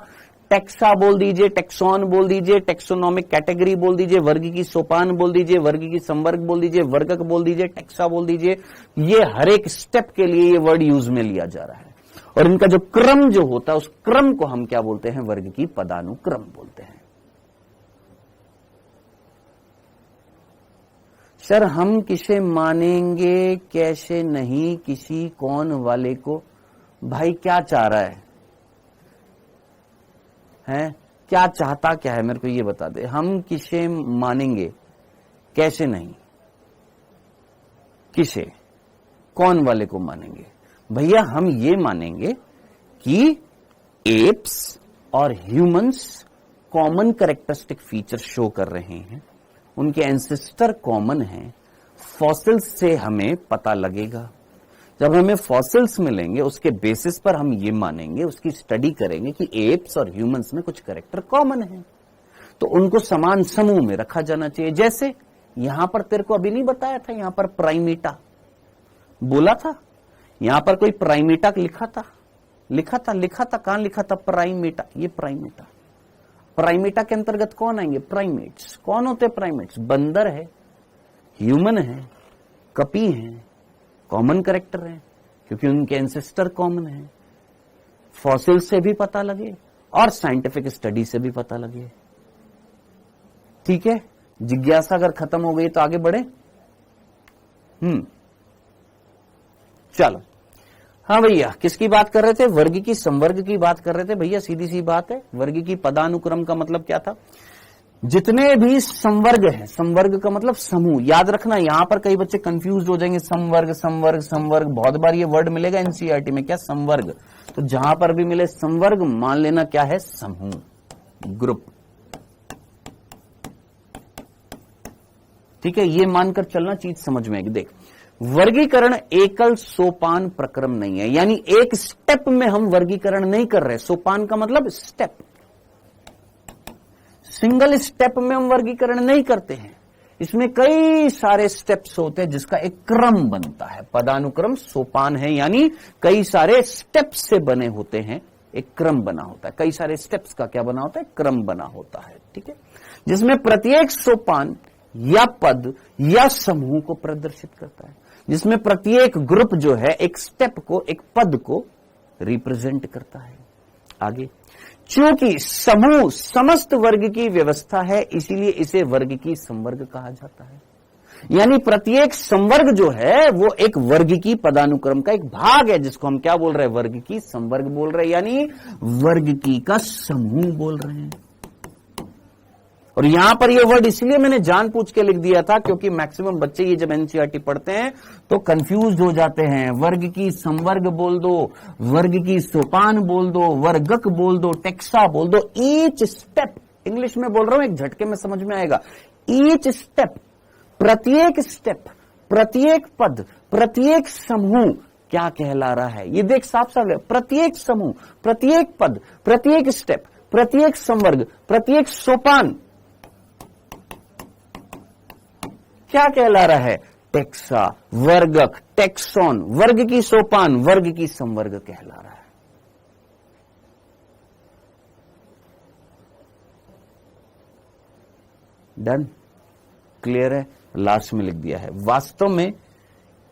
टेक्सा बोल दीजिए, टेक्सॉन बोल दीजिए, टेक्सोनॉमिक कैटेगरी बोल दीजिए, वर्गीकी सोपान बोल दीजिए, वर्गीकी संवर्ग बोल दीजिए, वर्गक बोल दीजिए, टेक्सा बोल दीजिए। ये हर एक स्टेप के लिए ये वर्ड यूज में लिया जा रहा है। और इनका जो क्रम जो होता है, उस क्रम को हम क्या बोलते हैं? वर्गीकी पदानुक्रम बोलते हैं। सर हम किसे मानेंगे, कैसे नहीं, किसी कौन वाले को? भाई क्या चाह रहा है? क्या चाहता क्या है? मेरे को ये बता दे। हम किसे मानेंगे, कैसे नहीं, किसे कौन वाले को मानेंगे? भैया हम ये मानेंगे कि एप्स और humans common characteristic feature show कर रहे हैं, उनके एंसेस्टर कॉमन हैं। फॉसिल्स से हमें पता लगेगा। जब हमें फॉसिल्स मिलेंगे उसके बेसिस पर हम ये मानेंगे, उसकी स्टडी करेंगे कि एप्स और ह्यूमंस में कुछ कैरेक्टर कॉमन है, तो उनको समान समूह में रखा जाना चाहिए। जैसे यहां पर तेरे को अभी नहीं बताया था, यहां पर प्राइमेटा बोला था, यहां पर कोई प्राइमेटा लिखा था कहां लिखा था? प्राइमेटा। ये प्राइमेटा, प्राइमेटा के अंतर्गत कौन आएंगे? प्राइमेट्स। कौन होते प्राइमेट्स? बंदर है, ह्यूमन है, कपी है, कॉमन कैरेक्टर है, क्योंकि उनके एंसेस्टर कॉमन है। फॉसिल से भी पता लगे और साइंटिफिक स्टडी से भी पता लगे। ठीक है, जिज्ञासा अगर खत्म हो गई तो आगे बढ़े। चलो, हाँ भैया, किसकी बात कर रहे थे? वर्गीकी संवर्ग की बात कर रहे थे भैया। सीधी सी बात है, वर्गीकी पदानुक्रम का मतलब क्या था? जितने भी संवर्ग हैं, संवर्ग का मतलब समूह। याद रखना, यहां पर कई बच्चे कंफ्यूज हो जाएंगे। संवर्ग संवर्ग संवर्ग, बहुत बार ये वर्ड मिलेगा एनसीईआरटी में। क्या? संवर्ग। तो जहां पर भी मिले संवर्ग, मान लेना क्या है? समूह, ग्रुप। ठीक है, ये मानकर चलना, चीज समझ में आएगी। देख, वर्गीकरण एकल सोपान प्रक्रम नहीं है, यानी एक स्टेप में हम वर्गीकरण नहीं कर रहे। सोपान का मतलब स्टेप, सिंगल स्टेप में हम वर्गीकरण नहीं करते हैं। इसमें कई सारे स्टेप्स होते हैं जिसका एक क्रम बनता है। पदानुक्रम सोपान है, यानी कई सारे स्टेप्स से बने होते हैं, एक क्रम बना होता है। कई सारे स्टेप्स का क्या बना होता है? क्रम बना होता है। ठीक है, जिसमें प्रत्येक सोपान या पद या समूह को प्रदर्शित करता है, जिसमें प्रत्येक ग्रुप जो है एक स्टेप को, एक पद को रिप्रेजेंट करता है। आगे, चूंकि समूह समस्त वर्ग की व्यवस्था है, इसीलिए इसे वर्ग की संवर्ग कहा जाता है। यानी प्रत्येक संवर्ग जो है वो एक वर्ग की पदानुक्रम का एक भाग है, जिसको हम क्या बोल रहे हैं? वर्ग की संवर्ग बोल रहे हैं, यानी वर्ग की का समूह बोल रहे हैं। और यहां पर ये वर्ड इसलिए मैंने जानबूझ के लिख दिया था, क्योंकि मैक्सिमम बच्चे ये जब एनसीईआरटी पढ़ते हैं तो कंफ्यूज हो जाते हैं। वर्ग की संवर्ग बोल दो, वर्ग की सोपान बोल दो, वर्गक बोल दो, टेक्सा बोल दो। ईच स्टेप, इंग्लिश में बोल रहा हूं, एक झटके में समझ में आएगा। ईच स्टेप, प्रत्येक स्टेप, प्रत्येक पद, प्रत्येक समूह क्या कहला रहा है? ये देख साफ साफ है। प्रत्येक समूह, प्रत्येक पद, प्रत्येक स्टेप, प्रत्येक संवर्ग, प्रत्येक सोपान क्या कहला रहा है? टेक्सा, वर्गक, टेक्सॉन, वर्ग की सोपान, वर्ग की संवर्ग कहला रहा है। डन, क्लियर है। लास्ट में लिख दिया है, वास्तव में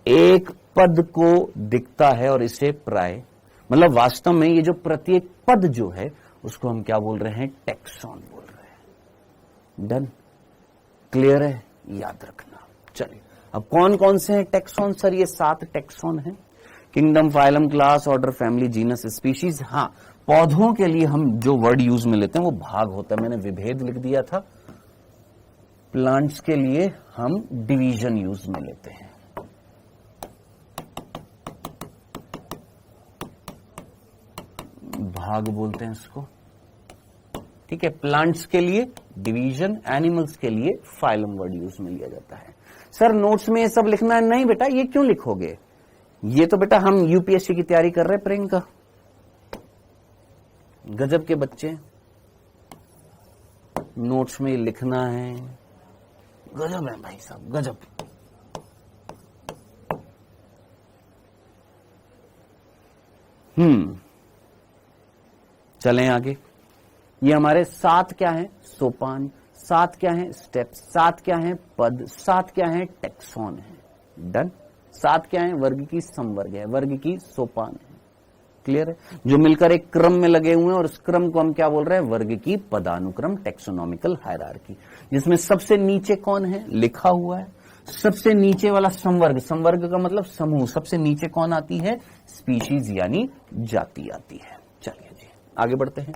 एक पद को दिखता है और इसे प्राय, मतलब वास्तव में ये जो प्रत्येक पद जो है उसको हम क्या बोल रहे हैं, टेक्सॉन बोल रहे हैं। डन, क्लियर है, याद रखना। चलिए अब कौन कौन से हैं टेक्सॉन सर? ये 7 टेक्सॉन हैं, kingdom, phylum, class, order, family, genus, species. हाँ, पौधों के लिए हम जो वर्ड यूज में लेते हैं वो भाग होता है, मैंने विभेद लिख दिया था। प्लांट्स के लिए हम डिवीजन यूज में लेते हैं। भाग बोलते हैं इसको, ठीक है। प्लांट्स के लिए डिवीजन, एनिमल्स के लिए फाइलम वर्ड यूज में लिया जाता है। सर नोट्स में ये सब लिखना है? नहीं बेटा, ये क्यों लिखोगे? ये तो बेटा हम यूपीएससी की तैयारी कर रहे हैं प्रियंका, गजब के बच्चे, नोट्स में लिखना है, गजब है भाई साहब, गजब। चलें आगे। ये हमारे 7 क्या हैं? सोपान। 7 क्या हैं? स्टेप्स। 7 क्या हैं? पद। 7 क्या हैं? टेक्सॉन है। डन। 7 क्या है? वर्ग की संवर्ग है, वर्ग की सोपान है। क्लियर है? जो मिलकर एक क्रम में लगे हुए हैं और उस क्रम को हम क्या बोल रहे हैं? वर्ग की पदानुक्रम, टेक्सोनॉमिकल हायरार्की, जिसमें सबसे नीचे कौन है? लिखा हुआ है। सबसे नीचे वाला संवर्ग, संवर्ग का मतलब समूह, सबसे नीचे कौन आती है? स्पीशीज यानी जाति आती है। चलिए जी आगे बढ़ते हैं।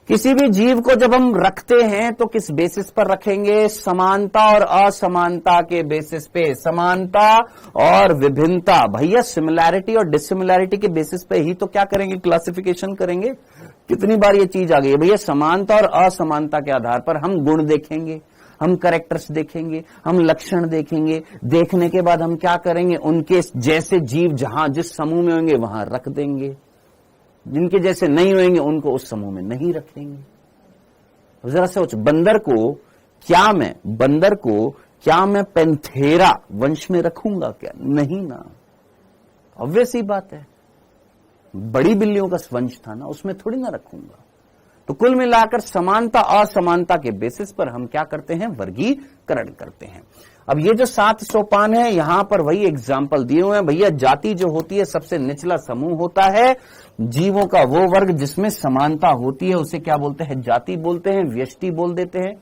किसी भी जीव को जब हम रखते हैं तो किस बेसिस पर रखेंगे? समानता और असमानता के बेसिस पे। समानता और विभिन्नता, भैया सिमिलैरिटी और डिसिमिलैरिटी के बेसिस पे ही तो क्या करेंगे? क्लासिफिकेशन करेंगे। कितनी बार ये चीज आ गई है भैया, समानता और असमानता के आधार पर हम गुण देखेंगे, हम कैरेक्टर्स देखेंगे, हम लक्षण देखेंगे। देखने के बाद हम क्या करेंगे? उनके जैसे जीव जहां जिस समूह में होंगे वहां रख देंगे, जिनके जैसे नहीं होंगे उनको उस समूह में नहीं रखेंगे। जरा सोच, बंदर को क्या मैं पेंथेरा वंश में रखूंगा क्या? नहीं ना, ऑब्वियस ही बात है। बड़ी बिल्लियों का वंश था ना, उसमें थोड़ी ना रखूंगा। तो कुल मिलाकर समानता असमानता के बेसिस पर हम क्या करते हैं? वर्गीकरण करते हैं। अब ये जो 7 सोपान है यहां पर वही एग्जाम्पल दिए हुए हैं भैया। जाति जो होती है सबसे निचला समूह होता है जीवों का, वो वर्ग जिसमें समानता होती है उसे क्या बोलते हैं? जाति बोलते हैं, व्यष्टि बोल देते हैं।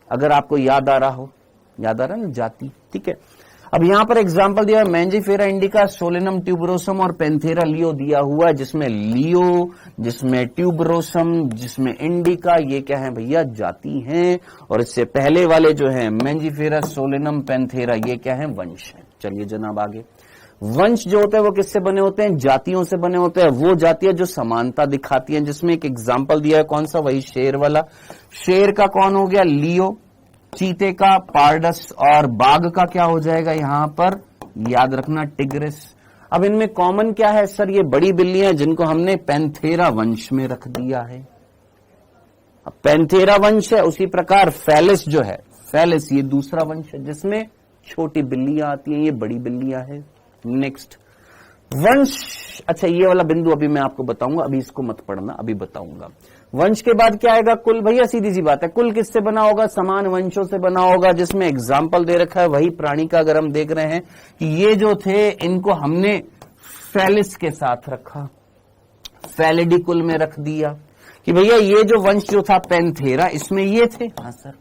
अगर आपको याद आ रहा हो, याद आ रहा है ना, जाति, ठीक है। अब यहां पर एग्जाम्पल दिया है मैंजीफेरा इंडिका, सोलेनम ट्यूबरोसम और पेंथेरा लियो दिया हुआ है, जिसमें लियो, जिसमें ट्यूबरोसम, जिसमें इंडिका, ये क्या है भैया? जाति हैं। और इससे पहले वाले जो है मैंजीफेरा, सोलेनम, पेंथेरा, ये क्या है? वंश है। चलिए जनाब आगे। वंश जो होते हैं वो किससे बने होते हैं? जातियों से बने होते हैं। वो जातियां जो समानता दिखाती हैं, जिसमें एक एग्जाम्पल दिया है, कौन सा? वही शेर वाला। शेर का कौन हो गया? लियो। चीते का पारडस, और बाघ का क्या हो जाएगा यहां पर? याद रखना, टिग्रिस। अब इनमें कॉमन क्या है सर? ये बड़ी बिल्लियां जिनको हमने पेंथेरा वंश में रख दिया है। अब पेंथेरा वंश है, उसी प्रकार फैलिस जो है, फैलिस ये दूसरा वंश है जिसमें छोटी बिल्लियां आती हैं, ये बड़ी बिल्लियां है। नेक्स्ट वंश, अच्छा ये वाला बिंदु अभी मैं आपको बताऊंगा, अभी इसको मत पढ़ना, अभी बताऊंगा। वंश के बाद क्या आएगा? कुल। भैया सीधी सी बात है, कुल किससे बना होगा? समान वंशों से बना होगा, जिसमें एग्जाम्पल दे रखा है वही प्राणी का। अगर हम देख रहे हैं कि ये जो थे इनको हमने फैलिस के साथ रखा, फैलिडी कुल में रख दिया कि भैया ये जो वंश जो था पेंथेरा, इसमें ये थे। हाँ सर।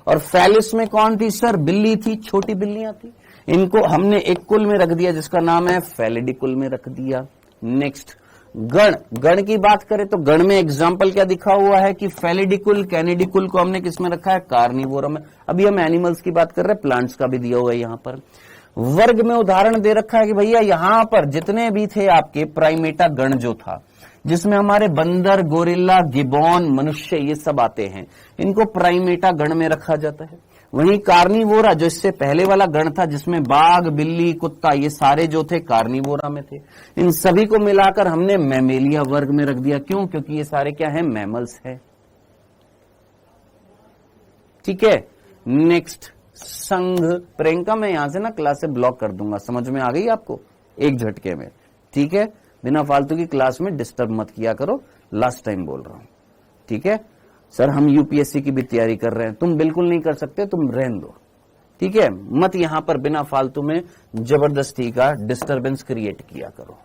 और फैलिस में कौन थी सर? बिल्ली थी, छोटी बिल्लियां थी। इनको हमने एक कुल में रख दिया जिसका नाम है फैलिडी कुल में रख दिया। नेक्स्ट गण। गण की बात करें तो गण में एग्जाम्पल क्या दिखा हुआ है कि फैलिडिकुल, कैनिडिकुल को हमने किस में रखा है? कार्निवोरम में। अभी हम एनिमल्स की बात कर रहे हैं, प्लांट्स का भी दिया हुआ है यहां पर। वर्ग में उदाहरण दे रखा है कि भैया यहां पर जितने भी थे आपके प्राइमेटा गण जो था, जिसमें हमारे बंदर, गोरिल्ला, गिबॉन, मनुष्य ये सब आते हैं, इनको प्राइमेटा गण में रखा जाता है। वहीं कार्निवोरा जो इससे पहले वाला गण था, जिसमें बाघ, बिल्ली, कुत्ता, ये सारे जो थे कार्निवोरा में थे, इन सभी को मिलाकर हमने मैमेलिया वर्ग में रख दिया। क्यों? क्योंकि ये सारे क्या है? मैमल्स है। ठीक है। नेक्स्ट संघ। प्रियंका मैं यहां से ना क्लास से ब्लॉक कर दूंगा, समझ में आ गई आपको, एक झटके में, ठीक है। बिना फालतू की क्लास में डिस्टर्ब मत किया करो, लास्ट टाइम बोल रहा हूं, ठीक है। सर हम यूपीएससी की भी तैयारी कर रहे हैं, तुम बिल्कुल नहीं कर सकते, तुम रहने दो, ठीक है। मत यहां पर बिना फालतू में जबरदस्ती का डिस्टरबेंस क्रिएट किया करो।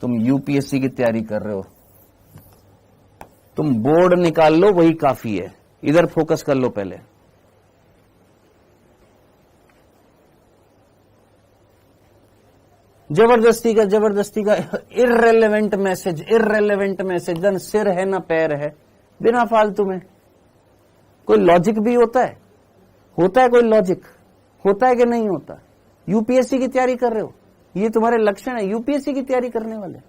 तुम यूपीएससी की तैयारी कर रहे हो, तुम बोर्ड निकाल लो, वही काफी है, इधर फोकस कर लो पहले। जबरदस्ती का इर्रेलेवेंट मैसेज, जन सिर है ना पैर है, बिना फालतू में। कोई लॉजिक भी होता है कोई लॉजिक होता है कि नहीं होता। यूपीएससी की तैयारी कर रहे हो, ये तुम्हारे लक्षण है, यूपीएससी की तैयारी करने वाले।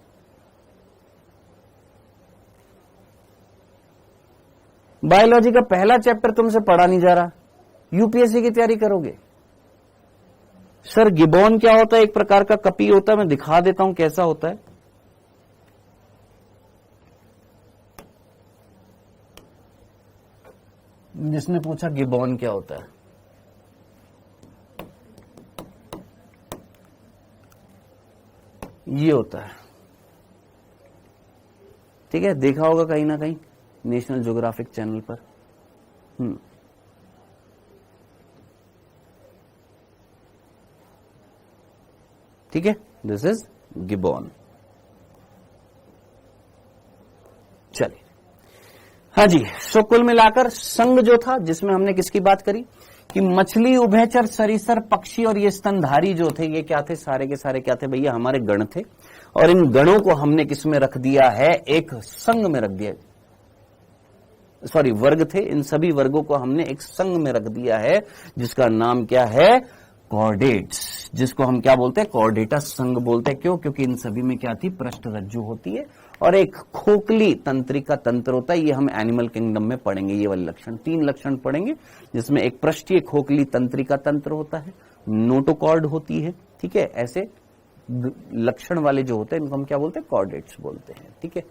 बायोलॉजी का पहला चैप्टर तुमसे पढ़ा नहीं जा रहा, यूपीएससी की तैयारी करोगे। सर गिबॉन क्या होता है? एक प्रकार का कपी होता है, मैं दिखा देता हूं कैसा होता है। जिसने पूछा गिबॉन क्या होता है, ये होता है, ठीक है। देखा होगा कहीं ना कहीं नेशनल ज्योग्राफिक चैनल पर। ठीक है, दिस इज गिबॉन। चलिए, हाँ जी। सो कुल मिलाकर संघ जो था, जिसमें हमने किसकी बात करी कि मछली, उभयचर, सरीसर, पक्षी और ये स्तनधारी जो थे, ये क्या थे? सारे के सारे क्या थे भैया? हमारे गण थे। और इन गणों को हमने किस में रख दिया है? एक संघ में रख दिया, सॉरी वर्ग थे, इन सभी वर्गों को हमने एक संघ में रख दिया है, जिसका नाम क्या है? कॉर्डेट्स, जिसको हम क्या बोलते हैं? कॉर्डेटा संघ बोलते हैं। क्यों? क्योंकि इन सभी में क्या थी? पृष्ठ रज्जु होती है और एक खोखली तंत्रिका तंत्र होता है। ये हम एनिमल किंगडम में पढ़ेंगे, ये वाले लक्षण, 3 लक्षण पढ़ेंगे, जिसमें एक पृष्ठीय खोखली तंत्रिका तंत्र होता है, नोटोकॉर्ड होती है, ठीक है। ऐसे लक्षण वाले जो होते हैं इनको हम क्या बोलते हैं? कॉर्डेट्स बोलते हैं, ठीक है।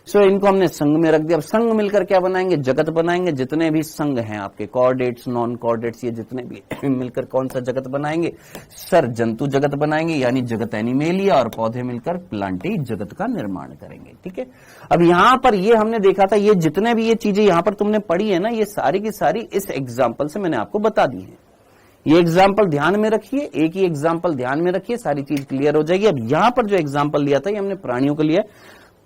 सो इनको हमने संघ में रख दिया। अब संघ मिलकर क्या बनाएंगे? जगत बनाएंगे। जितने भी संघ हैं आपके, कॉर्डेट्स, नॉन कॉर्डेट्स, ये जितने भी मिलकर कौन सा जगत बनाएंगे? सर जंतु जगत बनाएंगे, यानी जगत एनिमेलिया, और पौधे मिलकर प्लांटी जगत का निर्माण करेंगे, ठीक है। अब यहां पर ये हमने देखा था, ये जितने भी ये चीजें यहां पर तुमने पढ़ी है ना, ये सारी की सारी इस एग्जाम्पल से मैंने आपको बता दी है। ये एग्जाम्पल ध्यान में रखिए, एक ही एग्जाम्पल ध्यान में रखिए, सारी चीज क्लियर हो जाएगी। अब यहां पर जो एग्जाम्पल लिया था, ये हमने प्राणियों के लिए,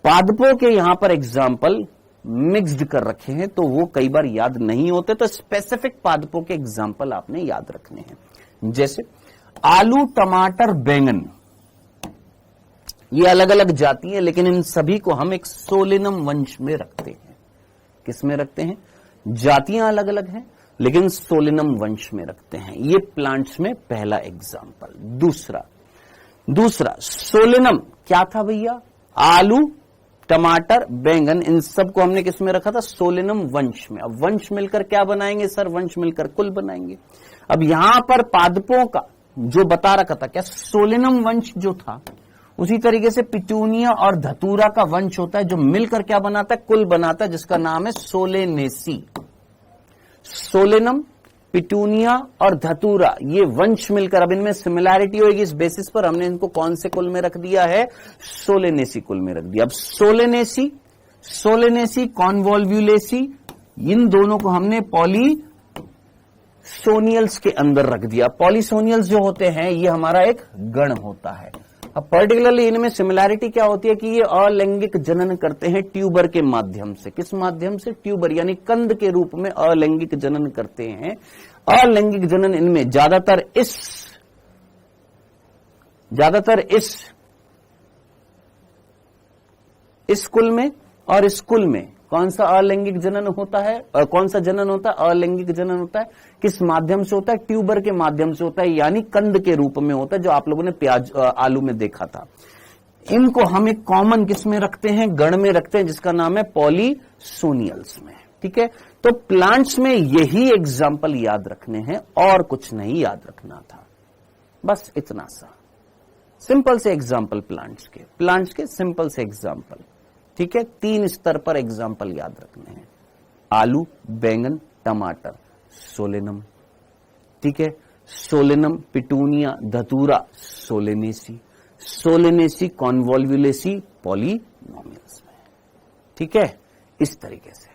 पादपों के यहां पर एग्जाम्पल मिक्स्ड कर रखे हैं, तो वो कई बार याद नहीं होते, तो स्पेसिफिक पादपों के एग्जाम्पल आपने याद रखने हैं। जैसे आलू, टमाटर, बैंगन, ये अलग अलग जाति है, लेकिन इन सभी को हम एक सोलेनम वंश में रखते हैं। किस में रखते हैं? जातियां अलग अलग हैं, लेकिन सोलेनम वंश में रखते हैं। ये प्लांट्स में पहला एग्जाम्पल। दूसरा सोलेनम क्या था भैया? आलू, टमाटर, बैंगन, इन सबको हमने किस में रखा था? सोलेनम वंश में। अब वंश मिलकर क्या बनाएंगे? सर वंश मिलकर कुल बनाएंगे। अब यहां पर पादपों का जो बता रखा था, क्या सोलेनम वंश जो था, उसी तरीके से पिटूनिया और धतूरा का वंश होता है, जो मिलकर क्या बनाता है? कुल बनाता है, जिसका नाम है सोलेनेसी। सोलेनम, पिटूनिया और धतूरा, ये वंश मिलकर, अब इनमें सिमिलैरिटी होगी, इस बेसिस पर हमने इनको कौन से कुल में रख दिया है? सोलेनेसी कुल में रख दिया। अब सोलेनेसी, कॉन्वोल्व्यूलेसी, इन दोनों को हमने पॉलीसोनियल्स के अंदर रख दिया। पॉलीसोनियल्स जो होते हैं, ये हमारा एक गण होता है। अब पर्टिकुलरली इनमें सिमिलैरिटी क्या होती है कि ये अलैंगिक जनन करते हैं ट्यूबर के माध्यम से। किस माध्यम से? ट्यूबर, यानी कंद के रूप में अलैंगिक जनन करते हैं। अलैंगिक जनन इनमें ज्यादातर इस कुल में और इस कुल में कौन सा अलैंगिक जनन होता है? कौन सा जनन होता है? अलैंगिक जनन होता है। किस माध्यम से होता है? ट्यूबर के माध्यम से होता है, यानी कंद के रूप में होता है, जो आप लोगों ने प्याज आलू में देखा था। इनको हम एक कॉमन किस में रखते हैं? गण में रखते हैं, जिसका नाम है पॉलीसोनियल्स में, ठीक है। तो प्लांट्स में यही एग्जाम्पल याद रखने हैं, और कुछ नहीं याद रखना था, बस इतना सा सिंपल से एग्जाम्पल प्लांट्स के सिंपल से एग्जाम्पल, ठीक है। 3 स्तर पर एग्जाम्पल याद रखने हैं। आलू, बैंगन, टमाटर, सोलेनम, ठीक है, सोलेनम, पिटूनिया, धतूरा, सोलेनेसी, सोलेनेसी, कॉन्वोल्वुलेसी पॉलिनोमियल्स में, ठीक है, इस तरीके से।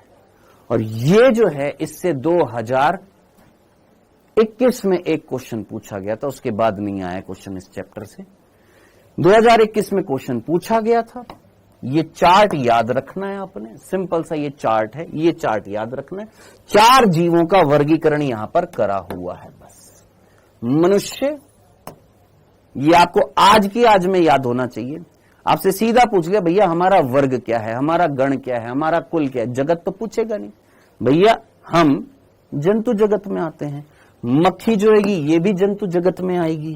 और ये जो है इससे 2021 में एक क्वेश्चन पूछा गया था, उसके बाद नहीं आया क्वेश्चन इस चैप्टर से। 2021 में क्वेश्चन पूछा गया था। ये चार्ट याद रखना है आपने, सिंपल सा ये चार्ट है, ये चार्ट याद रखना है। 4 जीवों का वर्गीकरण यहां पर करा हुआ है बस। मनुष्य, ये आपको आज की आज में याद होना चाहिए। आपसे सीधा पूछ लिया भैया हमारा वर्ग क्या है, हमारा गण क्या है, हमारा कुल क्या है, जगत तो पूछेगा नहीं। भैया हम जंतु जगत में आते हैं, मक्खी जो होगी ये भी जंतु जगत में आएगी,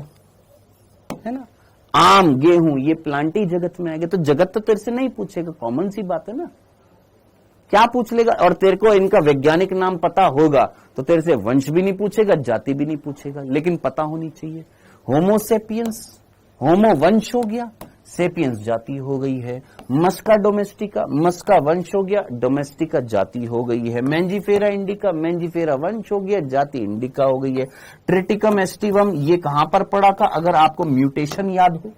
है ना। आम, गेहूं, ये प्लांटी जगत में आएंगे। तो जगत तो तेरे से नहीं पूछेगा, कॉमन सी बात है ना। क्या पूछ लेगा? और तेरे को इनका वैज्ञानिक नाम पता होगा तो तेरे से वंश भी नहीं पूछेगा, जाति भी नहीं पूछेगा, लेकिन पता होनी चाहिए। होमोसेपियंस, होमो वंश हो गया, सेपियंस जाति हो गई है। मस्का डोमेस्टिका, मस्का वंश हो गया, डोमेस्टिका जाति हो गई है। मेंजीफेरा इंडिका, मेंजीफेरा वंश हो गया, जाति इंडिका हो गई है। ट्रिटिकम एस्टिवम, ये कहां पर पड़ा था? अगर आपको म्यूटेशन याद हो,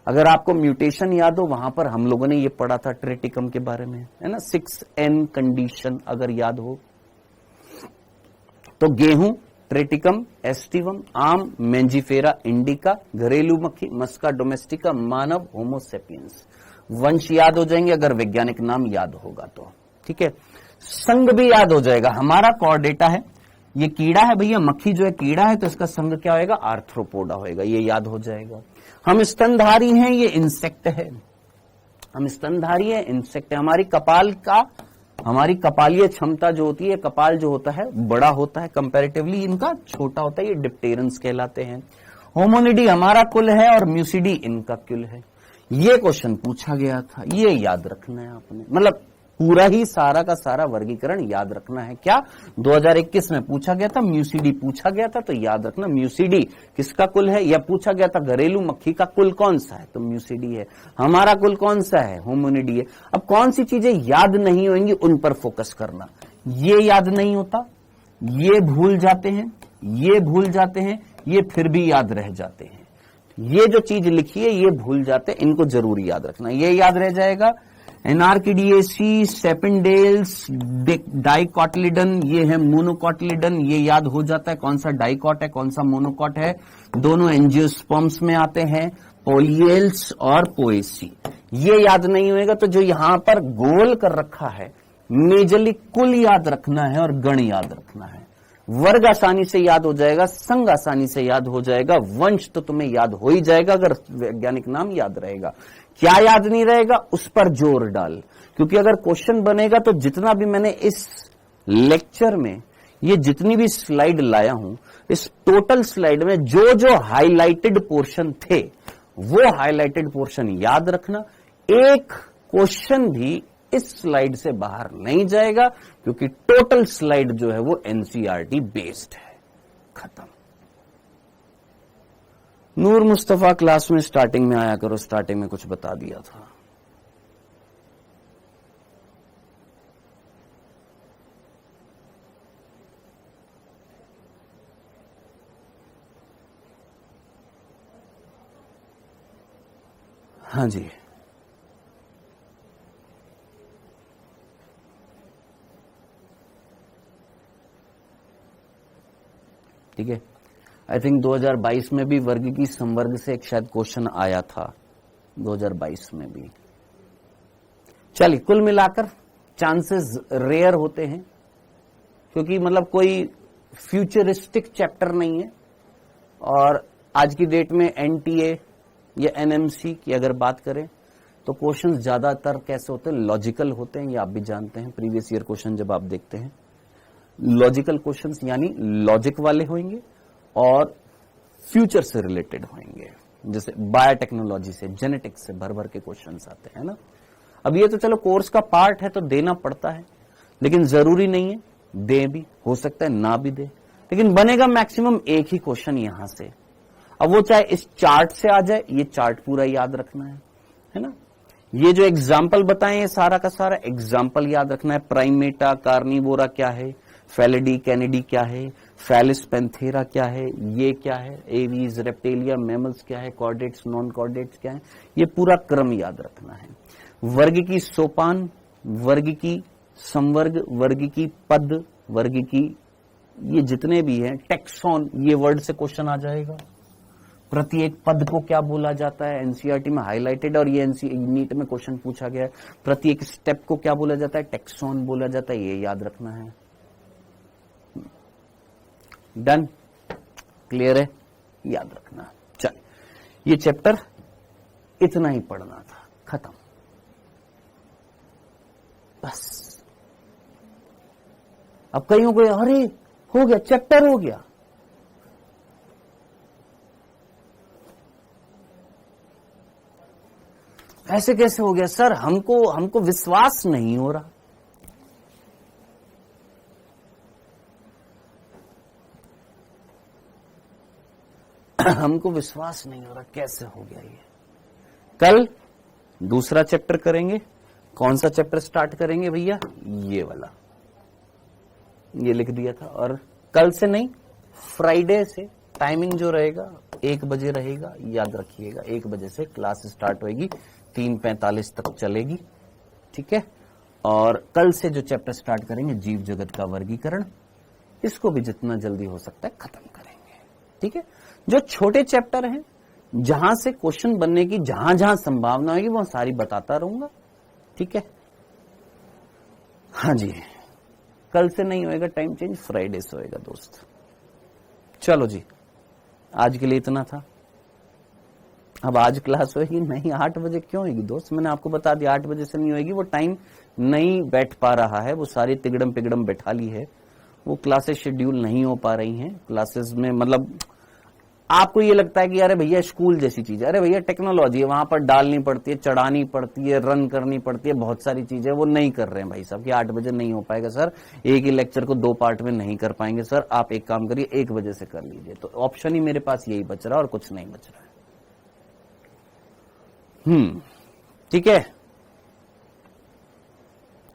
अगर आपको म्यूटेशन याद हो, वहां पर हम लोगों ने ये पढ़ा था ट्रिटिकम के बारे में, है ना, 6N कंडीशन अगर याद हो तो। गेहूं ट्रिटिकम एस्टिवम, आम मेंजीफेरा इंडिका, घरेलू मक्खी मस्का डोमेस्टिका, मानव होमोसेपियंस। वंश याद हो जाएंगे अगर वैज्ञानिक नाम याद होगा तो, ठीक है। संघ भी याद हो जाएगा, हमारा कॉर डेटा है, ये कीड़ा है भैया, मक्खी जो है कीड़ा है, तो इसका संघ क्या होएगा? आर्थ्रोपोडा होएगा, ये याद हो जाएगा। हम स्तनधारी हैं, ये इंसेक्ट है, हम स्तनधारी है, इंसेक्ट है। हमारी कपालीय क्षमता जो होती है, कपाल जो होता है बड़ा होता है कंपैरेटिवली, इनका छोटा होता है, ये डिप्टेरन्स कहलाते हैं। होमोनिडी हमारा कुल है और म्यूसिडी इनका कुल है। ये क्वेश्चन पूछा गया था, ये याद रखना है आपने, मतलब पूरा ही सारा का सारा वर्गीकरण याद रखना है। क्या 2021 में पूछा गया था, म्यूसिडी पूछा गया था, तो याद रखना म्यूसिडी किसका कुल है। या पूछा गया था घरेलू मक्खी का कुल कौन सा है, तो म्यूसिडी है। हमारा कुल कौन सा है, होमोनिडी है। अब कौन सी चीजें याद नहीं होंगी उन पर फोकस करना। ये याद नहीं होता, ये भूल जाते हैं, ये भूल जाते हैं, ये फिर भी याद रह जाते हैं। ये जो चीज लिखी है ये भूल जाते हैं, इनको जरूर याद रखना। ये याद रह जाएगा, एनार्किडिएसी, सेपिनडेल्स, डाइकोटिलिडन, ये है मोनोकोटिलिडन, ये याद हो जाता है कौन सा डाइकोट है कौन सा मोनोकोट है। दोनों एंजियोस्पर्म्स में आते हैं, पोलियल्स और पोएसी। ये याद नहीं होएगा तो जो यहां पर गोल कर रखा है, मेजरली कुल याद रखना है और गण याद रखना है। वर्ग आसानी से याद हो जाएगा, संघ आसानी से याद हो जाएगा, वंश तो तुम्हें याद हो ही जाएगा अगर वैज्ञानिक नाम याद रहेगा। क्या याद नहीं रहेगा उस पर जोर डाल, क्योंकि अगर क्वेश्चन बनेगा तो जितना भी मैंने इस लेक्चर में ये जितनी भी स्लाइड लाया हूं, इस टोटल स्लाइड में जो जो हाईलाइटेड पोर्शन थे वो हाईलाइटेड पोर्शन याद रखना। एक क्वेश्चन भी इस स्लाइड से बाहर नहीं जाएगा, क्योंकि टोटल स्लाइड जो है वो एनसीईआरटी बेस्ड है। खत्म। नूर मुस्तफा क्लास में स्टार्टिंग में आया करो, स्टार्टिंग में कुछ बता दिया था। हाँ जी, ठीक है। आई थिंक 2022 में भी वर्ग की संवर्ग से एक शायद क्वेश्चन आया था, 2022 में भी। चलिए, कुल मिलाकर चांसेस रेयर होते हैं, क्योंकि मतलब कोई फ्यूचरिस्टिक चैप्टर नहीं है। और आज की डेट में एनटीए या एनएमसी की अगर बात करें तो क्वेश्चंस ज्यादातर कैसे होते हैं, लॉजिकल होते हैं। ये आप भी जानते हैं, प्रीवियस ईयर क्वेश्चन जब आप देखते हैं, लॉजिकल क्वेश्चंस यानी लॉजिक वाले होंगे और फ्यूचर से रिलेटेड होंगे। जैसे बायोटेक्नोलॉजी से, जेनेटिक्स से भर भर के क्वेश्चंस आते हैं ना। अब ये तो चलो कोर्स का पार्ट है तो देना पड़ता है, लेकिन जरूरी नहीं है दे भी, हो सकता है ना भी दे, लेकिन बनेगा मैक्सिमम एक ही क्वेश्चन यहां से। अब वो चाहे इस चार्ट से आ जाए, ये चार्ट पूरा याद रखना है ना। ये जो एग्जाम्पल बताएं ये सारा का सारा एग्जाम्पल याद रखना है। प्राइमेटा, कार्निवोरा क्या है, फैलिडी कैनिडी क्या है, फैलिस पैंथेरा क्या है, ये क्या है, एवीज रेप्टेलिया मैमल्स क्या है, कॉर्डेट्स नॉन कॉर्डेट्स क्या है, ये पूरा क्रम याद रखना है। वर्ग की सोपान, वर्ग की संवर्ग, वर्ग की पद, वर्ग की ये जितने भी हैं, टेक्सॉन, ये वर्ड से क्वेश्चन आ जाएगा। प्रत्येक पद को क्या बोला जाता है, एनसीईआरटी में हाईलाइटेड, और ये नीट में क्वेश्चन पूछा गया है। प्रत्येक स्टेप को क्या बोला जाता है, टेक्सॉन बोला जाता है, ये याद रखना है। डन, क्लियर है, याद रखना। चल, ये चैप्टर इतना ही पढ़ना था, खत्म, बस। अब कईयों को अरे हो गया, चैप्टर हो गया, ऐसे कैसे हो गया सर, हमको विश्वास नहीं हो रहा। हमको विश्वास नहीं हो रहा, कैसे हो गया ये। कल दूसरा चैप्टर करेंगे। कौन सा चैप्टर स्टार्ट करेंगे भैया, ये वाला, ये लिख दिया था। और कल से नहीं, फ्राइडे से टाइमिंग जो रहेगा 1 बजे रहेगा, याद रखिएगा। 1 बजे से क्लास स्टार्ट होगी, 3:45 तक चलेगी, ठीक है। और कल से जो चैप्टर स्टार्ट करेंगे, जीव जगत का वर्गीकरण, इसको भी जितना जल्दी हो सकता है खत्म करेंगे, ठीक है। जो छोटे चैप्टर हैं, जहां से क्वेश्चन बनने की जहां जहां संभावना होगी, वो सारी बताता रहूंगा, ठीक है। हाँ जी, कल से नहीं होएगा टाइम चेंज, फ्राइडे से होएगा दोस्त। चलो जी, आज के लिए इतना था। अब आज क्लास होएगी नहीं, 8 बजे क्यों होगी दोस्त, मैंने आपको बता दिया 8 बजे से नहीं होएगी। वो टाइम नहीं बैठ पा रहा है, वो सारी तिगड़म पिगड़म बैठा ली है, वो क्लासेस शेड्यूल नहीं हो पा रही हैं। क्लासेस में मतलब आपको ये लगता है कि अरे भैया स्कूल जैसी चीज है, अरे भैया टेक्नोलॉजी है, वहां पर डालनी पड़ती है, चढ़ानी पड़ती है, रन करनी पड़ती है, बहुत सारी चीजें, वो नहीं कर रहे हैं भाई साहब कि 8 बजे नहीं हो पाएगा सर, एक ही लेक्चर को 2 पार्ट में नहीं कर पाएंगे सर, आप एक काम करिए 1 बजे से कर लीजिए। तो ऑप्शन ही मेरे पास यही बच रहा है और कुछ नहीं बच रहा है। ठीक है,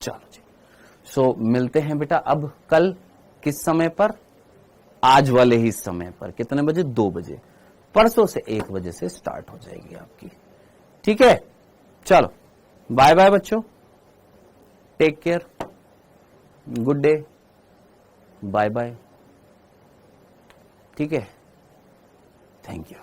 चलो जी। सो मिलते हैं बेटा अब कल किस समय पर, आज वाले ही समय पर। कितने बजे, 2 बजे। परसों से 1 बजे से स्टार्ट हो जाएगी आपकी, ठीक है। चलो बाय बाय बच्चों, take care, good day, bye bye, ठीक है, थैंक यू।